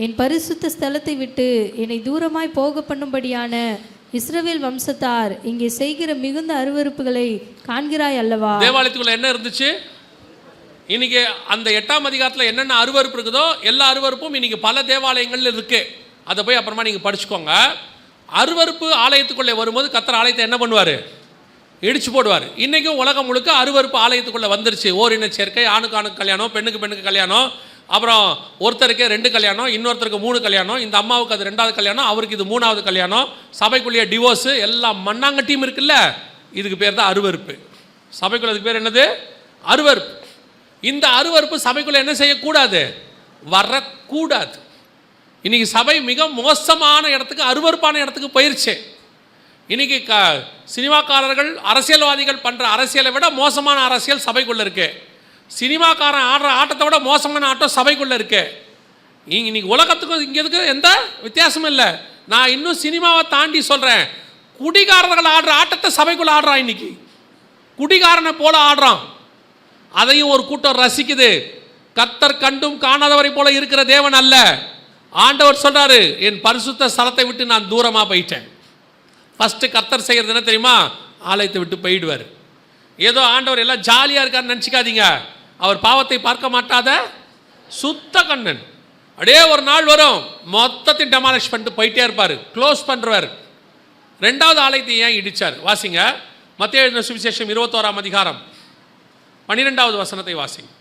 என் பரிசுத்த ஸ்தலத்தை விட்டு என்னை தூரமாய் போக பண்ணும்படியான இஸ்ரவேல் வம்சத்தார் இங்கே செய்கிற மிகுந்த அருவருப்புகளை காண்கிறாய் அல்லவா? தேவாலயத்துக்குள்ள என்ன இருந்துச்சு? இன்னைக்கு அந்த 8ஆம் அதிகாரத்தில் என்னென்ன அருவருப்பு இருக்குதோ எல்லா அருவருப்பும் இன்னைக்கு பல தேவாலயங்கள்ல இருக்கு. அதை போய் அப்புறமா நீங்க படிச்சுக்கோங்க. அருவருப்பு ஆலயத்துக்குள்ளே வரும்போது கர்த்தர் ஆலயத்தை என்ன பண்ணுவார், இடிச்சு போடுவார். இன்றைக்கும் உலகம் முழுக்க அருவருப்பு ஆலயத்துக்குள்ளே வந்துருச்சு. ஓரின சேர்க்கை, ஆணுக்கு ஆணுக்கு கல்யாணம், பெண்ணுக்கு பெண்ணுக்கு கல்யாணம், அப்புறம் ஒருத்தருக்கு 2 கல்யாணம், இன்னொருத்தருக்கு 3 கல்யாணம், இந்த அம்மாவுக்கு அது 2வது கல்யாணம், அவருக்கு இது 3வது கல்யாணம், சபைக்குள்ளேயே டிவோர்ஸு, எல்லாம் மண்ணாங்கட்டியும் இருக்குல்ல. இதுக்கு பேர் தான் அருவருப்பு. சபைக்குள்ள அதுக்கு பேர் என்னது, அருவருப்பு. இந்த அருவருப்பு சபைக்குள்ளே என்ன செய்யக்கூடாது, வரக்கூடாது. இன்னைக்கு சபை மிக மோசமான இடத்துக்கு, அருவருப்பான இடத்துக்கு போயிருச்சு. இன்னைக்கு சினிமாக்காரர்கள், அரசியல்வாதிகள் பண்ணுற அரசியலை விட மோசமான அரசியல் சபைக்குள்ளே இருக்கு. சினிமாக்காரன் ஆடுற ஆட்டத்தை விட மோசமான ஆட்டம் சபைக்குள்ளே இருக்கு. இன்னைக்கு உலகத்துக்கும் இங்கே எந்த வித்தியாசமும் இல்லை. நான் இன்னும் சினிமாவை தாண்டி சொல்கிறேன், குடிகாரர்கள் ஆடுற ஆட்டத்தை சபைக்குள்ளே ஆடுறான். இன்னைக்கு குடிகாரனை போல ஆடுறான். அதையும் ஒரு கூட்டம் ரசிக்குது. கர்த்தர் கண்டும் காணாதவரை போல இருக்கிற தேவன் அல்ல. ஆண்டவர் சொல்றாரு, என் பரிசுத்த ஸ்தலத்தை விட்டு நான் தூரமாக போயிட்டேன். ஃபர்ஸ்ட் கர்த்தர் செய்கிறது என்ன தெரியுமா, ஆலயத்தை விட்டு போயிடுவார். ஏதோ ஆண்டவர் எல்லாம் ஜாலியாக இருக்காருன்னு நினச்சிக்காதீங்க. அவர் பாவத்தை பார்க்க மாட்டாத சுத்த கண்ணன். அப்படியே ஒரு நாள் வரும், மொத்தத்தையும் டெமாலிஷ் பண்ணிட்டு போயிட்டே இருப்பார், க்ளோஸ் பண்ணுறார். 2வது ஆலயத்தை ஏன் இடிச்சார், வாசிங்க. மத்தேயு எழுதின சுவிசேஷம் 21ஆம் அதிகாரம் 12வது வசனத்தை வாசிங்க.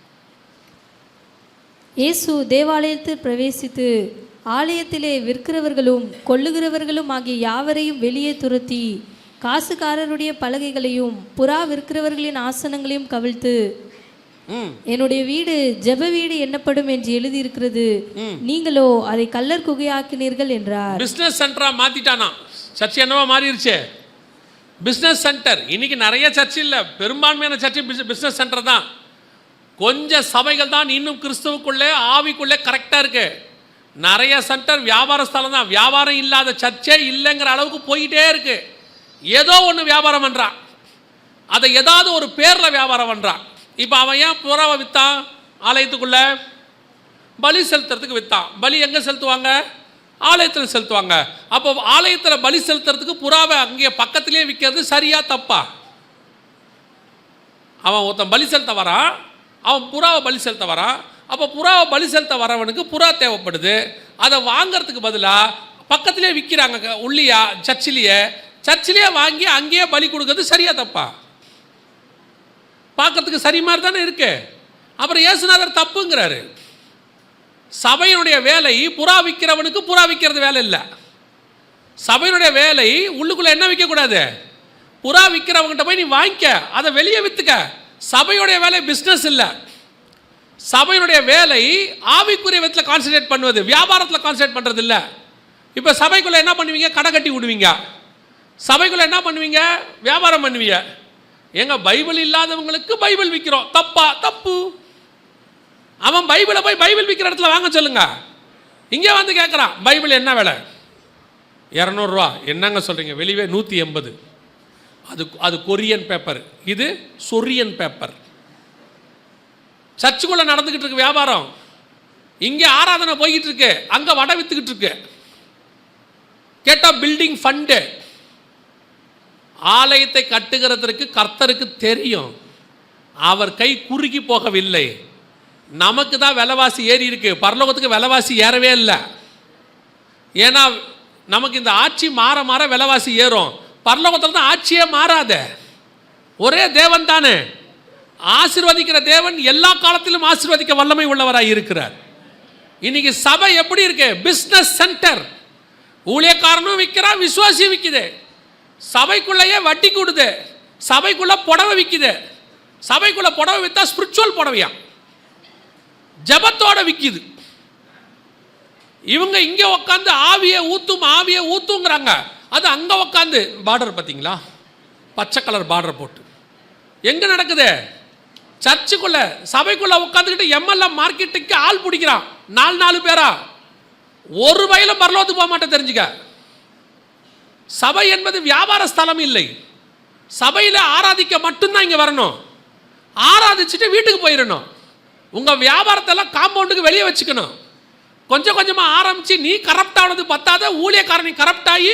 இயேசு தேவாலயத்தில் பிரவேசித்து ஆலயத்திலே விற்கிறவர்களும் கொள்ளுகிறவர்களும் ஆகிய யாவரையும் வெளியே துரத்தி காசுக்காரருடைய பலகைகளையும் புறா விற்கிறவர்களின் ஆசனங்களையும் கவிழ்த்து, என்னுடைய வீடு ஜெப வீடு என்னப்படும் என்று எழுதியிருக்கிறது, நீங்களோ அதை கல்லர் குகையாக்கினீர்கள் என்றார். பிசினஸ் சென்டரா மாத்திட்டானா. சர்ச் என்னவா மாறிடுச்சு, பிசினஸ் சென்டர். இன்னைக்கு நிறைய சர்ச் இல்லை, பெரும்பான்மையான சர்ச் பிசினஸ் சென்டர் தான். கொஞ்சம் சபைகள் தான் இன்னும் கிறிஸ்துவுக்குள்ளே ஆவிக்குள்ளே கரெக்டாக இருக்கு. நிறைய சென்டர் வியாபார ஸ்தலம் தான், வியாபாரம் இல்லாத சர்ச்சே இல்லைங்கிற அளவுக்கு போயிட்டே இருக்கு. ஏதோ ஒன்று வியாபாரம் பண்ணுறான், அதை ஏதாவது ஒரு பேரில் வியாபாரம் பண்ணுறான். இப்போ அவன் ஏன் புறாவை விற்றான்? ஆலயத்துக்குள்ள பலி செலுத்துறதுக்கு விற்றான். பலி எங்கே செலுத்துவாங்க? ஆலயத்தில் செலுத்துவாங்க. அப்போ ஆலயத்தில் பலி செலுத்துறதுக்கு புறாவை அங்கே பக்கத்திலே விற்கிறது சரியா தப்பா? அவன் ஒருத்தன் பலி செலுத்த வரான், அவன் புறாவை பலி செலுத்த வரான். அப்போ புறாவை பலி செலுத்த வரவனுக்கு புறா தேவைப்படுது. அதை வாங்கிறதுக்கு பதிலாக பக்கத்திலே விற்கிறாங்க உள்ளியா சர்ச்சிலேயே வாங்கி அங்கேயே பலி கொடுக்கறது சரியா தப்பா? பார்க்கறதுக்கு சரி மாதிரி தானே இருக்கு. அப்புறம் இயேசுநாதர் தப்புங்கிறாரு. சபையினுடைய வேலை புறா விற்கிறவனுக்கு புறா விற்கிறது வேலை இல்லை. சபையினுடைய வேலை உள்ளுக்குள்ள என்ன விற்கக்கூடாது? புறா விற்கிறவங்கிட்ட போய் நீ வாங்கிக்க, அதை வெளியே விற்றுக்க. சபையுடைய வேலை பிஸ்னஸ் இல்லை. சபையினுடைய வேலை ஆவிக்குரிய விதத்தில் கான்சன்ட்ரேட் பண்ணுவது, வியாபாரத்தில் கான்சன்ட்ரேட் பண்ணுறது இல்லை. இப்போ சபைக்குள்ளே என்ன பண்ணுவீங்க? கடை கட்டி விடுவீங்க. சபைக்குள்ளே என்ன பண்ணுவீங்க? வியாபாரம் பண்ணுவீங்க. எங்க பைபிள் இல்லாதவங்களுக்கு பைபிள் விற்கிறோம், தப்பா? தப்பு. அவன் பைபிளை போய் பைபிள் விற்கிற இடத்துல வாங்க சொல்லுங்க. இங்கே வந்து கேட்குறான், பைபிள் என்ன விலை? 200 ரூபா. என்னங்க சொல்கிறீங்க? வெளியே 180. அது கொரியன் பேப்பர், இது சொரியன் பேப்பர். சர்ச்சுக்குள்ள நடந்துகிட்டு இருக்கு வியாபாரம். இங்கே ஆராதனை போய்கிட்டு இருக்கு, அங்கே வடை வித்துக்கிட்டு இருக்கு. கேட்டால் பில்டிங் ஃபண்டு. ஆலயத்தை கட்டுகிறதற்கு கர்த்தருக்கு தெரியும், அவர் கை குறுகி போகவில்லை. நமக்கு தான் விலைவாசி ஏறி இருக்கு, பரலோகத்துக்கு விலைவாசி ஏறவே இல்லை. ஏன்னா நமக்கு இந்த ஆட்சி மாற மாற விலைவாசி ஏறும். பரலோகத்தில் தான் ஆட்சியே மாறாத, ஒரே தேவன் தானே. ஆசீர்வதிக்கிற தேவன் எல்லா காலத்திலும் ஆசீர்வதிக்க வல்லமை உள்ளவராக இருக்கிறார். இன்னைக்கு சபை எப்படி இருக்கு? Business centre. ஊழியக்காரனும் விற்கிறான், விசுவாசியும் விற்குது. சபைக்குள்ளேயே வட்டி கூடுது. சபைக்குள்ள புடவை விற்குது. சபைக்குள்ள புடவை விற்றா ஸ்பிரிச்சுவல் புடவையா, ஜபத்தோட விற்கிது. இவங்க இங்கே உட்காந்து ஆவியை ஊத்துங்கிறாங்க. அது அங்கே உட்காந்து பார்டர் பார்த்தீங்களா, பச்சை கலர் பார்டர் போட்டு எங்கே நடக்குது? சர்ச்சுக்குள்ள சபைக்குள்ள உட்காந்துக்கிட்டு எம்எல்ஏ மார்க்கெட்டுக்கு ஆள் பிடிக்கிறான், 4 பேரா. ஒரு வயல பரலோகத்துக்கு போக மாட்டேன், தெரிஞ்சுக்க. சபை என்பது வியாபார ஸ்தலம் இல்லை. சபையில் ஆராதிக்க மட்டும்தான் இங்கே வரணும். ஆராதிச்சுட்டு வீட்டுக்கு போயிடணும். உங்கள் வியாபாரத்தெல்லாம் காம்பவுண்டுக்கு வெளியே வச்சுக்கணும். கொஞ்சம் கொஞ்சமாக ஆரம்பித்து நீ கரப்ட் ஆனது பத்தாத, ஊழியக்காரனை கரப்ட் ஆகி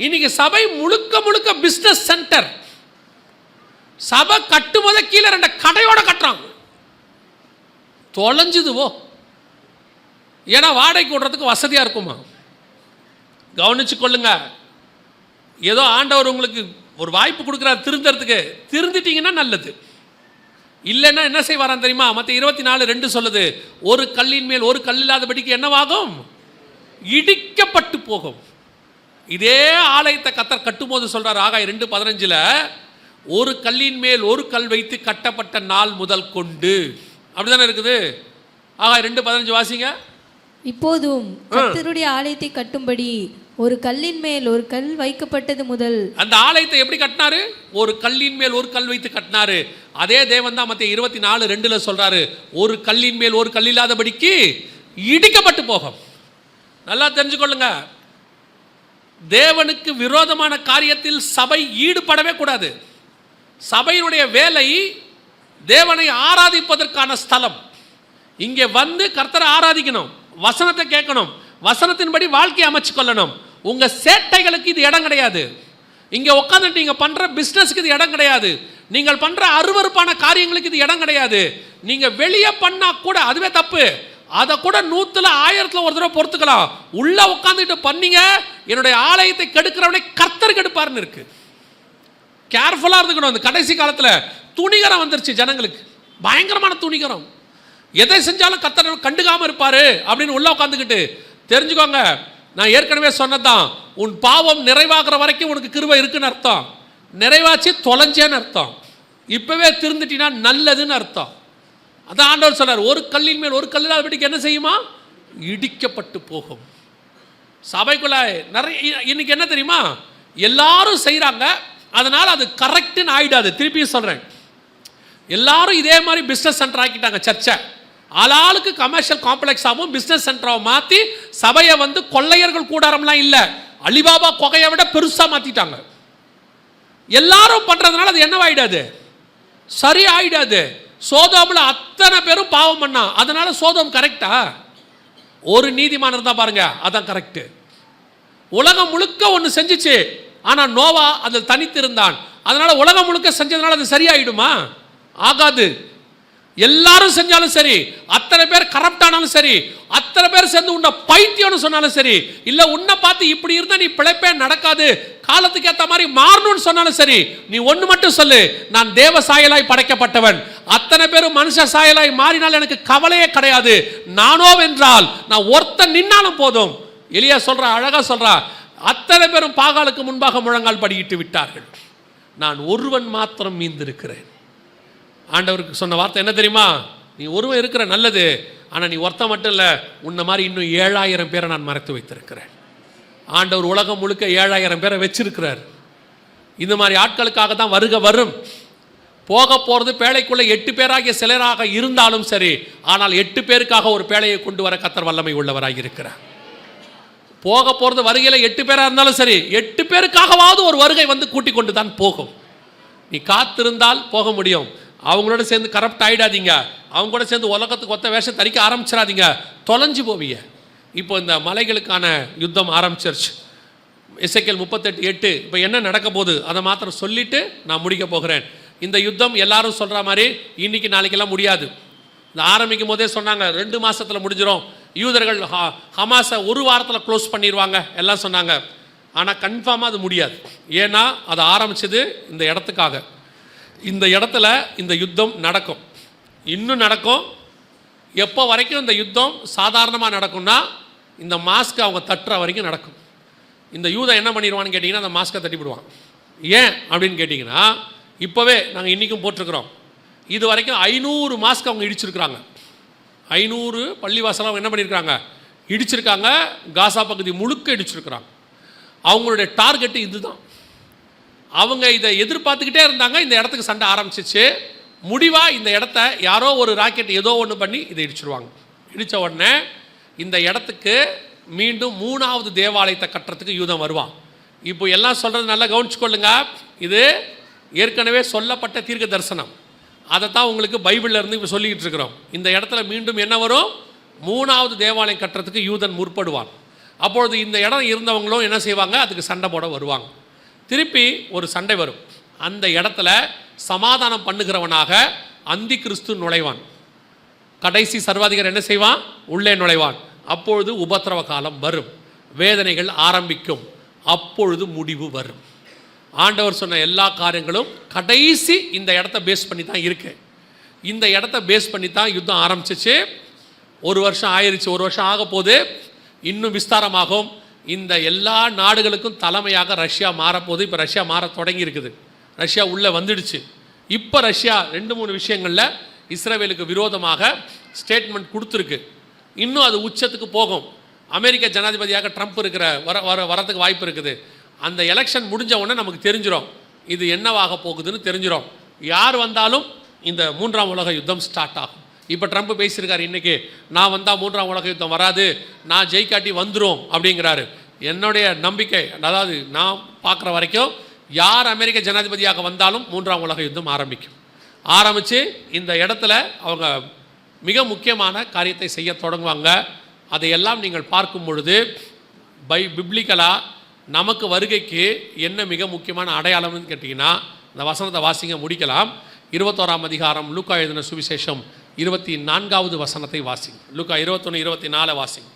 இன்னைக்கு சபை முழுக்க முழுக்க பிஸ்னஸ் சென்டர். சபை கட்டும் போதே கீழே 2 கடையோட கட்டுறாங்க. தொலைஞ்சுதுவோ, ஏன்னா வாடகைக்கு விடுறதுக்கு வசதியாக இருக்குமா? கவனிச்சு கொள்ளுங்க. ஏதோ ஆண்டவர் உங்களுக்கு ஒரு வாய்ப்பு கொடுக்குறாரு திருந்தறதுக்கு, திருந்திட்டீங்கன்னா நல்லது. இல்லைன்னா என்ன செய்வாரான் தெரியுமா? மத்திய 24:2 சொல்லுது, ஒரு கல்லின் மேல் ஒரு கல் இல்லாதபடிக்கு என்னவாகும்? இடிக்கப்பட்டு போகும். இதே ஆலயத்தை கர்த்தர் கட்டும்போது சொல்றார், ஆகாய் 2:15, ஒரு கல்லின் மேல் ஒரு கல் வைத்து கட்டப்பட்ட நாள் முதல் கொண்டு. அப்படிதானே இருக்குது. ஆகாய் 2:15 வாசிங்க. இப்போதும் கர்த்தருடைய ஆலயத்தை கட்டும்படி ஒரு கல்லின் மேல் ஒரு கல் வைக்கப்பட்டது முதல். அந்த ஆலயத்தை எப்படி கட்டினாரு? ஒரு கல்லின் மேல் ஒரு கல் வைத்து கட்டினாரு. அதே தேவன் தான் மத்திய 24:2 சொல்றாரு, ஒரு கல்லின் மேல் ஒரு கல் இல்லாதபடிக்கு இடிக்கப்பட்டு போகும். நல்லா தெரிஞ்சுக்கொள்ளுங்க, தேவனுக்கு விரோதமான காரியத்தில் சபை ஈடுபடவே கூடாது. சபையினுடைய வேலை தேவனை ஆராதிப்பதற்கான ஸ்தலம். இங்கே வந்து கர்த்தரை ஆராதிக்கணும், வசனத்தை கேட்கணும், வசனத்தின்படி வாழ்க்கையை அமைச்சு கொள்ளணும். உங்க சேட்டைகளுக்கு இது இடம் கிடையாது. இங்க உட்காந்துட்டு நீங்க பண்ற பிசினஸ்க்கு இது இடம் கிடையாது. நீங்கள் பண்ற அருவருப்பான காரியங்களுக்கு இது இடம் கிடையாது. நீங்க வெளியே பண்ணா கூட அதுவே தப்பு. அதை கூட 100ல் 1000ல் ஒரு தடவை பொறுத்துக்கலாம். உள்ள உட்காந்துட்டு பண்ணீங்க, என்னுடைய ஆலயத்தை கெடுக்கிறவனை கர்த்தர் கெடுப்பார்னு இருக்கு. கேர்ஃபுல்லா இருந்துக்கணும். அந்த கடைசி காலத்துல துணிகரம் வந்துருச்சு ஜனங்களுக்கு, பயங்கரமான துணிகரம். எதை செஞ்சாலும் கர்த்தர் கண்டுக்காம இருப்பாரு அப்படின்னு உள்ள உட்காந்துக்கிட்டு தெரிஞ்சுக்கோங்க. நான் ஏற்கனவே சொன்னதான், உன் பாவம் நிறைவாகிற வரைக்கும் உனக்கு கிருபை இருக்குன்னு அர்த்தம். நிறைவாச்சு தொலைஞ்சேன்னு அர்த்தம். இப்பவே திருந்துட்டினா நல்லதுன்னு அர்த்தம். அதான் ஆண்டவர் சொன்னார், ஒரு கல்லின் மேல் ஒரு கல்லில் வீட்டுக்கு என்ன செய்யுமா? இடிக்கப்பட்டு போகும். சபைக்குள்ள நிறைய இன்னைக்கு என்ன தெரியுமா, எல்லாரும் செய்கிறாங்க, அதனால் அது கரெக்டுன்னு ஆயிடாது. திருப்பி சொல்கிறேன், எல்லாரும் இதே மாதிரி பிஸ்னஸ் சென்டர் ஆக்கிட்டாங்க சர்ச்சை. ஆளாளுக்கு கமர்ஷியல் காம்ப்ளெக்ஸாகவும் பிஸ்னஸ் சென்டராக மாற்றி சபையை வந்து கொள்ளையர்கள் கூடாரம்லாம் இல்லை, அலிபாபா கொகையை விட பெருசாக மாற்றிட்டாங்க. எல்லாரும் பண்ணுறதுனால அது என்னவாயிடாது, சரி ஆயிடாது. சோதோமில் அத்தனை பேரும் பாவம் பண்ணா, அதனால சோதோம் கரெக்டா? ஒரு நீதிமான் இருந்தா பாருங்க, அதான் கரெக்டு. உலகம் முழுக்க ஒன்று செஞ்சிச்சு, ஆனால் நோவா அதில் தனித்திருந்தான். அதனால உலகம் முழுக்க செஞ்சதுனால அது சரியாயிடுமா? ஆகாது. எல்லாரும் செஞ்சாலும் சரி, அத்தனை பேர் கரப்ட் ஆனாலும் சரி, அத்தனை பேர் சேர்ந்து உன்னை பைத்தியம்னு சொன்னாலும் சரி, இல்லை உன்னை பார்த்து இப்படி இருந்தால் நீ பிழைப்பே நடக்காது, காலத்துக்கு ஏற்ற மாதிரி மாறணும்னு சொன்னாலும் சரி, நீ ஒன்று மட்டும் சொல்லு, நான் தேவ சாயலாய் படைக்கப்பட்டவன், அத்தனை பேரும் மனுஷ சாயலாய் மாறினால் எனக்கு கவலையே கிடையாது, நானோ வென்றால் நான் ஒருத்தன் நின்னாலும் போதும். எலியா சொல்றா, அழகா சொல்றா, அத்தனை பேரும் பாகாலுக்கு முன்பாக முழங்கால் படியிட்டு விட்டார்கள், நான் ஒருவன் மாத்திரம் மீந்திருக்கிறேன். ஆண்டவருக்கு சொன்ன வார்த்தை என்ன தெரியுமா? நீ ஒருவன் இருக்கிற நல்லது, ஆனால் நீ ஒருத்த மட்டும் இல்லை, உன்ன மாதிரி இன்னும் 7000 பேரை நான் மறைத்து வைத்திருக்கிறேன். ஆண்டவர் உலகம் முழுக்க 7000 பேரை வச்சிருக்கிறார். இந்த மாதிரி ஆட்களுக்காக தான் வருகை வரும். போக போகிறது பேழைக்குள்ளே 8 பேராகிய சிலராக இருந்தாலும் சரி, ஆனால் 8 பேருக்காக ஒரு பேழையை கொண்டு வர கர்த்தர் வல்லமை உள்ளவராக இருக்கிறார். போக போகிறது வருகையில் 8 பேராக இருந்தாலும் சரி, 8 பேருக்காகவாவது ஒரு வருகை வந்து கூட்டி கொண்டு தான் போகும். நீ காத்திருந்தால் போக முடியும். அவங்களோட சேர்ந்து கரப்ட் ஆகிடாதீங்க, அவங்க கூட சேர்ந்து உலகத்துக்கு ஒத்த வேஷம் தரிக்க ஆரம்பிச்சிடாதீங்க, தொலைஞ்சு போவீங்க. இப்போ இந்த மலைகளுக்கான யுத்தம் ஆரம்பிச்சிருச்சு. எசேக்கியேல் 38:8. இப்போ என்ன நடக்க போகுது அதை மாத்திரம் சொல்லிட்டு நான் முடிக்க போகிறேன். இந்த யுத்தம் எல்லாரும் சொல்கிற மாதிரி இன்னைக்கு நாளைக்கெல்லாம் முடியாது. இந்த ஆரம்பிக்கும் போதே சொன்னாங்க 2 மாதத்தில் முடிஞ்சிடும், யூதர்கள் ஹமாஸை 1 வாரத்தில் க்ளோஸ் பண்ணிடுவாங்க எல்லாம் சொன்னாங்க. ஆனால் கன்ஃபார்மாக அது முடியாது. ஏன்னா அது ஆரம்பிச்சது இந்த இடத்துக்காக. இந்த இடத்துல இந்த யுத்தம் நடக்கும், இன்னும் நடக்கும். எப்போ வரைக்கும் இந்த யுத்தம் சாதாரணமாக நடக்கும்னா, இந்த மாஸ்கை அவங்க தட்டுற வரைக்கும் நடக்கும். இந்த யூதம் என்ன பண்ணிடுவான்னு கேட்டிங்கன்னா, அந்த மாஸ்கை தட்டிவிடுவான். ஏன் அப்படின்னு கேட்டிங்கன்னா, இப்போவே நாங்கள் இன்றைக்கும் போட்டிருக்கிறோம், இது வரைக்கும் 500 மாஸ்க் அவங்க இடிச்சிருக்கிறாங்க. 500 பள்ளிவாசலாம் அவங்க என்ன பண்ணியிருக்காங்க, இடிச்சிருக்காங்க. காசா பகுதி முழுக்க இடிச்சிருக்கிறாங்க. அவங்களுடைய டார்கெட்டு இதுதான். அவங்க இதை எதிர்பார்த்துக்கிட்டே இருந்தாங்க. இந்த இடத்துக்கு சண்டை ஆரம்பிச்சிச்சு. முடிவாக இந்த இடத்த யாரோ ஒரு ராக்கெட் ஏதோ ஒன்று பண்ணி இதை இடிச்சிருவாங்க. இடித்த உடனே இந்த இடத்துக்கு மீண்டும் 3வது தேவாலயத்தை கட்டுறதுக்கு யூதம் வருவான். இப்போ எல்லாம் சொல்கிறது நல்லா கவனிச்சுக்கொள்ளுங்க, இது ஏற்கனவே சொல்லப்பட்ட தீர்க்க தரிசனம். அதை தான் உங்களுக்கு பைபிளில் இருந்து இப்போ சொல்லிக்கிட்டு இருக்கிறோம். இந்த இடத்துல மீண்டும் என்ன வரும், 3வது தேவாலயம் கட்டுறதுக்கு யூதன் முற்படுவான். அப்பொழுது இந்த இடம் இருந்தவங்களும் என்ன செய்வாங்க, அதுக்கு சண்டை போட வருவாங்க. திருப்பி ஒரு சண்டை வரும். அந்த இடத்துல சமாதானம் பண்ணுகிறவனாக அந்தி கிறிஸ்து நுழைவான். கடைசி சர்வாதிகாரி என்ன செய்வான், உள்ளே நுழைவான். அப்பொழுது உபத்திரவ காலம் வரும், வேதனைகள் ஆரம்பிக்கும், அப்பொழுது முடிவு வரும். ஆண்டவர் சொன்ன எல்லா காரியங்களும் கடைசி இந்த இடத்த பேஸ் பண்ணி தான் இருக்கு. இந்த இடத்த பேஸ் பண்ணி தான் யுத்தம் ஆரம்பிச்சிச்சு. 1 வருஷம் ஆயிடுச்சு, 1 வருஷம் ஆக போது, இன்னும் விஸ்தாரமாகும். இந்த எல்லா நாடுகளுக்கும் தலைமையாக ரஷ்யா மாறப்போகுது. இப்போ ரஷ்யா மாற தொடங்கி இருக்குது, ரஷ்யா உள்ளே வந்துடுச்சு. இப்போ ரஷ்யா 2-3 விஷயங்களில் இஸ்ரேலுக்கு விரோதமாக ஸ்டேட்மெண்ட் கொடுத்துருக்கு. இன்னும் அது உச்சத்துக்கு போகும். அமெரிக்க ஜனாதிபதியாக ட்ரம்ப் இருக்கிற வரத்துக்கு வாய்ப்பு இருக்குது. அந்த எலெக்ஷன் முடிஞ்ச உடனே நமக்கு தெரிஞ்சிடும் இது என்னவாக போகுதுன்னு தெரிஞ்சிடும். யார் வந்தாலும் இந்த 3ஆம் உலக யுத்தம் ஸ்டார்ட் ஆகும். இப்போ ட்ரம்ப் பேசியிருக்காரு இன்றைக்கி, நான் வந்தால் 3ஆம் உலக யுத்தம் வராது, நான் ஜெயிக்காட்டி வந்துடும் அப்படிங்கிறாரு. என்னுடைய நம்பிக்கை, அதாவது நான் பார்க்குற வரைக்கும் யார் அமெரிக்க ஜனாதிபதியாக வந்தாலும் 3ஆம் உலக யுத்தம் ஆரம்பித்து இந்த இடத்துல அவங்க மிக முக்கியமான காரியத்தை செய்ய தொடங்குவாங்க. அதையெல்லாம் நீங்கள் பார்க்கும் பொழுது பிப்ளிக்கலாக நமக்கு வருகைக்கு என்ன மிக முக்கியமான அடையாளம்னு கேட்டிங்கன்னா, இந்த வசனத்தை வாசிங்க, முடிக்கலாம். 21ஆம் அதிகாரம் லூக்கா எழுதின சுவிசேஷம் 24வது வசனத்தை வாசிங்க. லூக்கா 21:24 வாசிங்க.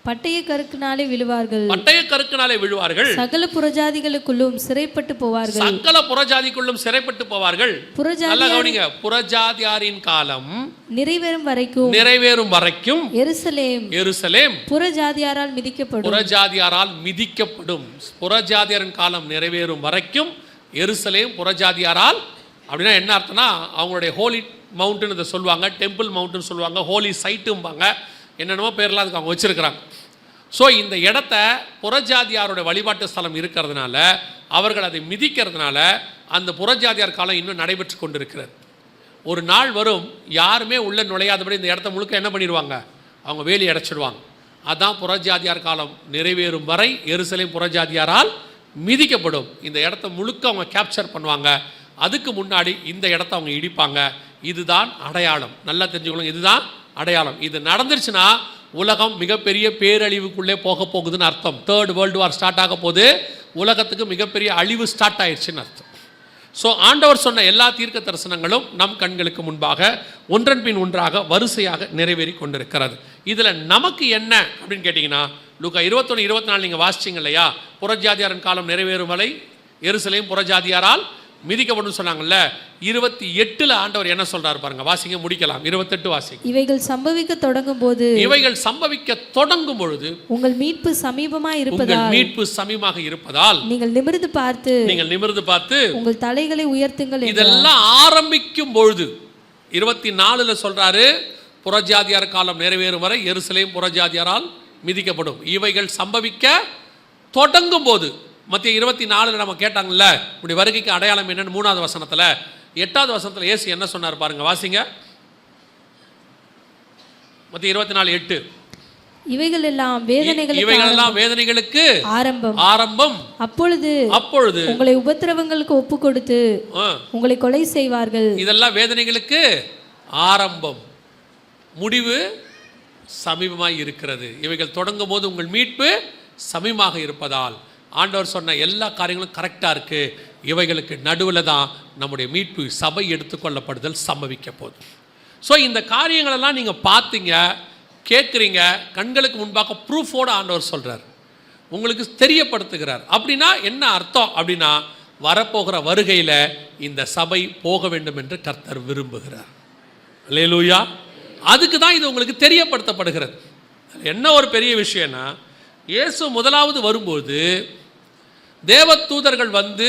பட்டய கருக்கினாலே விழுவார்கள், பட்டய கருக்கினாலே விழுவார்கள், சகல புறஜாதிகளுக்குள்ளும் சிறைப்பட்டு போவார்கள், சகல புறஜாதிக்குள்ளும் சிறைப்பட்டு போவார்கள். நல்லா கவனிங்க, புறஜாதியாரின் காலம் நிறைவேறும் வரைக்கும் எருசலேம் புறஜாதியாரால் மிதிக்கப்படும். புறஜாதியாரின் காலம் நிறைவேறும் வரைக்கும் எருசலேம் புறஜாதியாரால். அப்படின்னா என்ன அர்த்தம்னா, அவங்களுடைய ஹோலி மவுண்டன் இதை சொல்லுவாங்க, டெம்பிள் மவுண்டன் சொல்லுவாங்க, ஹோலி சைட்டும்பாங்க, என்னென்னமோ பேர்லாம் அதுக்கு அவங்க வச்சுருக்கிறாங்க. ஸோ இந்த இடத்த புறஜாதியாரோட வழிபாட்டு ஸ்தலம் இருக்கிறதுனால, அவர்கள் அதை மிதிக்கிறதுனால அந்த புறஜாதியார் காலம் இன்னும் நடைபெற்று கொண்டிருக்கிறது. ஒரு நாள் வரும், யாருமே உள்ள நுழையாதபடி இந்த இடத்த முழுக்க என்ன பண்ணிடுவாங்க, அவங்க வேலி அடைச்சிடுவாங்க. அதான் புறஜாதியார் காலம் நிறைவேறும் வரை எருசலேம் புறஜாதியாரால் மிதிக்கப்படும். இந்த இடத்த முழுக்க அவங்க கேப்சர் பண்ணுவாங்க. அதுக்கு முன்னாடி இந்த இடத்த அவங்க இடிப்பாங்க. இதுதான் அடையாளம். நல்லா தெரிஞ்சுக்கணும், இதுதான் அடையாளம். இது நடந்துருச்சுன்னா உலகம் மிகப்பெரிய பேரழிவுக்குள்ளே போக போகுதுன்னு அர்த்தம். 3rd வேர்ல்டு வார் ஸ்டார்ட் ஆக போது, உலகத்துக்கு மிகப்பெரிய அழிவு ஸ்டார்ட் ஆயிடுச்சுன்னு அர்த்தம். ஸோ ஆண்டவர் சொன்ன எல்லா தீர்க்க தரிசனங்களும் நம் கண்களுக்கு முன்பாக ஒன்றன் பின் ஒன்றாக வரிசையாக நிறைவேறி கொண்டிருக்கிறது. இதில் நமக்கு என்ன அப்படின்னு கேட்டிங்கன்னா, லூக்கா 21-24 நீங்கள் வாசிச்சிங்க இல்லையா, புறஜாதியாரின் காலம் நிறைவேறும் வரை எருசலேம் புறஜாதியாரால் மிதிக்கப்படும் சொன்னாங்கல்ல. 28 ஆண்டவர் என்ன சொல்றாரு பாருங்க, வாசிங்க, முடிக்கலாம். 28 வாசிங்க. இவைகள் சம்பவிக்க தொடங்கும் போது, இவைகள் சம்பவிக்க தொடங்கும் பொழுது உங்கள் மீட்பு சமீபமாய் இருப்பதால், மீட்பு சமீபமாக இருப்பதால் நீங்கள் நிமிர்ந்து பார்த்து உங்கள் தலைகளை உயர்த்துங்கள். இதெல்லாம் ஆரம்பிக்கும் பொழுது 24 சொல்றாரு, புறஜாதியார் காலம் நிறைவேறும் வரை எருசலேம் புறஜாதியாரால் மிதிக்கப்படும். இவைகள் சம்பவிக்க தொடங்கும் போது, மத்திய 24 நம்ம கேட்டாங்கல்ல, இப்படி வருகைக்கு அடையாளம் என்னன்னு 3வது வசனத்தில், 8வது வசனத்தில் இயேசு என்ன சொன்னார் பாருங்க, வாசிங்க. மத்திய 24:8. இவைகள் எல்லாம் வேதனைகளுக்கு ஆரம்பம். அப்பொழுது உங்களை உபத்திரவங்களுக்கு ஒப்பு கொடுத்து உங்களை கொலை செய்வார்கள். இதெல்லாம் வேதனைகளுக்கு ஆரம்பம், முடிவு சமீபமாய் இருக்கிறது. இவைகள் தொடங்கும் போது உங்கள் மீட்பு சமீபமாக இருப்பதால் ஆண்டவர் சொன்ன எல்லா காரியங்களும் கரெக்டாக இருக்குது. இவைகளுக்கு நடுவில் தான் நம்முடைய மீட்பு சபை எடுத்துக்கொள்ளப்படுதல் சம்பவிக்க போகுது. ஸோ இந்த காரியங்களெல்லாம் நீங்கள் பார்த்தீங்க, கேட்குறீங்க, கண்களுக்கு முன்பாக ப்ரூஃபோடு ஆண்டவர் சொல்கிறார், உங்களுக்கு தெரியப்படுத்துகிறார். அப்படின்னா என்ன அர்த்தம் அப்படின்னா, வரப்போகிற வருகையில் இந்த சபை போக வேண்டும் என்று கர்த்தர் விரும்புகிறார். அல்லேலூயா. அதுக்கு தான் இது உங்களுக்கு தெரியப்படுத்தப்படுகிறது. என்ன ஒரு பெரிய விஷயம்னா, இயேசு முதலாவது வரும்போது தேவதூதர்கள் வந்து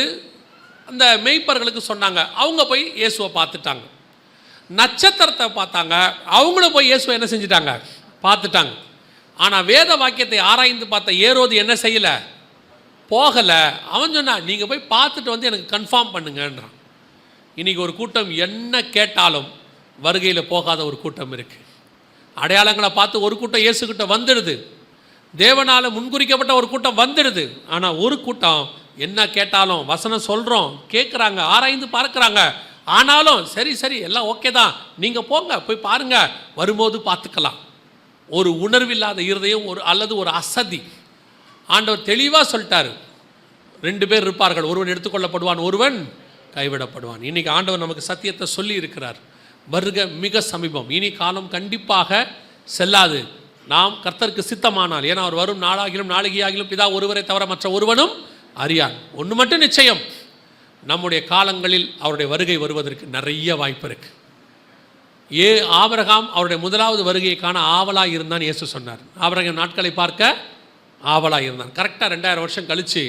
அந்த மெய்ப்பர்களுக்கு சொன்னாங்க. அவங்க போய் இயேசுவை பார்த்துட்டாங்க. நட்சத்திரத்தை பார்த்தாங்க. அவங்களும் போய் இயேசுவை என்ன செஞ்சிட்டாங்க, பார்த்துட்டாங்க. ஆனால் வேத வாக்கியத்தை ஆராய்ந்து பார்த்த ஏரோது என்ன செய்யலை, போகலை. அவன் சொன்னான், நீங்கள் போய் பார்த்துட்டு வந்து எனக்கு கன்ஃபார்ம் பண்ணுங்கன்றான். இன்றைக்கி ஒரு கூட்டம் என்ன கேட்டாலும் வருகையில் போகாத ஒரு கூட்டம் இருக்குது. அடையாளங்களை பார்த்து ஒரு கூட்டம் இயேசுக்கிட்ட வந்துடுது, தேவனால் முன்குறிக்கப்பட்ட ஒரு கூட்டம் வந்துடுது. ஆனால் ஒரு கூட்டம் என்ன கேட்டாலும் வசனம் சொல்கிறோம், கேட்குறாங்க, ஆராய்ந்து பார்க்குறாங்க. ஆனாலும் சரி எல்லாம் ஓகே தான், நீங்கள் போங்க, போய் பாருங்கள், வரும்போது பார்த்துக்கலாம். ஒரு உணர்வில்லாத இருதயம், அல்லது ஒரு அசதி. ஆண்டவர் தெளிவாக சொல்லிட்டார், 2 பேர் இருப்பார்கள், ஒருவன் எடுத்துக்கொள்ளப்படுவான், ஒருவன் கைவிடப்படுவான். இன்றைக்கி ஆண்டவர் நமக்கு சத்தியத்தை சொல்லி இருக்கிறார். வருகை மிக சமீபம். இனி காலம் கண்டிப்பாக செல்லாது. நாம் கர்த்தருக்கு சித்தமானால், ஏன்னா அவர் வரும் நாளாகிலும் நாளிகையாகிலும் பிதா ஒருவரை தவிர மற்ற ஒருவனும் அறியான். ஒன்று மட்டும் நிச்சயம், நம்முடைய காலங்களில் அவருடைய வருகை வருவதற்கு நிறைய வாய்ப்பு இருக்கு. ஆபிரகாம் அவருடைய முதலாவது வருகையை காண ஆவலாக இருந்தான் இயேசு சொன்னார். ஆபிரகாம் நாட்களை பார்க்க ஆவலாக இருந்தான். கரெக்டாக 2000 வருஷம் கழித்து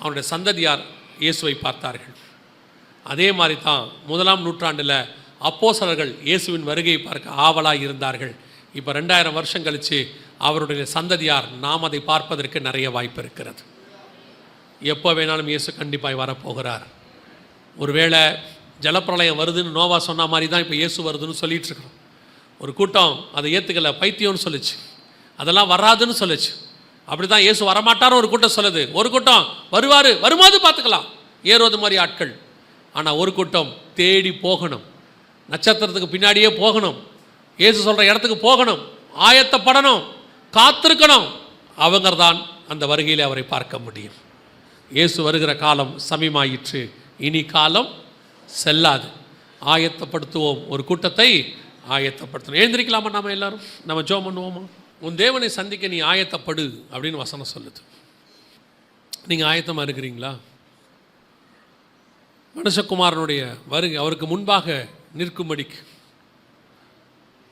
அவனுடைய சந்ததியார் இயேசுவை பார்த்தார்கள். அதே மாதிரி தான் 1ஆம் நூற்றாண்டில் அப்போஸ்தலர்கள் இயேசுவின் வருகையை பார்க்க ஆவலாக இருந்தார்கள். இப்போ 2000 வருஷம் கழித்து அவருடைய சந்ததியார் நாம் அதை பார்ப்பதற்கு நிறைய வாய்ப்பு இருக்கிறது. எப்போ வேணாலும் இயேசு கண்டிப்பாக வரப்போகிறார். ஒருவேளை ஜலப்பிரளயம் வருதுன்னு நோவா சொன்ன மாதிரி தான் இப்போ இயேசு வருதுன்னு சொல்லிகிட்டு இருக்கிறோம். ஒரு கூட்டம் அதை ஏற்றுக்கலை, பைத்தியம்னு சொல்லிச்சு, அதெல்லாம் வராதுன்னு சொல்லிச்சு. அப்படி தான் இயேசு வரமாட்டார் ஒரு கூட்டம் சொல்லுது. ஒரு கூட்டம் வருவார், வரும்போது பார்த்துக்கலாம், ஏறுவது மாதிரி ஆட்கள். ஆனால் ஒரு கூட்டம் தேடி போகணும், நட்சத்திரத்துக்கு பின்னாடியே போகணும், இயேசு சொல்கிற இடத்துக்கு போகணும், ஆயத்தப்படணும், காத்திருக்கணும். அவங்க தான் அந்த வருகையில் அவரை பார்க்க முடியும். இயேசு வருகிற காலம் சமீபமாயிற்று, இனி காலம் செல்லாது. ஆயத்தப்படுத்துவோம், ஒரு கூட்டத்தை ஆயத்தப்படுத்தணும். எழுந்திருக்கலாமா? நாம் எல்லாரும் நம்ம ஜெபம் பண்ணுவோமா? உன் தேவனை சந்திக்க நீ ஆயத்தப்படு அப்படின்னு வசனம் சொல்லுது. நீங்கள் ஆயத்தமாக இருக்கிறீங்களா? மனுஷகுமாரனுடைய வருகை அவருக்கு முன்பாக நிற்கும்படிக்கு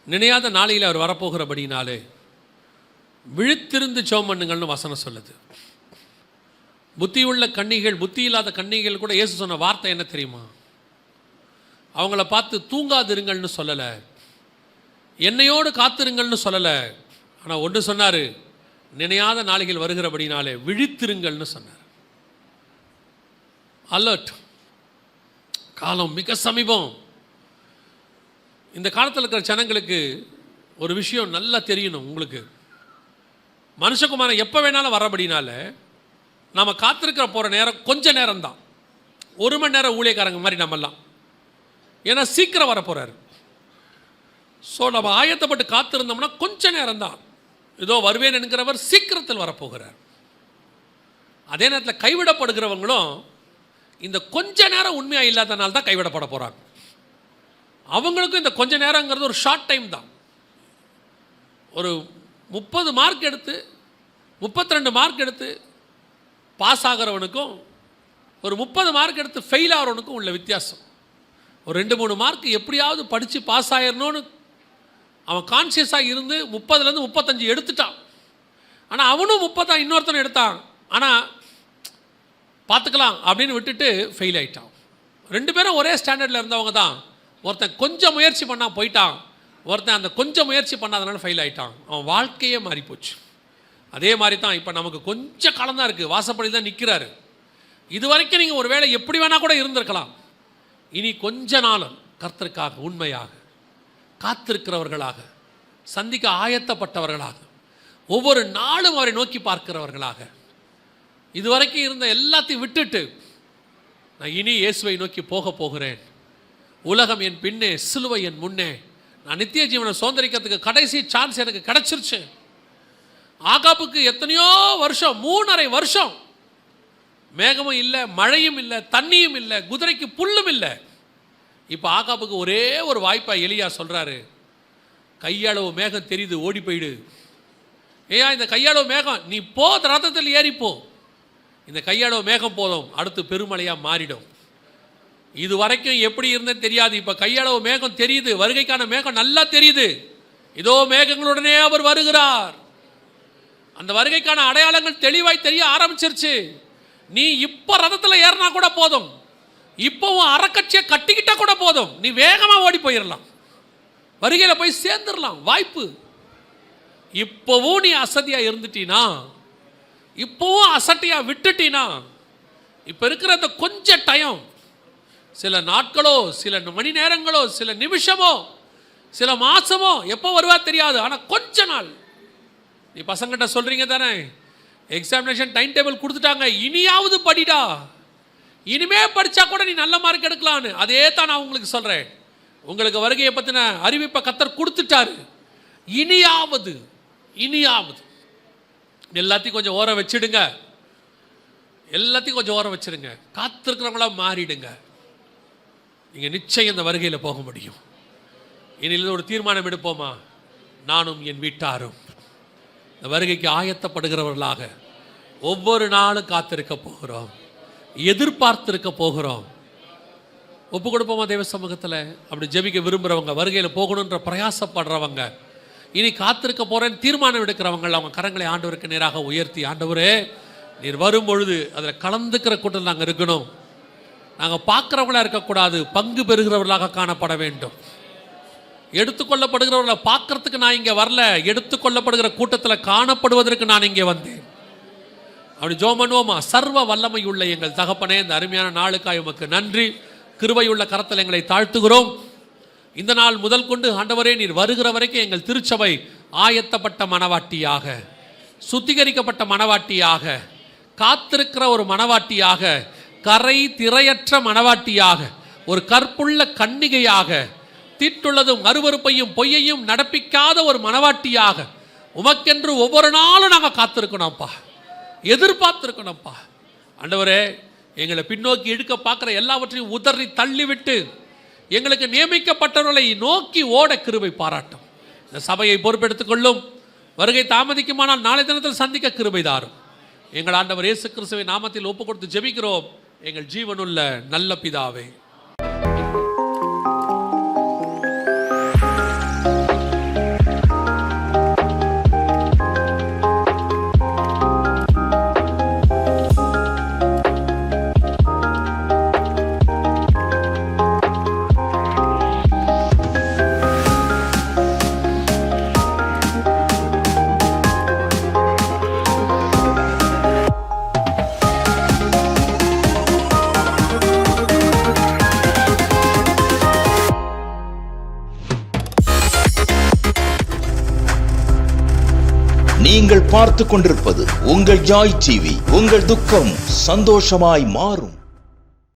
நினையாத நாளையில் அவர் வரப்போகிறபடினாலே விழித்திருந்து ஜெபம் பண்ணுங்கள்னு வசனம் சொல்லுது. புத்தியுள்ள கன்னிகள், புத்தி இல்லாத கன்னிகள் கூட இயேசு சொன்ன வார்த்தை என்ன தெரியுமா? அவங்கள பார்த்து தூங்காதிருங்கள்னு சொல்லலை, என்னையோடு காத்திருங்கள்னு சொல்லலை. ஆனால் ஒன்று சொன்னார், நினையாத நாளைகள் வருகிறபடினாலே விழித்திருங்கள்னு சொன்னார். அலர்ட். காலம் மிக சமீபம். இந்த காலத்தில் இருக்கிற ஜனங்களுக்கு ஒரு விஷயம் நல்லா தெரியணும். உங்களுக்கு மனுஷகுமாரன் எப்போ வேணாலும் வரபடினால நாம் காத்திருக்கிற போகிற நேரம் கொஞ்ச நேரம் தான். 1 மணி நேரம் ஊழியக்காரங்க மாதிரி நம்மெல்லாம். ஏன்னா சீக்கிரம் வர போகிறாரு. ஸோ நம்ம ஆயத்தப்பட்டு காத்திருந்தோம்னா கொஞ்ச நேரம் தான். ஏதோ வருவேன் என்கிறவர் சீக்கிரத்தில் வரப்போகிறார். அதே நேரத்தில் கைவிடப்படுகிறவங்களும் இந்த கொஞ்ச நேரம் உண்மையாக இல்லாதனால தான் கைவிடப்பட போகிறாங்க. அவங்களுக்கும் இந்த கொஞ்ச நேரங்கிறது ஒரு ஷார்ட் டைம் தான். ஒரு 30 மார்க் எடுத்து 32 மார்க் எடுத்து பாஸ் ஆகிறவனுக்கும் ஒரு 30 மார்க் எடுத்து ஃபெயில் ஆகிறவனுக்கும் உள்ள வித்தியாசம். ஒரு 2-3 மார்க் எப்படியாவது படித்து பாஸ் ஆகிடணும்னு அவன் கான்சியஸாக இருந்து 30லேருந்து 35 எடுத்துட்டான். ஆனால் அவனும் 30 தான் இன்னொருத்தனை எடுத்தான். ஆனால் பார்த்துக்கலாம் அப்படின்னு விட்டுட்டு ஃபெயில் ஆகிட்டான். 2 பேரும் ஒரே ஸ்டாண்டர்டில் இருந்தவங்க தான். ஒருத்தன் கொஞ்சம் முயற்சி பண்ணால் போயிட்டான், ஒருத்தன் அந்த கொஞ்சம் முயற்சி பண்ணாதனால ஃபெயில் ஆகிட்டான். அவன் வாழ்க்கையே மாறிப்போச்சு. அதே மாதிரி தான் இப்போ நமக்கு கொஞ்சம் காலம் தான் இருக்குது. வாசப்படி தான் நிற்கிறாரு. இது வரைக்கும் நீங்கள் ஒரு வேளை எப்படி வேணால் கூட இருந்திருக்கலாம். இனி கொஞ்ச நாளும் கர்த்தருக்காக உண்மையாக காத்திருக்கிறவர்களாக, சந்திக்க ஆயத்தப்பட்டவர்களாக, ஒவ்வொரு நாளும் அவரை நோக்கி பார்க்கிறவர்களாக, இதுவரைக்கும் இருந்த எல்லாத்தையும் விட்டுட்டு நான் இனி இயேசுவை நோக்கி போக போகிறேன். உலகம் என் பின்னே, சிலுவை என் முன்னே. நான் நித்திய ஜீவனை சுதந்திரிக்கிறதுக்கு கடைசி சான்ஸ் எனக்கு கிடச்சிருச்சு. ஆகாப்புக்கு எத்தனையோ வருஷம், 3.5 வருஷம் மேகமும் இல்லை, மழையும் இல்லை, தண்ணியும் இல்லை, குதிரைக்கு புல்லும் இல்லை. இப்போ ஆகாப்புக்கு ஒரே ஒரு வாய்ப்பாக எலியா சொல்கிறாரு, கையளவு மேகம் தெரியுது, ஓடி போயிடு. ஏன் இந்த கையளவு மேகம், நீ போ, ரதத்தில் ஏறிப்போ. இந்த கையளவு மேகம் போதும், அடுத்து பெருமழையாக மாறிடும். இது வரைக்கும் எப்படி இருந்தேன்னு தெரியாது. இப்போ கையளவு மேகம் தெரியுது, வருகைக்கான மேகம் நல்லா தெரியுது. இதோ மேகங்களுடனே அவர் வருகிறார். அந்த வருகைக்கான அடையாளங்கள் தெளிவாய் தெரிய ஆரம்பிச்சிருச்சு. நீ இப்போ ரதத்தில் ஏறினா கூட போதும், இப்போவும் அறக்கட்சியை கட்டிக்கிட்டா கூட போதும், நீ வேகமாக ஓடி போயிடலாம், வருகையில் போய் சேர்ந்துடலாம். வாய்ப்பு. இப்போவும் நீ அசதியாக இருந்துட்டீனா, இப்போவும் அசட்டியாக விட்டுட்டீனா, இப்போ இருக்கிற அந்த கொஞ்சம் டைம், சில நாட்களோ, சில மணி நேரங்களோ, சில நிமிஷமோ, சில மாதமோ, எப்போ வருவா தெரியாது. ஆனால் கொஞ்ச நாள் நீ பசங்கிட்ட சொல்கிறீங்க தானே, எக்ஸாமினேஷன் டைம் டேபிள் கொடுத்துட்டாங்க, இனியாவது படிடா, இனிமே படித்தா கூட நீ நல்ல மார்க் எடுக்கலான்னு. அதே தான் நான் உங்களுக்கு சொல்கிறேன். உங்களுக்கு வருகையை பற்றின அறிவிப்பை கர்த்தர் கொடுத்துட்டாரு. இனியாவது எல்லாத்தையும் கொஞ்சம் ஓரம் வச்சிடுங்க. எல்லாத்தையும் கொஞ்சம் ஓரம் வச்சிடுங்க. காத்திருக்கிறவங்களா மாறிடுங்க. நீங்கள் நிச்சயம் இந்த வருகையில் போக முடியும். இனியில் ஒரு தீர்மானம் எடுப்போமா, நானும் என் வீட்டாரும் இந்த வருகைக்கு ஆயத்தப்படுகிறவர்களாக ஒவ்வொரு நாளும் காத்திருக்க போகிறோம், எதிர்பார்த்திருக்க போகிறோம். ஒப்பு கொடுப்போமா தேவ சமூகத்தில்? அப்படி ஜெபிக்க விரும்புகிறவங்க, வருகையில் போகணுன்ற பிரயாசப்படுறவங்க, இனி காத்திருக்க போகிறேன்னு தீர்மானம் எடுக்கிறவங்க, அவங்க கரங்களை ஆண்டவருக்கு நேராக உயர்த்தி, ஆண்டவரே நீர் வரும் பொழுது அதில் கலந்துக்கிற கூட்டத்தில் நாங்கள் இருக்கணும். நாங்கள் பார்க்குறவங்களா இருக்கக்கூடாது, பங்கு பெறுகிறவர்களாக காணப்பட வேண்டும். எடுத்துக்கொள்ளப்படுகிறவர்களை பார்க்கறதுக்கு நான் இங்கே வரல, எடுத்துக்கொள்ளப்படுகிற கூட்டத்தில் காணப்படுவதற்கு நான் இங்கே வந்தேன். அப்படி ஜெபம் பண்ணுவோமா? சர்வ வல்லமை உள்ள எங்கள் தகப்பனே, இந்த அருமையான நாளுக்காய் உமக்கு நன்றி. கிருபையுள்ள கரத்தில் எங்களை தாழ்த்துகிறோம். இந்த நாள் முதல் கொண்டு ஆண்டவரே நீர் வருகிற வரைக்கும் எங்கள் திருச்சபை ஆயத்தப்பட்ட மனவாட்டியாக, சுத்திகரிக்கப்பட்ட மனவாட்டியாக, காத்திருக்கிற ஒரு மனவாட்டியாக, கரை திரையற்ற மனவாட்டியாக, ஒரு கற்புள்ள கன்னிகையாக, தீட்டுள்ளதும் அருவருப்பையும் பொய்யையும் நடப்பிக்காத ஒரு மனவாட்டியாக உமக்கென்று ஒவ்வொரு நாளும் நாங்கள் காத்திருக்கணும்ப்பா, எதிர்பார்த்திருக்கணும்ப்பா. ஆண்டவரே எங்களை பின்னோக்கி இழுக்க பார்க்குற எல்லாவற்றையும் உதறி தள்ளிவிட்டு எங்களுக்கு நியமிக்கப்பட்டவர்களை நோக்கி ஓட கிருபை பாராட்டும். இந்த சபையை பொறுப்பெடுத்துக் கொள்ளும். வருகை தாமதிக்குமானால் நாளை தினத்தில் சந்திக்க கிருபை தாரும். எங்கள் ஆண்டவர் இயேசு கிறிஸ்துவின் நாமத்தில் ஒப்பு கொடுத்து ஜெபிக்கிறோம் எங்கள் ஜீவனுள்ள நல்ல பிதாவே. நீங்கள் பார்த்து கொண்டிருப்பது உங்கள் ஜாய் டிவி. உங்கள் துக்கம் சந்தோஷமாய் மாறும்.